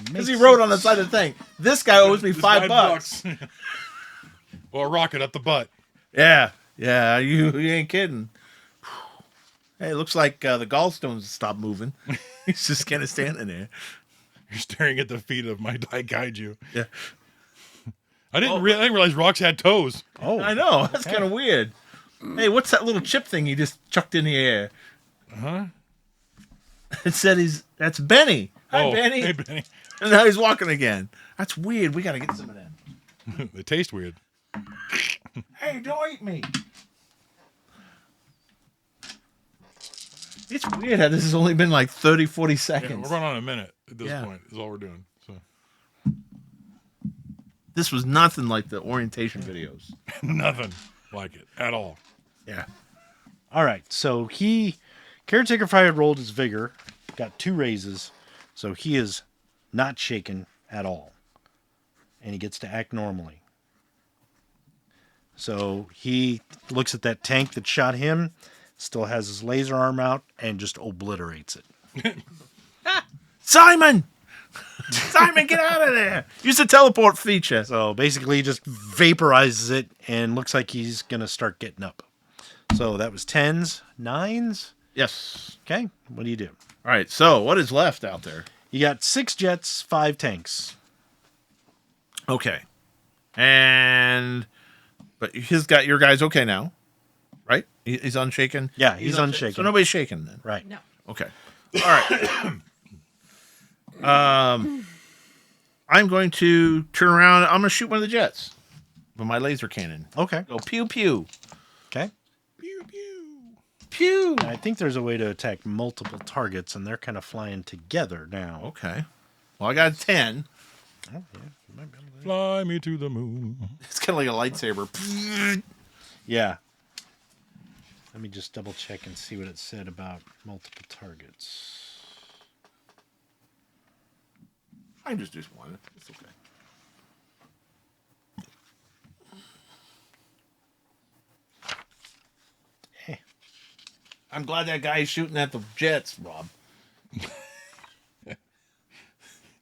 Speaker 5: Because he wrote on the side of the thing, this guy owes me
Speaker 1: It's
Speaker 5: $5.
Speaker 1: Or a rocket up the butt.
Speaker 5: Yeah. Yeah, you ain't kidding. Hey, it looks like the gallstones stopped moving. He's just kind of standing there.
Speaker 1: You're staring at the feet of my Daikaiju.
Speaker 5: Yeah.
Speaker 1: I didn't realize rocks had toes.
Speaker 3: Oh,
Speaker 5: I know. That's kind of weird. Hey, what's that little chip thing he just chucked in the air?
Speaker 1: Huh?
Speaker 5: It said that's Benny. Hi,
Speaker 1: Oh,
Speaker 5: Benny.
Speaker 1: hey, Benny.
Speaker 5: And now he's walking again. That's weird. We got to get some of them.
Speaker 1: They taste weird.
Speaker 5: Hey, don't eat me. It's weird how this has only been like 30, 40
Speaker 1: Yeah,
Speaker 5: seconds.
Speaker 1: we're running on a minute at this
Speaker 5: Yeah.
Speaker 1: point. Is all we're doing. So
Speaker 5: This was nothing like the orientation videos.
Speaker 1: nothing like it at all.
Speaker 5: Yeah.
Speaker 3: all right. So Caretaker 5 had rolled his vigor, got 2 raises, so he is not shaken at all. And he gets to act normally. So he looks at that tank that shot him, still has his laser arm out, and just obliterates it.
Speaker 5: Simon! Simon, get out of there! Use the teleport feature.
Speaker 3: So basically, he just vaporizes it and looks like he's going to start getting up. So that was 10s, 9s.
Speaker 5: Yes.
Speaker 3: Okay, what do you do?
Speaker 5: All right, so what is left out there?
Speaker 3: You got 6 jets, 5 tanks.
Speaker 5: Okay. But your guy's okay now, right? He's unshaken?
Speaker 3: Yeah, he's unshaken.
Speaker 5: So nobody's shaken then?
Speaker 3: Right.
Speaker 2: No.
Speaker 5: Okay. All right. I'm going to turn around. I'm going to shoot one of the jets with my laser cannon.
Speaker 3: Okay.
Speaker 5: Go pew pew.
Speaker 3: Okay.
Speaker 1: Pew pew.
Speaker 5: Pew.
Speaker 3: I think there's a way to attack multiple targets, and they're kind of flying together now.
Speaker 5: Okay. Well, I got 10.
Speaker 3: Oh, yeah. You might be able to-
Speaker 1: Fly me to the moon.
Speaker 5: It's kind of like a lightsaber.
Speaker 3: Yeah. Let me just double check and see what it said about multiple targets.
Speaker 5: I can just do one. It's okay.
Speaker 3: Eh.
Speaker 5: I'm glad that guy's shooting at the jets, Rob.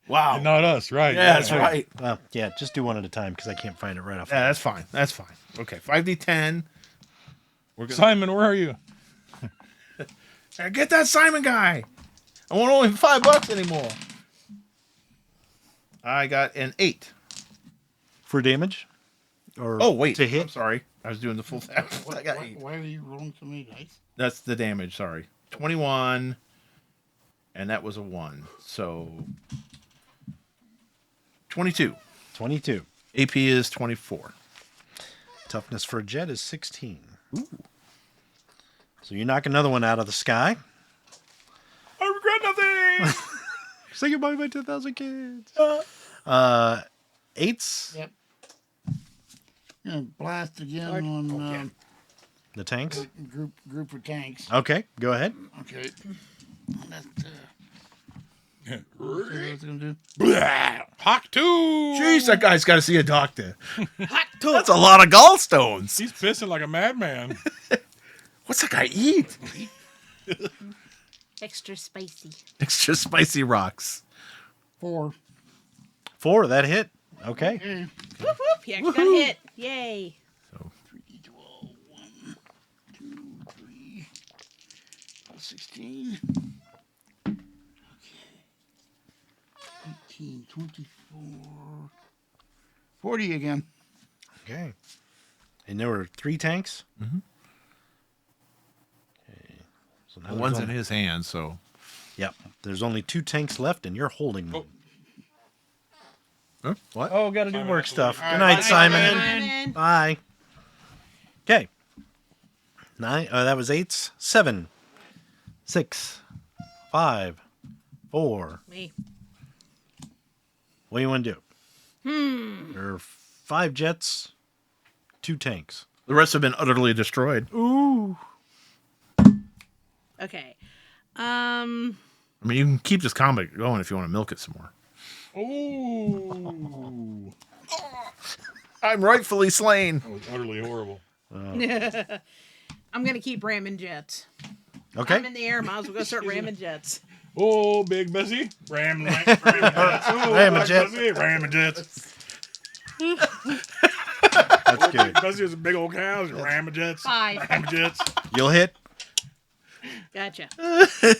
Speaker 5: Wow.
Speaker 1: And not us, right?
Speaker 5: Yeah, that's right.
Speaker 3: Well, yeah, just do one at a time because I can't find it right off.
Speaker 5: Yeah, that's fine. That's fine. Okay, 5d10. We're gonna
Speaker 1: Simon, where are you?
Speaker 5: get that Simon guy. I want only $5 anymore. I got an 8.
Speaker 3: For damage? Or
Speaker 5: Oh wait,
Speaker 3: to hit?
Speaker 5: I'm sorry. I was doing the full thing. I got 8.
Speaker 4: Why are you rolling so many dice?
Speaker 5: That's the damage. Sorry, 21, and that was a 1. So 22.
Speaker 3: 22.
Speaker 5: AP is 24.
Speaker 3: Toughness for a jet is 16. Ooh. So you knock another one out of the sky.
Speaker 5: I regret nothing.
Speaker 3: Say goodbye to my 10,000 kids. 8s.
Speaker 4: Yep. Gonna blast again on
Speaker 3: The tanks?
Speaker 4: Group of tanks.
Speaker 3: Okay, go ahead.
Speaker 4: Okay. That's, what it's gonna do?
Speaker 1: Hawk 2!
Speaker 5: Jeez, that guy's got to see a doctor.
Speaker 2: Hot
Speaker 5: That's a lot of gallstones.
Speaker 1: He's pissing like a madman.
Speaker 5: What's that guy eat?
Speaker 2: extra spicy.
Speaker 5: Extra spicy rocks.
Speaker 4: 4.
Speaker 3: 4, that hit. Okay.
Speaker 4: Okay.
Speaker 2: Whoop whoop! You actually got a hit. Yay!
Speaker 4: 3d12. 1, 2, 3. 16. Okay. 18, 24. 40 again.
Speaker 3: Okay. And there were 3 tanks?
Speaker 5: Mm-hmm.
Speaker 3: Okay. So
Speaker 5: The one's in his hand, so.
Speaker 3: Yep. There's only 2 tanks left, and you're holding them.
Speaker 1: Oh.
Speaker 5: Huh? What?
Speaker 3: Oh, got to do
Speaker 1: Simon
Speaker 3: work
Speaker 1: has to
Speaker 3: stuff.
Speaker 1: leave.
Speaker 3: Good night, Simon.
Speaker 2: Simon.
Speaker 3: Bye. Okay. 9. That was 8s. 7. 6. 5. 4.
Speaker 2: Me.
Speaker 3: What do you want to do? There are 5 jets, 2 tanks.
Speaker 5: The rest have been utterly destroyed.
Speaker 3: Ooh.
Speaker 2: Okay.
Speaker 5: I mean, you can keep this comic going if you want to milk it some more.
Speaker 1: Ooh.
Speaker 5: I'm rightfully slain.
Speaker 1: That was utterly horrible.
Speaker 2: I'm gonna keep ramming jets.
Speaker 3: Okay.
Speaker 2: I'm in the air. Might as well go start ramming jets.
Speaker 1: Oh, Big Bessie. Ram jets. Oh,
Speaker 3: Ram
Speaker 1: Big
Speaker 3: jets.
Speaker 1: Bessie, Ram jets.
Speaker 3: That's good.
Speaker 1: Bessie is a big old cow. Ram jets.
Speaker 2: 5.
Speaker 1: Ram jets.
Speaker 3: You'll hit.
Speaker 2: Gotcha.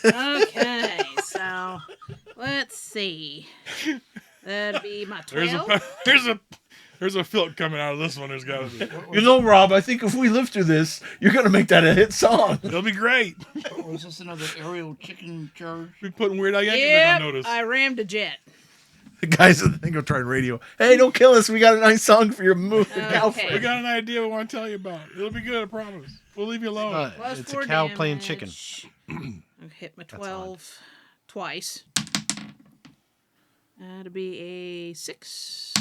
Speaker 2: Okay, so let's see. That'd be my 12.
Speaker 1: There's a filk coming out of this one. There's got to be.
Speaker 5: You know, Rob, I think if we live through this, you're going to make that a hit song.
Speaker 1: It'll be great.
Speaker 4: Was this another aerial chicken charge?
Speaker 1: We're putting Weird Al Yankovic
Speaker 2: Yep,
Speaker 1: on notice.
Speaker 2: I rammed a jet.
Speaker 5: The guys at the thing are trying radio. Hey, don't kill us. We got a nice song for your move.
Speaker 2: Okay.
Speaker 1: We got an idea we want to tell you about. It'll be good, I promise. We'll leave you alone.
Speaker 2: Plus
Speaker 3: It's
Speaker 2: 4
Speaker 3: a cow
Speaker 2: damage.
Speaker 3: playing chicken.
Speaker 2: I've hit my 12 twice. That'll be a 6.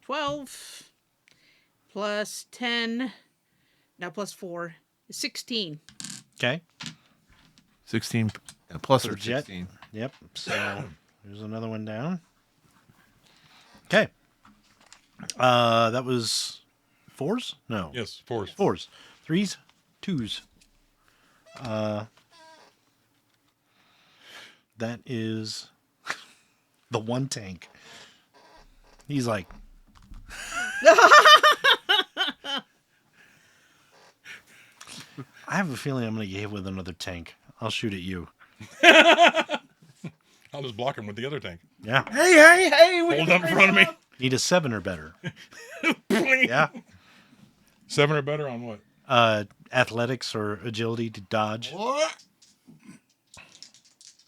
Speaker 2: 12 plus 10. Now plus 4 is 16.
Speaker 3: Okay.
Speaker 5: 16 plus
Speaker 3: For
Speaker 5: or
Speaker 3: the jet.
Speaker 5: 16.
Speaker 3: Yep. So there's another one down. Okay. That was 4s? No.
Speaker 1: Yes, force.
Speaker 3: 4s. 3s, 2s. That is the 1 tank. He's like, I have a feeling I'm going to get hit with another tank. I'll shoot at you.
Speaker 1: I'll just block him with the other tank.
Speaker 3: Yeah.
Speaker 5: Hey.
Speaker 1: Hold up in front of me.
Speaker 3: Need a 7 or better. Yeah.
Speaker 1: 7 or better on what?
Speaker 3: Athletics or agility to dodge.
Speaker 4: What?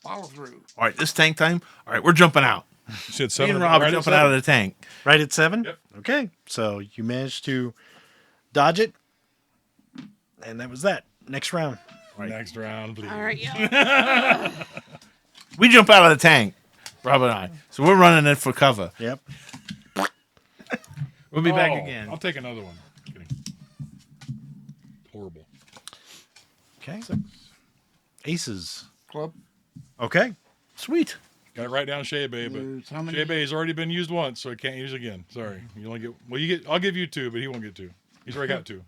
Speaker 4: Follow through.
Speaker 5: All right, this tank time. All right, we're jumping out.
Speaker 1: You said
Speaker 5: Me
Speaker 1: 7
Speaker 5: and
Speaker 1: or
Speaker 5: Rob are
Speaker 1: right at
Speaker 5: jumping
Speaker 1: 7?
Speaker 5: out of the tank.
Speaker 3: Right at 7?
Speaker 1: Yep.
Speaker 3: Okay. So you managed to dodge it. And that was that. Next round.
Speaker 1: Next round, please.
Speaker 2: All right, yeah.
Speaker 5: We jump out of the tank, Rob and I. So we're running in for cover.
Speaker 3: Yep.
Speaker 5: We'll be back
Speaker 1: Oh,
Speaker 5: again.
Speaker 1: I'll take another one. Kidding. Horrible.
Speaker 3: Okay. Aces.
Speaker 4: Club.
Speaker 3: Okay.
Speaker 5: Sweet.
Speaker 1: Got it right down Shea Bay,
Speaker 4: There's
Speaker 1: but
Speaker 4: how many?
Speaker 1: Shea Bay has already been used once, so I can't use it again. Sorry. You only get you get. I'll give you 2, but he won't get 2. He's already got 2.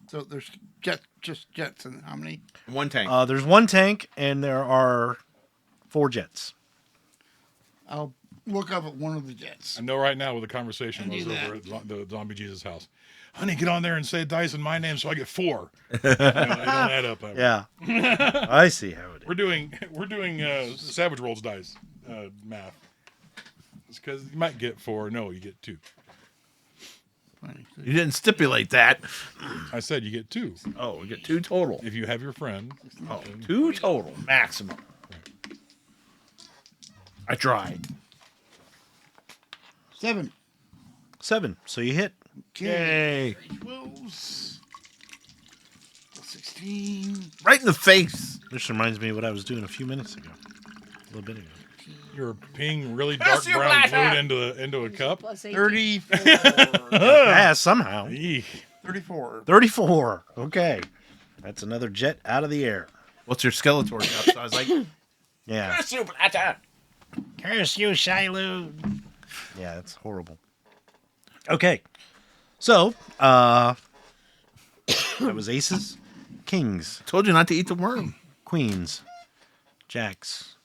Speaker 4: So there's just jets, and how many?
Speaker 5: One tank.
Speaker 3: There's 1 tank, and there are 4 jets.
Speaker 4: I'll look up at one of the jets.
Speaker 1: I know right now with the conversation
Speaker 4: And
Speaker 1: was
Speaker 4: do
Speaker 1: over at the Zombie Jesus house. Honey, get on there and say dice in my name so I get 4. It don't add up.
Speaker 3: Yeah. I see how it is.
Speaker 1: We're doing Savage Worlds dice math. It's because you might get 4. No, you get 2.
Speaker 4: 26.
Speaker 5: You didn't stipulate that.
Speaker 1: I said you get 2
Speaker 5: Oh, we get 2 total.
Speaker 1: if you have your friend.
Speaker 5: Oh, 2 total maximum. I tried.
Speaker 4: 7.
Speaker 3: 7. So you hit.
Speaker 5: Yay.
Speaker 4: 12s. 16.
Speaker 5: Right in the face.
Speaker 3: This reminds me of what I was doing a few minutes ago. little bit ago.
Speaker 1: You're peeing really dark brown fluid into a cup.
Speaker 2: Plus 18.
Speaker 4: 34.
Speaker 3: Yeah, somehow.
Speaker 1: Eek.
Speaker 4: 34.
Speaker 3: 34. Okay. That's another jet out of the air.
Speaker 5: What's your Skeletor cup? So I was like,
Speaker 3: Yeah.
Speaker 5: curse you, Blatter.
Speaker 3: Curse you, Shailud. Yeah, that's horrible. Okay. So, that was aces, kings,
Speaker 5: Told you not to eat the worm.
Speaker 3: queens, jacks,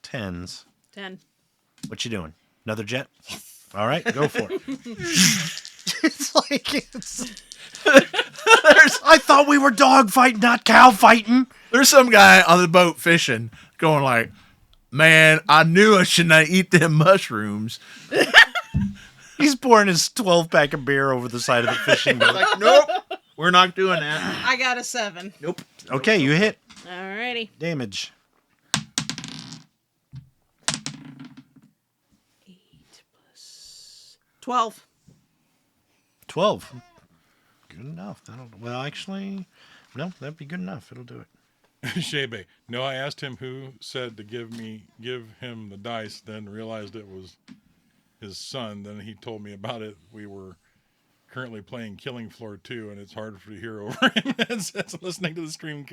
Speaker 3: tens.
Speaker 2: 10.
Speaker 3: What you doing? Another jet? All right, go for it. It's like I thought we were dog fighting, not cow fighting.
Speaker 5: There's some guy on the boat fishing, going like, "Man, I knew I should not eat them mushrooms."
Speaker 3: He's pouring his 12-pack of beer over the side of the fishing boat.
Speaker 5: Like, nope, we're not doing that.
Speaker 2: I got a 7.
Speaker 5: Nope.
Speaker 3: Okay, you hit.
Speaker 2: Alrighty.
Speaker 3: Damage.
Speaker 2: 8 plus 12.
Speaker 3: 12. Good enough. Well, actually, no, that'd be good enough. It'll do it.
Speaker 1: Shebe. No, I asked him who said to give him the dice, then realized it was his son. Then he told me about it. We were currently playing Killing Floor 2, and it's hard to hear over him. It's listening to the stream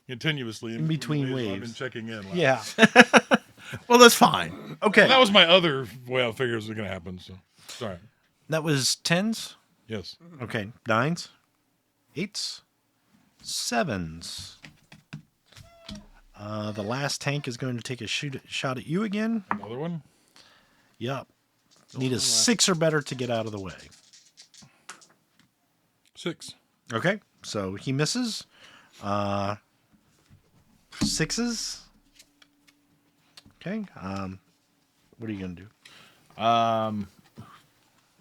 Speaker 1: continuously.
Speaker 3: In between
Speaker 1: I've
Speaker 3: waves.
Speaker 1: been checking in.
Speaker 3: Yeah.
Speaker 5: Well, that's fine.
Speaker 3: Okay.
Speaker 1: That was my other way I figured it was going to happen. So, sorry.
Speaker 3: That was tens.
Speaker 1: Yes.
Speaker 3: Okay. Nines. Eights. Sevens. The last tank is going to take a shot at you again.
Speaker 1: Another one.
Speaker 3: Yup. Need a 6 or better to get out of the way.
Speaker 1: 6.
Speaker 3: Okay. So he misses. 6s. Okay. What are you going to do?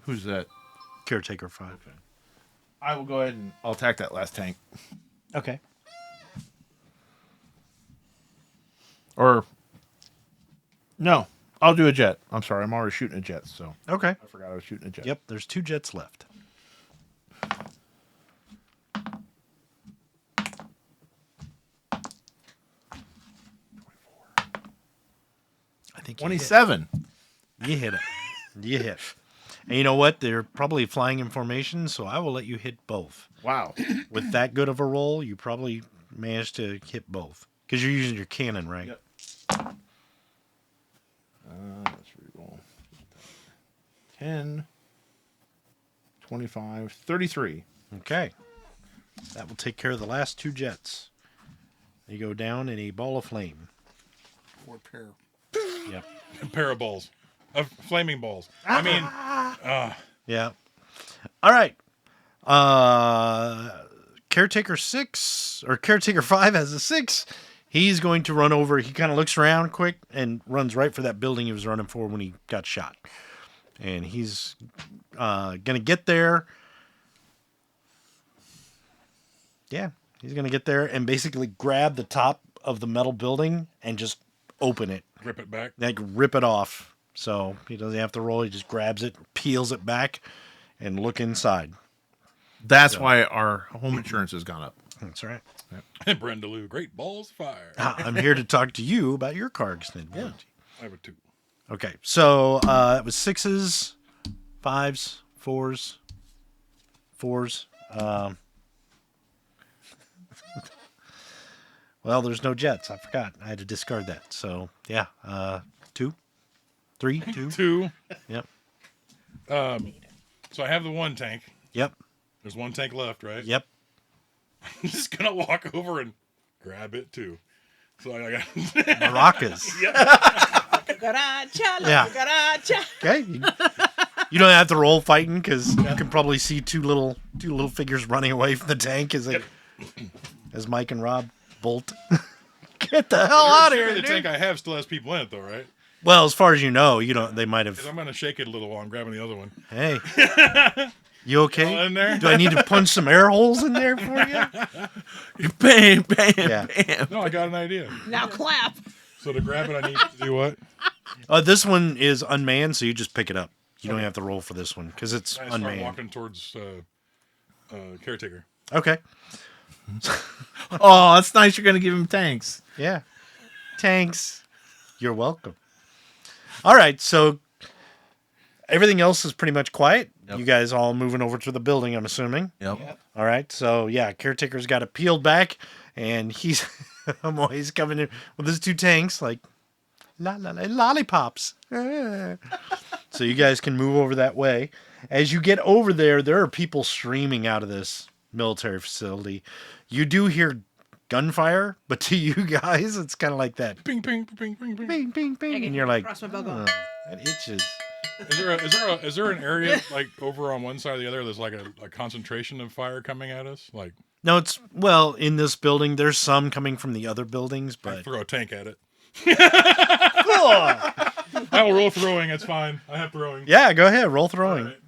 Speaker 5: Who's that?
Speaker 3: Caretaker 5.
Speaker 5: I will go ahead and I'll attack that last tank.
Speaker 3: Okay.
Speaker 5: Or no, I'll do a jet. I'm sorry, I'm already shooting a jet, so
Speaker 3: Okay.
Speaker 5: I forgot I was shooting a jet.
Speaker 3: Yep. There's 2 jets left. I think you hit.
Speaker 5: 27.
Speaker 3: You hit it. You hit. And you know what? They're probably flying in formation, so I will let you hit both.
Speaker 5: Wow.
Speaker 3: With that good of a roll, you probably managed to hit both. Because you're using your cannon, right?
Speaker 5: Yep. Let's reroll. 10, 25, 33.
Speaker 3: Okay. That will take care of the last 2 jets. They go down in a ball of flame.
Speaker 4: 4 pair.
Speaker 3: Yep.
Speaker 1: A pair of balls. Of flaming balls. I mean,
Speaker 3: Yeah. All right. Caretaker 6 or Caretaker 5 has a 6. He's going to run over. He kind of looks around quick and runs right for that building he was running for when he got shot. And he's going to get there. Yeah, he's going to get there and basically grab the top of the metal building and just open it.
Speaker 1: rip it back.
Speaker 3: Like rip it off. So he doesn't have to roll. He just grabs it, peels it back, and look inside.
Speaker 5: That's why our home insurance has gone up.
Speaker 3: That's right.
Speaker 1: And Brenda Lou, great balls of fire.
Speaker 3: I'm here to talk to you about your car extended warranty.
Speaker 1: I have a 2.
Speaker 3: Okay, so it was 6s, 5s, 4s. Well, there's no jets. I forgot. I had to discard that. So yeah, 2, 3, 2.
Speaker 1: 2.
Speaker 3: Yep.
Speaker 1: So I have the 1 tank.
Speaker 3: Yep.
Speaker 1: There's 1 tank left, right?
Speaker 3: Yep.
Speaker 1: I'm just gonna walk over and grab it too. So I got
Speaker 3: Maracas.
Speaker 2: Cucaracha, la
Speaker 3: Yeah.
Speaker 2: cucaracha.
Speaker 3: Okay. You don't have to roll fighting because you can probably see two little figures running away from the tank as Mike and Rob bolt. Get the hell out of here,
Speaker 1: the
Speaker 3: dude.
Speaker 1: tank I have still has people in it though, right?
Speaker 3: Well, as far as you know, they might
Speaker 1: 'Cause
Speaker 3: have.
Speaker 1: I'm gonna shake it a little while I'm grabbing the other one.
Speaker 3: Hey, you okay?
Speaker 1: All in there?
Speaker 3: Do I need to punch some air holes in there for you?
Speaker 5: Bam, bam,
Speaker 3: Yeah.
Speaker 5: bam.
Speaker 1: No, I got an idea.
Speaker 2: Now clap.
Speaker 1: So to grab it, I need to do what?
Speaker 3: This one is unmanned, so you just pick it up. You don't have to roll for this one because it's
Speaker 1: I start
Speaker 3: unmanned.
Speaker 1: walking towards Caretaker.
Speaker 3: Okay.
Speaker 5: Oh, that's nice. You're going to give him tanks.
Speaker 3: Yeah. Tanks. You're welcome. All right, so everything else is pretty much quiet.
Speaker 5: Yep.
Speaker 3: You guys all moving over to the building, I'm assuming.
Speaker 5: Yep.
Speaker 3: All right, so yeah, Caretaker's got it peeled back, and he's Amoi's coming in with his 2 tanks, like lollipops. So you guys can move over that way. As you get over there, there are people streaming out of this military facility. You do hear gunfire, but to you guys, it's kind of like that.
Speaker 1: Ping, ping, ping, ping, ping.
Speaker 3: Bing, bing, bing.
Speaker 2: I
Speaker 3: And
Speaker 2: can
Speaker 3: you're like,
Speaker 2: cross my bell going.
Speaker 3: that itches.
Speaker 1: Is there an area like over on one side or the other? There's like a concentration of fire coming at us. Like
Speaker 3: No, it's, well, in this building, there's some coming from the other buildings,
Speaker 1: I
Speaker 3: but.
Speaker 1: throw a tank at it.
Speaker 3: Cool.
Speaker 1: I will roll throwing. It's fine. I have throwing.
Speaker 3: Yeah, go ahead. Roll throwing.
Speaker 1: All right.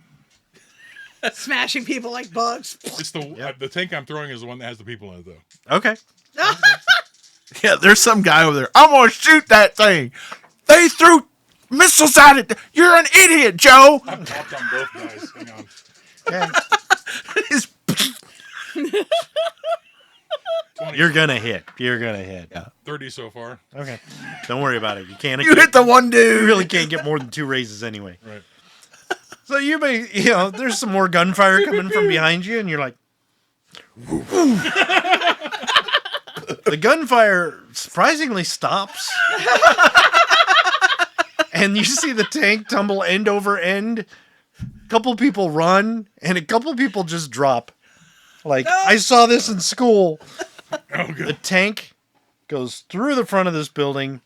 Speaker 2: Smashing people like bugs.
Speaker 1: It's the tank I'm throwing is the one that has the people in it though.
Speaker 3: Okay.
Speaker 5: Yeah, there's some guy over there. I'm gonna shoot that thing. They threw missiles at it. You're an idiot, Joe.
Speaker 1: I've popped on both guys. Hang on.
Speaker 3: Yeah.
Speaker 5: His-
Speaker 1: 20,
Speaker 3: You're gonna hit. You're gonna hit.
Speaker 5: Yeah.
Speaker 1: 30 so far.
Speaker 3: Okay. Don't worry about it. You can't.
Speaker 5: you hit the one
Speaker 3: You
Speaker 5: dude.
Speaker 3: really can't get more than 2 raises anyway.
Speaker 1: Right.
Speaker 3: So there's some more gunfire coming from behind you, and you're like, the gunfire surprisingly stops, and you see the tank tumble end over end. A couple people run, and a couple people just drop. Like, I saw this in school.
Speaker 1: Oh, good.
Speaker 3: The tank goes through the front of this building,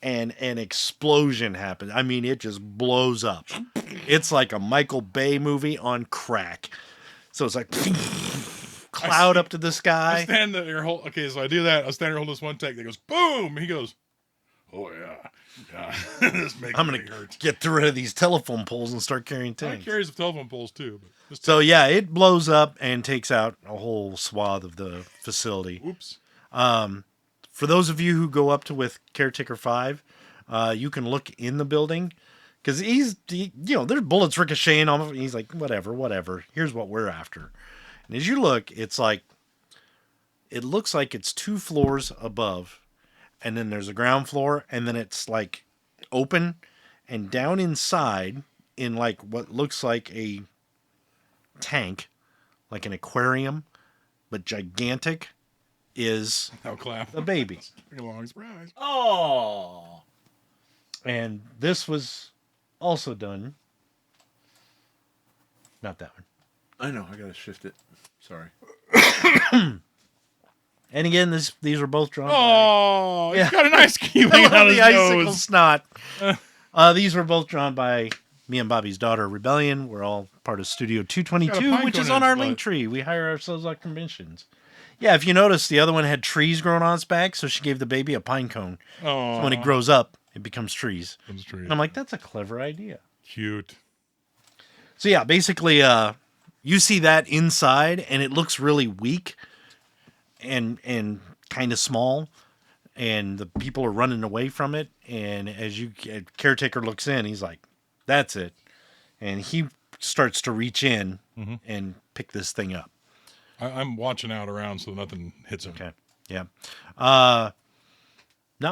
Speaker 3: and an explosion happens. I mean, it just blows up. It's like a Michael Bay movie on crack. So it's like cloud up to the
Speaker 1: I
Speaker 3: sky.
Speaker 1: stand there, okay, so I do that. I stand there, hold this one tank that goes boom. He goes, oh yeah, this makes
Speaker 3: I'm
Speaker 1: me
Speaker 3: gonna
Speaker 1: hurt.
Speaker 3: get rid of these telephone poles and start carrying
Speaker 1: I
Speaker 3: tanks.
Speaker 1: carries the telephone poles too, but just
Speaker 3: So yeah, it blows up and takes out a whole swath of the facility.
Speaker 1: oops.
Speaker 3: For those of you who go up to with Caretaker 5, you can look in the building because there's bullets ricocheting off of him. He's like, whatever. Here's what we're after. And as you look, it looks like it's 2 floors above, and then there's a ground floor, and then it's like open, and down inside in like what looks like a tank, like an aquarium, but gigantic, is
Speaker 1: I'll clap.
Speaker 3: the baby.
Speaker 1: Long surprise.
Speaker 5: Oh.
Speaker 3: And this was also done. Not that one.
Speaker 5: I know. I gotta shift it. Sorry.
Speaker 3: And again, these were both drawn.
Speaker 1: Oh,
Speaker 3: Yeah.
Speaker 1: he's got an ice cube
Speaker 3: by,
Speaker 1: hanging out his
Speaker 3: the icicle
Speaker 1: nose.
Speaker 3: snot. These were both drawn by me and Bobby's daughter, Rebellion. We're all part of Studio
Speaker 1: Got a
Speaker 3: 222,
Speaker 1: pine
Speaker 3: which
Speaker 1: cone
Speaker 3: is
Speaker 1: in
Speaker 3: on
Speaker 1: its
Speaker 3: our
Speaker 1: butt.
Speaker 3: link tree. We hire ourselves on conventions. Yeah, if you notice, the other one had trees growing on its back, so she gave the baby a pine cone.
Speaker 1: Oh,
Speaker 3: So when it grows up, it becomes trees.
Speaker 1: comes tree.
Speaker 3: And I'm like, that's a clever idea.
Speaker 1: Cute.
Speaker 3: So yeah, basically, you see that inside, and it looks really weak and kind of small, and the people are running away from it. And as Caretaker looks in, he's like, "That's it," and he starts to reach in and pick this thing up.
Speaker 1: I'm watching out around so nothing hits him.
Speaker 3: Okay, yeah. Not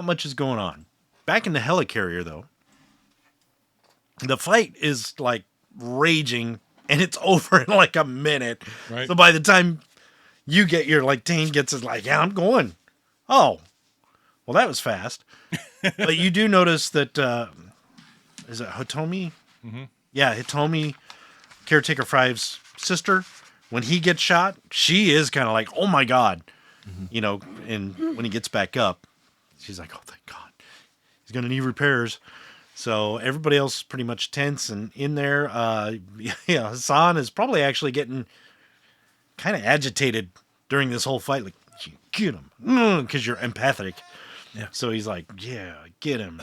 Speaker 3: much is going on. Back in the helicarrier, though, the fight is like raging, and it's over in like a minute.
Speaker 1: Right.
Speaker 3: So by the time you get your tank gets it, like, yeah, I'm going. Oh, well, that was fast. But you do notice that is it Hitomi? Mm-hmm. Yeah, Hitomi, Caretaker 5's sister. When he gets shot, she is kind of like, oh my god, And when he gets back up, she's like, oh thank God, he's gonna need repairs. So everybody else is pretty much tense and in there. Hassan is probably actually getting kind of agitated during this whole fight. Like, get him, because you're empathic.
Speaker 5: Yeah.
Speaker 3: So he's like, yeah, get him.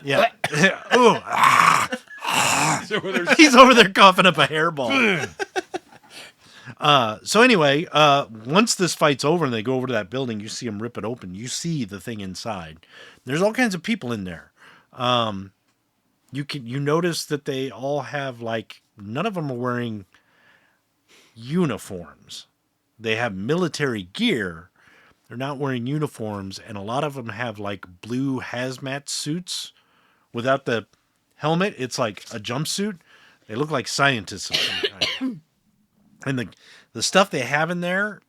Speaker 3: Yeah. Ooh. He's over there coughing up a hairball. So anyway, once this fight's over and they go over to that building, you see them rip it open. You see the thing inside. There's all kinds of people in there. You notice that they all have none of them are wearing uniforms. They have military gear, they're not wearing uniforms, and a lot of them have like blue hazmat suits without the helmet. It's like a jumpsuit. They look like scientists of some kind. And the stuff they have in there,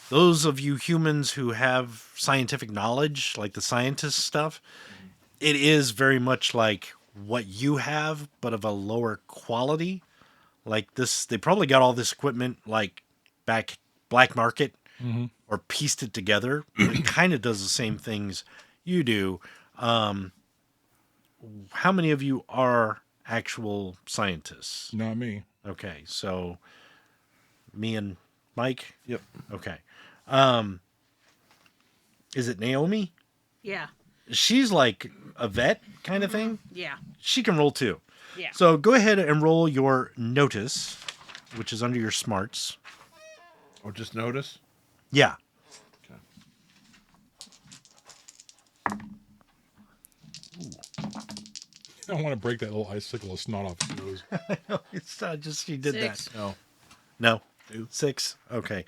Speaker 3: those of you humans who have scientific knowledge, like the scientist stuff, it is very much like what you have, but of a lower quality. Like this, they probably got all this equipment like back black market or pieced it together. It kind of does the same things you do. How many of you are actual scientists?
Speaker 1: Not me.
Speaker 3: Okay, so me and Mike?
Speaker 5: Yep.
Speaker 3: Okay. Is it Naomi?
Speaker 2: Yeah.
Speaker 3: She's like a vet kind of thing.
Speaker 2: Yeah.
Speaker 3: She can roll too.
Speaker 2: Yeah.
Speaker 3: So go ahead and roll your notice, which is under your smarts.
Speaker 5: Or just notice.
Speaker 3: Yeah.
Speaker 5: Okay.
Speaker 1: I want to break that little icicle of snot off his nose.
Speaker 3: It's not just she did
Speaker 2: 6.
Speaker 3: that.
Speaker 5: No.
Speaker 3: No. 6. Okay.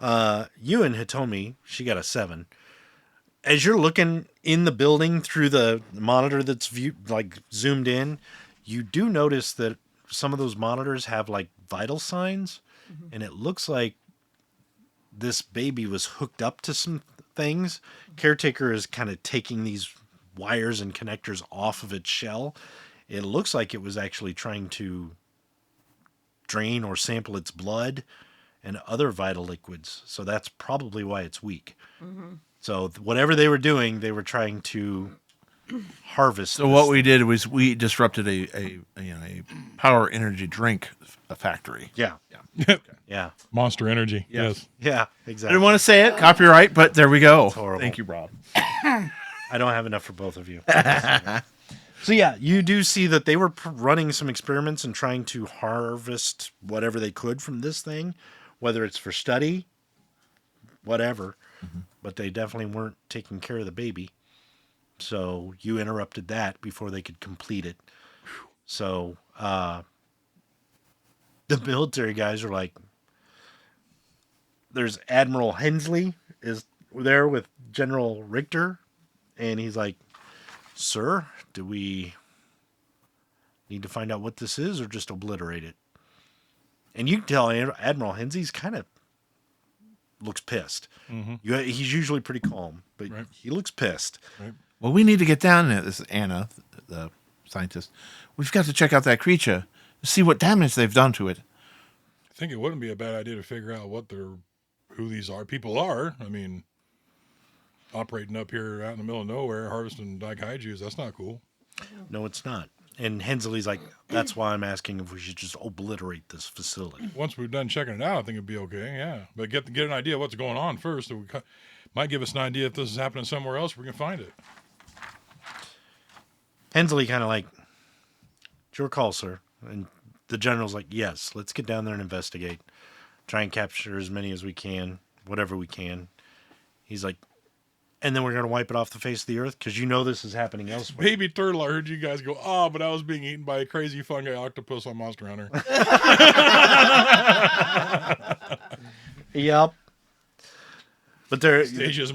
Speaker 3: Ewan Hitomi, she got a 7. As you're looking in the building through the monitor that's zoomed in, you do notice that some of those monitors have like vital signs, and it looks like this baby was hooked up to some things. Caretaker is kind of taking these wires and connectors off of its shell. It looks like it was actually trying to drain or sample its blood and other vital liquids. So that's probably why it's weak. So whatever they were doing, they were trying to harvest.
Speaker 5: So what we did was we disrupted a power energy drink factory.
Speaker 3: Yeah.
Speaker 5: Yeah.
Speaker 3: Yeah.
Speaker 1: Monster Energy.
Speaker 5: Yes.
Speaker 1: Yes.
Speaker 3: Yeah,
Speaker 5: I
Speaker 3: exactly.
Speaker 5: didn't want to say it, copyright, but there we go.
Speaker 3: horrible.
Speaker 5: Thank you, Rob.
Speaker 3: I don't have enough for both of you. So yeah, you do see that they were running some experiments and trying to harvest whatever they could from this thing, whether it's for study, whatever. But they definitely weren't taking care of the baby. So you interrupted that before they could complete it. So the military guys are like, there's Admiral Hensley is there with General Richter, and he's like, "Sir, do we need to find out what this is or just obliterate it?" And you can tell Admiral Hensley's kind of looks pissed. He's usually pretty calm, but
Speaker 1: Right.
Speaker 3: he looks pissed.
Speaker 1: Right.
Speaker 5: Well, we need to get down there. This is Anna, the scientist. We've got to check out that creature, see what damage they've done to it.
Speaker 1: I think it wouldn't be a bad idea to figure out who these people are. I mean, operating up here out in the middle of nowhere, harvesting Daikaijus, that's not cool.
Speaker 3: No, it's not. And Hensley's like, that's why I'm asking if we should just obliterate this facility.
Speaker 1: Once we've done checking it out, I think it'd be okay, yeah. But get an idea of what's going on first. So might give us an idea if this is happening somewhere else, we can find it.
Speaker 3: Hensley kind of like, "It's your call, sir." And the general's like, "Yes, let's get down there and investigate. Try and capture as many as we can, whatever we can." He's like, "And then we're going to wipe it off the face of the earth because you know this is happening elsewhere."
Speaker 1: Baby turtle, I heard you guys go, but I was being eaten by a crazy fungi octopus on Monster Hunter.
Speaker 3: Yep. But they're
Speaker 1: Stasia's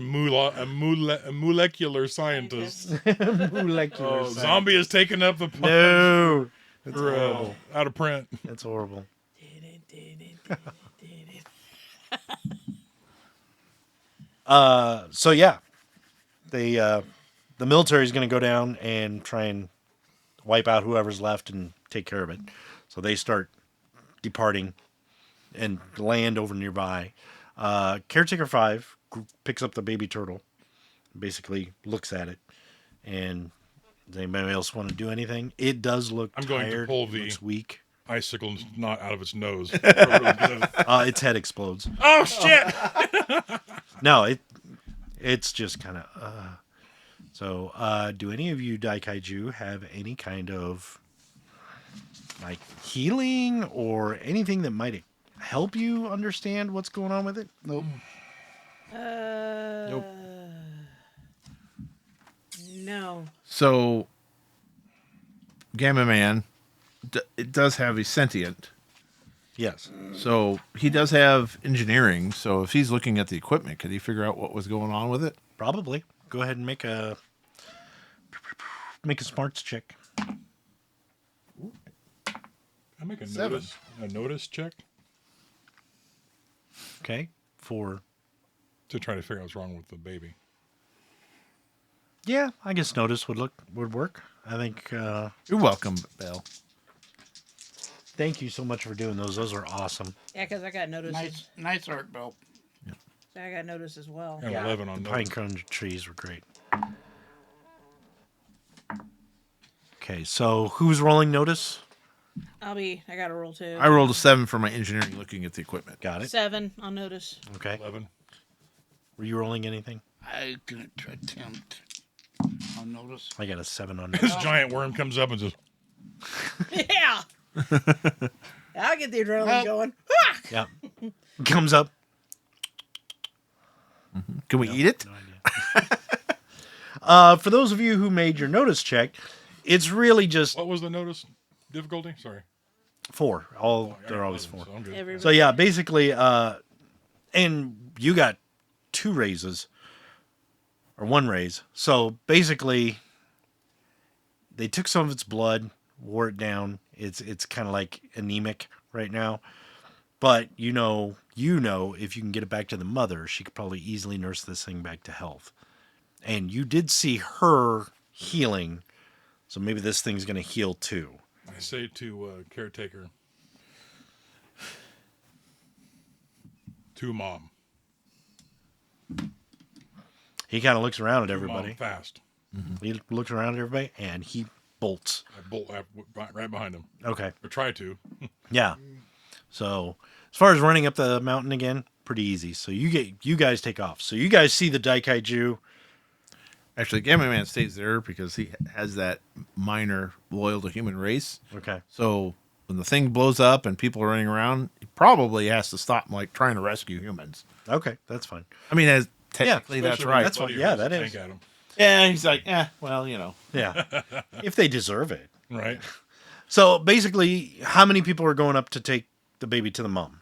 Speaker 1: molecular scientist.
Speaker 3: molecular.
Speaker 1: Oh, zombie has taken up the punch.
Speaker 3: No. That's
Speaker 1: For,
Speaker 3: horrible.
Speaker 1: out of print.
Speaker 3: That's horrible. So yeah, the military is going to go down and try and wipe out whoever's left and take care of it. So they start departing and land over nearby. Caretaker 5 picks up the baby turtle, basically looks at it, and does anybody else want to do anything? It does look
Speaker 1: I'm going to
Speaker 3: tired.
Speaker 1: pull the-
Speaker 3: Looks weak.
Speaker 1: Icicle not out of its nose.
Speaker 3: Its head explodes.
Speaker 1: Oh, shit!
Speaker 3: No, it's just kind of. So, do any of you Daikaiju have any kind of like healing or anything that might help you understand what's going on with it?
Speaker 4: Nope.
Speaker 5: Nope.
Speaker 2: No.
Speaker 5: So, Gamma Man, it does have a sentient.
Speaker 3: Yes.
Speaker 5: So he does have engineering. So if he's looking at the equipment, could he figure out what was going on with it?
Speaker 3: Probably. Go ahead and make a smarts check.
Speaker 1: I make a
Speaker 5: 7.
Speaker 1: notice check
Speaker 3: Okay. For
Speaker 1: to try to figure out what's wrong with the baby.
Speaker 3: yeah, I guess notice would work. I think.
Speaker 5: You're welcome, Bill.
Speaker 3: Thank you so much for doing those. Those are awesome.
Speaker 2: Yeah, because I got notice.
Speaker 4: Nice art, Bill.
Speaker 2: I got notice as well.
Speaker 1: And 11 on
Speaker 3: The
Speaker 1: notice.
Speaker 3: pine cone trees were great. Okay, so who's rolling notice?
Speaker 2: I got to roll 2.
Speaker 5: I rolled a 7 for my engineering looking at the equipment.
Speaker 3: Got it.
Speaker 2: 7 on notice.
Speaker 3: Okay.
Speaker 1: 11.
Speaker 3: Were you rolling anything?
Speaker 4: I'm gonna try attempt. I'll notice.
Speaker 3: I got a 7 on
Speaker 1: This
Speaker 3: notice.
Speaker 1: giant worm comes up and says,
Speaker 2: Yeah. I'll get the adrenaline going.
Speaker 3: Yeah. Comes up.
Speaker 5: Can we eat it?
Speaker 3: No idea. For those of you who made your notice check, it's really just
Speaker 1: what was the notice difficulty? Sorry.
Speaker 3: 4. They're
Speaker 1: Yeah,
Speaker 3: always
Speaker 1: 11,
Speaker 3: 4.
Speaker 1: so I'm good.
Speaker 2: Everybody.
Speaker 3: So yeah, basically, and you got 2 raises or 1 raise. So basically, they took some of its blood, wore it down. It's kind of like anemic right now, but you know, if you can get it back to the mother, she could probably easily nurse this thing back to health. And you did see her healing, so maybe this thing's gonna heal too.
Speaker 1: I say to Caretaker, to Mom.
Speaker 3: He kind of looks around at
Speaker 1: To
Speaker 3: everybody.
Speaker 1: Mom fast.
Speaker 3: He looks around at everybody, and he bolts.
Speaker 1: I bolt right behind him.
Speaker 3: Okay.
Speaker 1: Or try to.
Speaker 3: Yeah. So as far as running up the mountain again, pretty easy. So you guys take off. So you guys see the Daikaiju.
Speaker 5: Actually, Gamma Man stays there because he has that minor loyal to human race.
Speaker 3: Okay.
Speaker 5: So when the thing blows up and people are running around, he probably has to stop like trying to rescue humans.
Speaker 3: Okay, that's fine.
Speaker 5: I mean, as technically that's
Speaker 1: Especially when
Speaker 5: right.
Speaker 3: That's
Speaker 1: buddy
Speaker 3: fine. Yeah,
Speaker 1: has
Speaker 3: that
Speaker 1: a
Speaker 3: is.
Speaker 1: tank at him.
Speaker 5: Yeah, he's like, well, you know.
Speaker 3: Yeah. If they deserve it.
Speaker 1: Right.
Speaker 3: So basically, how many people are going up to take the baby to the mom?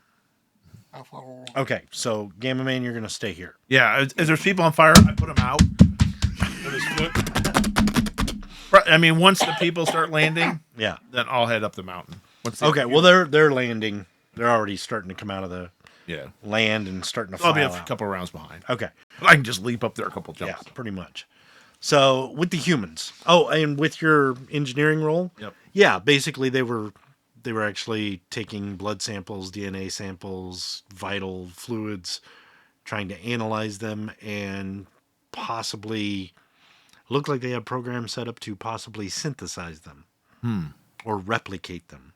Speaker 4: I'll follow.
Speaker 3: Okay, so Gamma Man, you're going to stay here.
Speaker 5: Yeah, as there's people on fire, I put them out.
Speaker 1: With his foot.
Speaker 5: I mean, once the people start landing,
Speaker 3: Yeah.
Speaker 5: then I'll head up the mountain. Once they-
Speaker 3: Okay, well they're landing. They're already starting to come out of the
Speaker 5: yeah,
Speaker 3: land and starting to
Speaker 5: I'll be
Speaker 3: file
Speaker 5: a
Speaker 3: out.
Speaker 5: couple rounds behind.
Speaker 3: Okay.
Speaker 5: But I can just leap up there a couple
Speaker 3: Yeah,
Speaker 5: jumps.
Speaker 3: pretty much. So with the humans. Oh, and with your engineering role?
Speaker 5: Yep.
Speaker 3: Yeah, basically they were actually taking blood samples, DNA samples, vital fluids, trying to analyze them and possibly look like they had programs set up to possibly synthesize them or replicate them.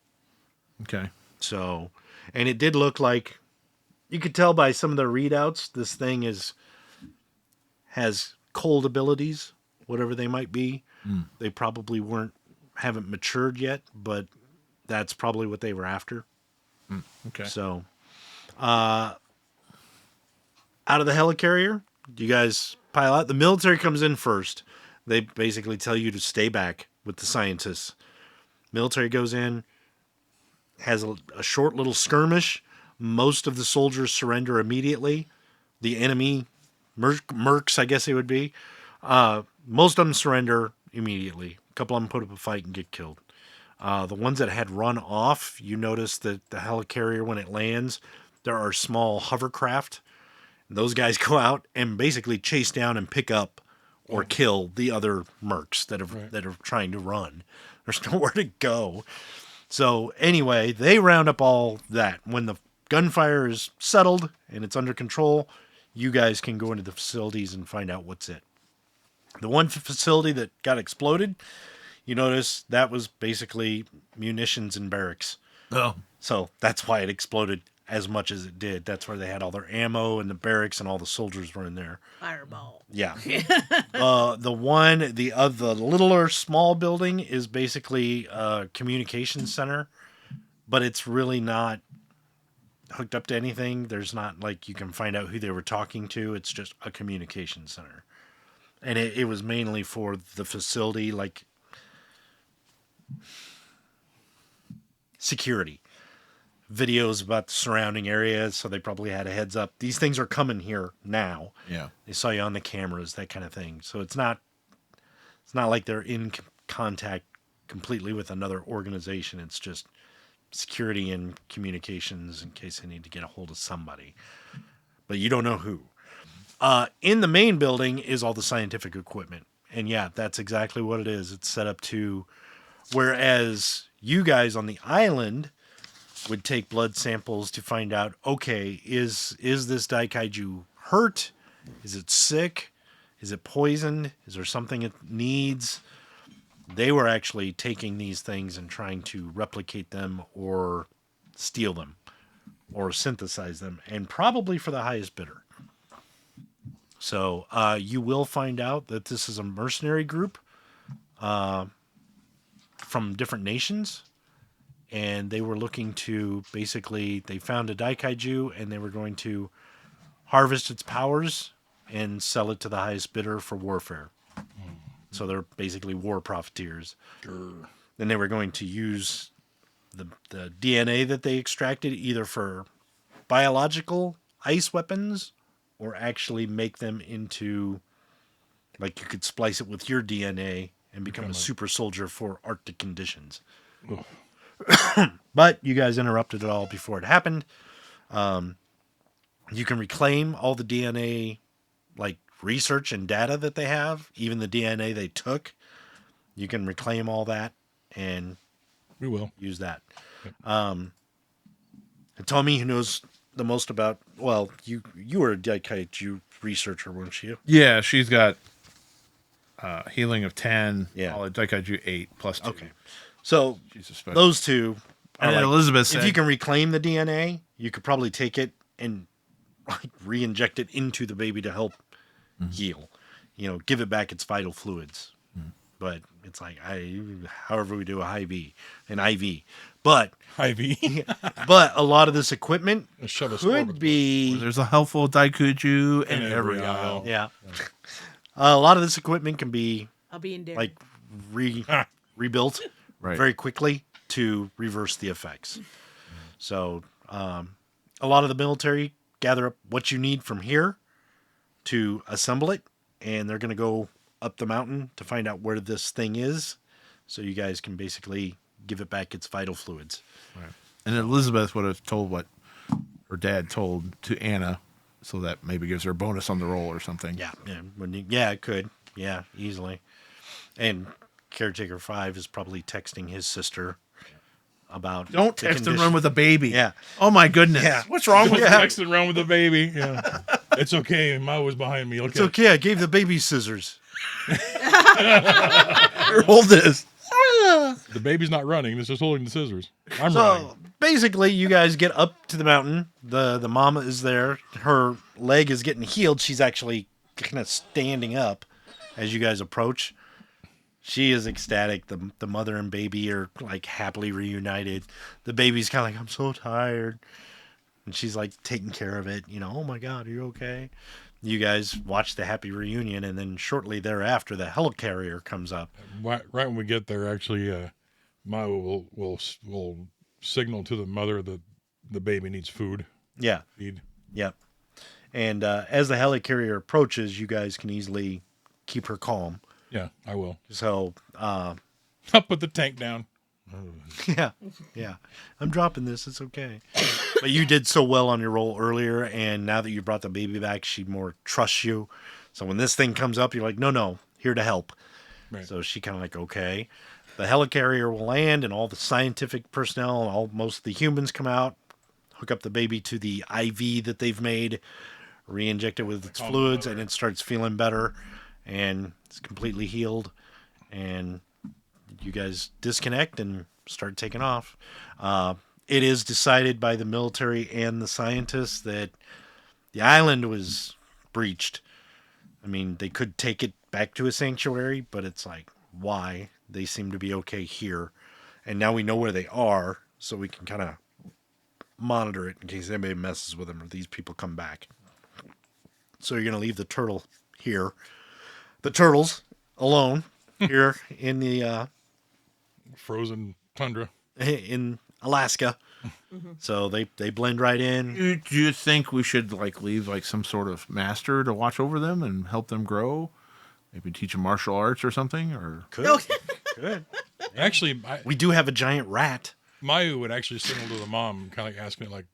Speaker 5: Okay.
Speaker 3: So, and it did look like you could tell by some of the readouts this thing has cold abilities, whatever they might be. They probably haven't matured yet, but that's probably what they were after.
Speaker 5: Okay.
Speaker 3: So, out of the helicarrier, you guys pile out. The military comes in first. They basically tell you to stay back with the scientists. Military goes in, has a short little skirmish. Most of the soldiers surrender immediately. The enemy, mercs, I guess it would be, most of them surrender immediately. A couple of them put up a fight and get killed. The ones that had run off, you notice that the helicarrier, when it lands, there are small hovercraft. Those guys go out and basically chase down and pick up or kill the other mercs that are trying to run. There's nowhere to go. So anyway, they round up all that. When the gunfire is settled and it's under control, you guys can go into the facilities and find out what's it. The one facility that got exploded, you notice that was basically munitions and barracks.
Speaker 5: Oh.
Speaker 3: So that's why it exploded as much as it did. That's where they had all their ammo and the barracks and all the soldiers were in there.
Speaker 2: Fireball.
Speaker 3: Yeah. The littler small building is basically a communications center, but it's really not hooked up to anything. There's not like you can find out who they were talking to. It's just a communications center. And it was mainly for the facility, like security. videos about the surrounding areas, so they probably had a heads up. These things are coming here now.
Speaker 5: Yeah.
Speaker 3: They saw you on the cameras, that kind of thing. So it's not like they're in contact completely with another organization. It's just security and communications in case they need to get a hold of somebody. But you don't know who. In the main building is all the scientific equipment. And yeah, that's exactly what it is. It's set up to, whereas you guys on the island would take blood samples to find out, okay, is this Daikaiju hurt? Is it sick? Is it poisoned? Is there something it needs? They were actually taking these things and trying to replicate them or steal them or synthesize them, and probably for the highest bidder. So you will find out that this is a mercenary group from different nations, and they were looking to basically, they found a Daikaiju and they were going to harvest its powers and sell it to the highest bidder for warfare. So they're basically war profiteers.
Speaker 1: Sure.
Speaker 3: Then they were going to use the DNA that they extracted either for biological ice weapons or actually make them into, like, you could splice it with your DNA and become a super soldier for Arctic conditions. But you guys interrupted it all before it happened. You can reclaim all the DNA, like, research and data that they have, even the DNA they took. You can reclaim all that and
Speaker 1: We will.
Speaker 3: use that. And Tommy, who knows the most about, well, you were a Daikaiju researcher, weren't you?
Speaker 5: Yeah, she's got healing of 10.
Speaker 3: Yeah.
Speaker 5: All Daikaiju 8 plus 2.
Speaker 3: Okay. So
Speaker 5: She's a special.
Speaker 3: those two are
Speaker 5: And then
Speaker 3: like,
Speaker 5: Elizabeth
Speaker 3: if
Speaker 5: said,
Speaker 3: you can reclaim the DNA, you could probably take it and like re-inject it into the baby to help heal. You know, give it back its vital fluids. But it's like, however we do an IV. But
Speaker 1: IV.
Speaker 3: but a lot of this equipment
Speaker 1: Shove a sword
Speaker 3: could
Speaker 1: with
Speaker 3: be,
Speaker 5: there's a helpful Daikaiju in
Speaker 1: In
Speaker 5: every
Speaker 1: every
Speaker 5: aisle.
Speaker 1: aisle.
Speaker 3: yeah. A lot of this equipment can be
Speaker 2: I'll be in there.
Speaker 3: like rebuilt
Speaker 5: Right.
Speaker 3: very quickly to reverse the effects. So a lot of the military gather up what you need from here to assemble it, and they're going to go up the mountain to find out where this thing is, so you guys can basically give it back its vital fluids.
Speaker 5: Right. And Elizabeth would have told what her dad told to Anna, so that maybe gives her a bonus on the roll or something.
Speaker 3: Yeah, it could. Yeah, easily. And Caretaker 5 is probably texting his sister about
Speaker 5: Don't
Speaker 3: the
Speaker 5: text and
Speaker 3: condition.
Speaker 5: run with a baby.
Speaker 3: Yeah.
Speaker 5: Oh my goodness.
Speaker 3: Yeah.
Speaker 5: What's wrong with
Speaker 1: Yeah. Texting around with the baby. Yeah. It's okay. Mao was behind me. Look
Speaker 3: It's okay. I gave the baby scissors.
Speaker 5: Here, hold this.
Speaker 1: The baby's not running. It's just holding the scissors. I'm running.
Speaker 3: So basically, you guys get up to the mountain. The mama is there. Her leg is getting healed. She's actually kind of standing up as you guys approach. She is ecstatic. The mother and baby are like happily reunited. The baby's kind of like, I'm so tired. And she's like taking care of it. You know, oh my God, are you okay? You guys watch the happy reunion, and then shortly thereafter, the helicarrier comes up.
Speaker 1: Right when we get there, actually, Mao will signal to the mother that the baby needs food.
Speaker 3: Yeah.
Speaker 1: Feed.
Speaker 3: Yep. And as the helicarrier approaches, you guys can easily keep her calm.
Speaker 1: Yeah, I will.
Speaker 3: So,
Speaker 1: I'll put the tank down.
Speaker 3: yeah. I'm dropping this. It's okay. But you did so well on your roll earlier, and now that you brought the baby back, she more trusts you. So when this thing comes up, you're like, no, here to help.
Speaker 1: Right.
Speaker 3: So she kind of like, okay. The helicarrier will land, and all the scientific personnel, most of the humans come out, hook up the baby to the IV that they've made, re-inject it with its fluids, and it starts feeling better, and it's completely healed. And you guys disconnect and start taking off. It is decided by the military and the scientists that the island was breached. I mean, they could take it back to a sanctuary, but it's like, why? They seem to be okay here. And now we know where they are, so we can kind of monitor it in case anybody messes with them or these people come back. So you're going to leave the turtle here. The turtles alone here in the
Speaker 1: Frozen tundra.
Speaker 3: in Alaska. So they blend right in.
Speaker 5: Do you think we should like leave like some sort of master to watch over them and help them grow? Maybe teach them martial arts or something? Or
Speaker 3: Good.
Speaker 1: Actually,
Speaker 3: We do have a giant rat.
Speaker 1: Mayu would actually signal to the mom, kind of like asking, like,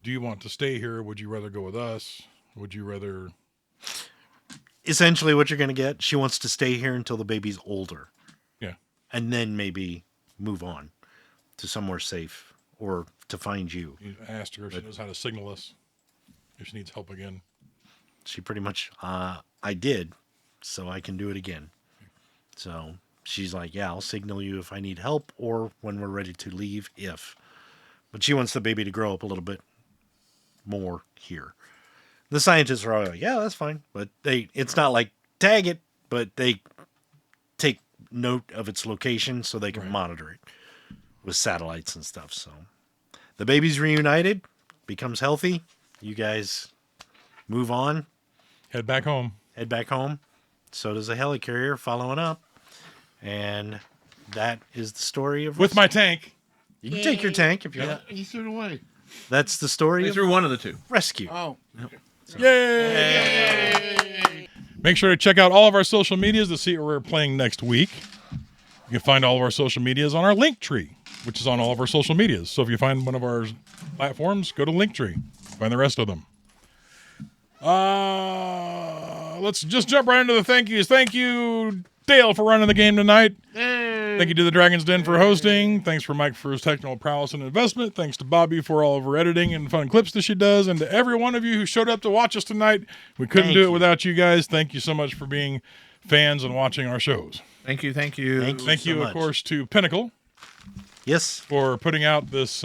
Speaker 1: do you want to stay here? Would you rather go with us? Would you rather...
Speaker 3: Essentially what you're going to get, she wants to stay here until the baby's older.
Speaker 1: Yeah.
Speaker 3: And then maybe move on to somewhere safe or to find you.
Speaker 1: You asked her if she knows how to signal us, if she needs help again.
Speaker 3: She pretty much, I did, so I can do it again. So she's like, yeah, I'll signal you if I need help or when we're ready to leave, if. But she wants the baby to grow up a little bit more here. The scientists are all like, yeah, that's fine. But it's not like tag it, but they take note of its location so they can monitor it with satellites and stuff. So the baby's reunited, becomes healthy. You guys move on.
Speaker 1: Head back home.
Speaker 3: Head back home. So does a helicarrier following up. And that is the story of...
Speaker 1: With my tank.
Speaker 3: You can take your tank if you want.
Speaker 4: He threw it away.
Speaker 3: That's the story of
Speaker 5: through one of the two.
Speaker 3: rescue.
Speaker 4: Oh.
Speaker 1: Yay! Make sure to check out all of our social medias to see what we're playing next week. You can find all of our social medias on our link tree, which is on all of our social medias. So if you find one of our platforms, go to Linktree. Find the rest of them. Let's just jump right into the thank yous. Thank you, Dale, for running the game tonight. Thank you to the Dragon's Den for hosting. Thanks for Mike for his technical prowess and investment. Thanks to Bobby for all of her editing and fun clips that she does. And to every one of you who showed up to watch us tonight. We couldn't do it without you guys. Thank you so much for being fans and watching our shows.
Speaker 5: Thank you.
Speaker 3: Thank you so
Speaker 1: Of
Speaker 3: much.
Speaker 1: course, to Pinnacle.
Speaker 3: Yes.
Speaker 1: For putting out this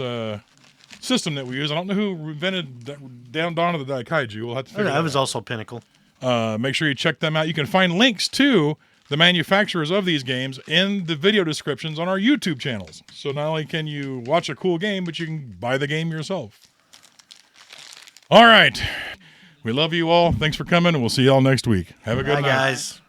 Speaker 1: system that we use. I don't know who invented Down Dawn of the Daikaiju. We'll have to figure that
Speaker 3: I was
Speaker 1: out.
Speaker 3: also Pinnacle.
Speaker 1: Make sure you check them out. You can find links to the manufacturers of these games in the video descriptions on our YouTube channels. So not only can you watch a cool game, but you can buy the game yourself. All right. We love you all. Thanks for coming, and we'll see you all next week. Have a good
Speaker 3: Bye,
Speaker 1: night.
Speaker 3: guys.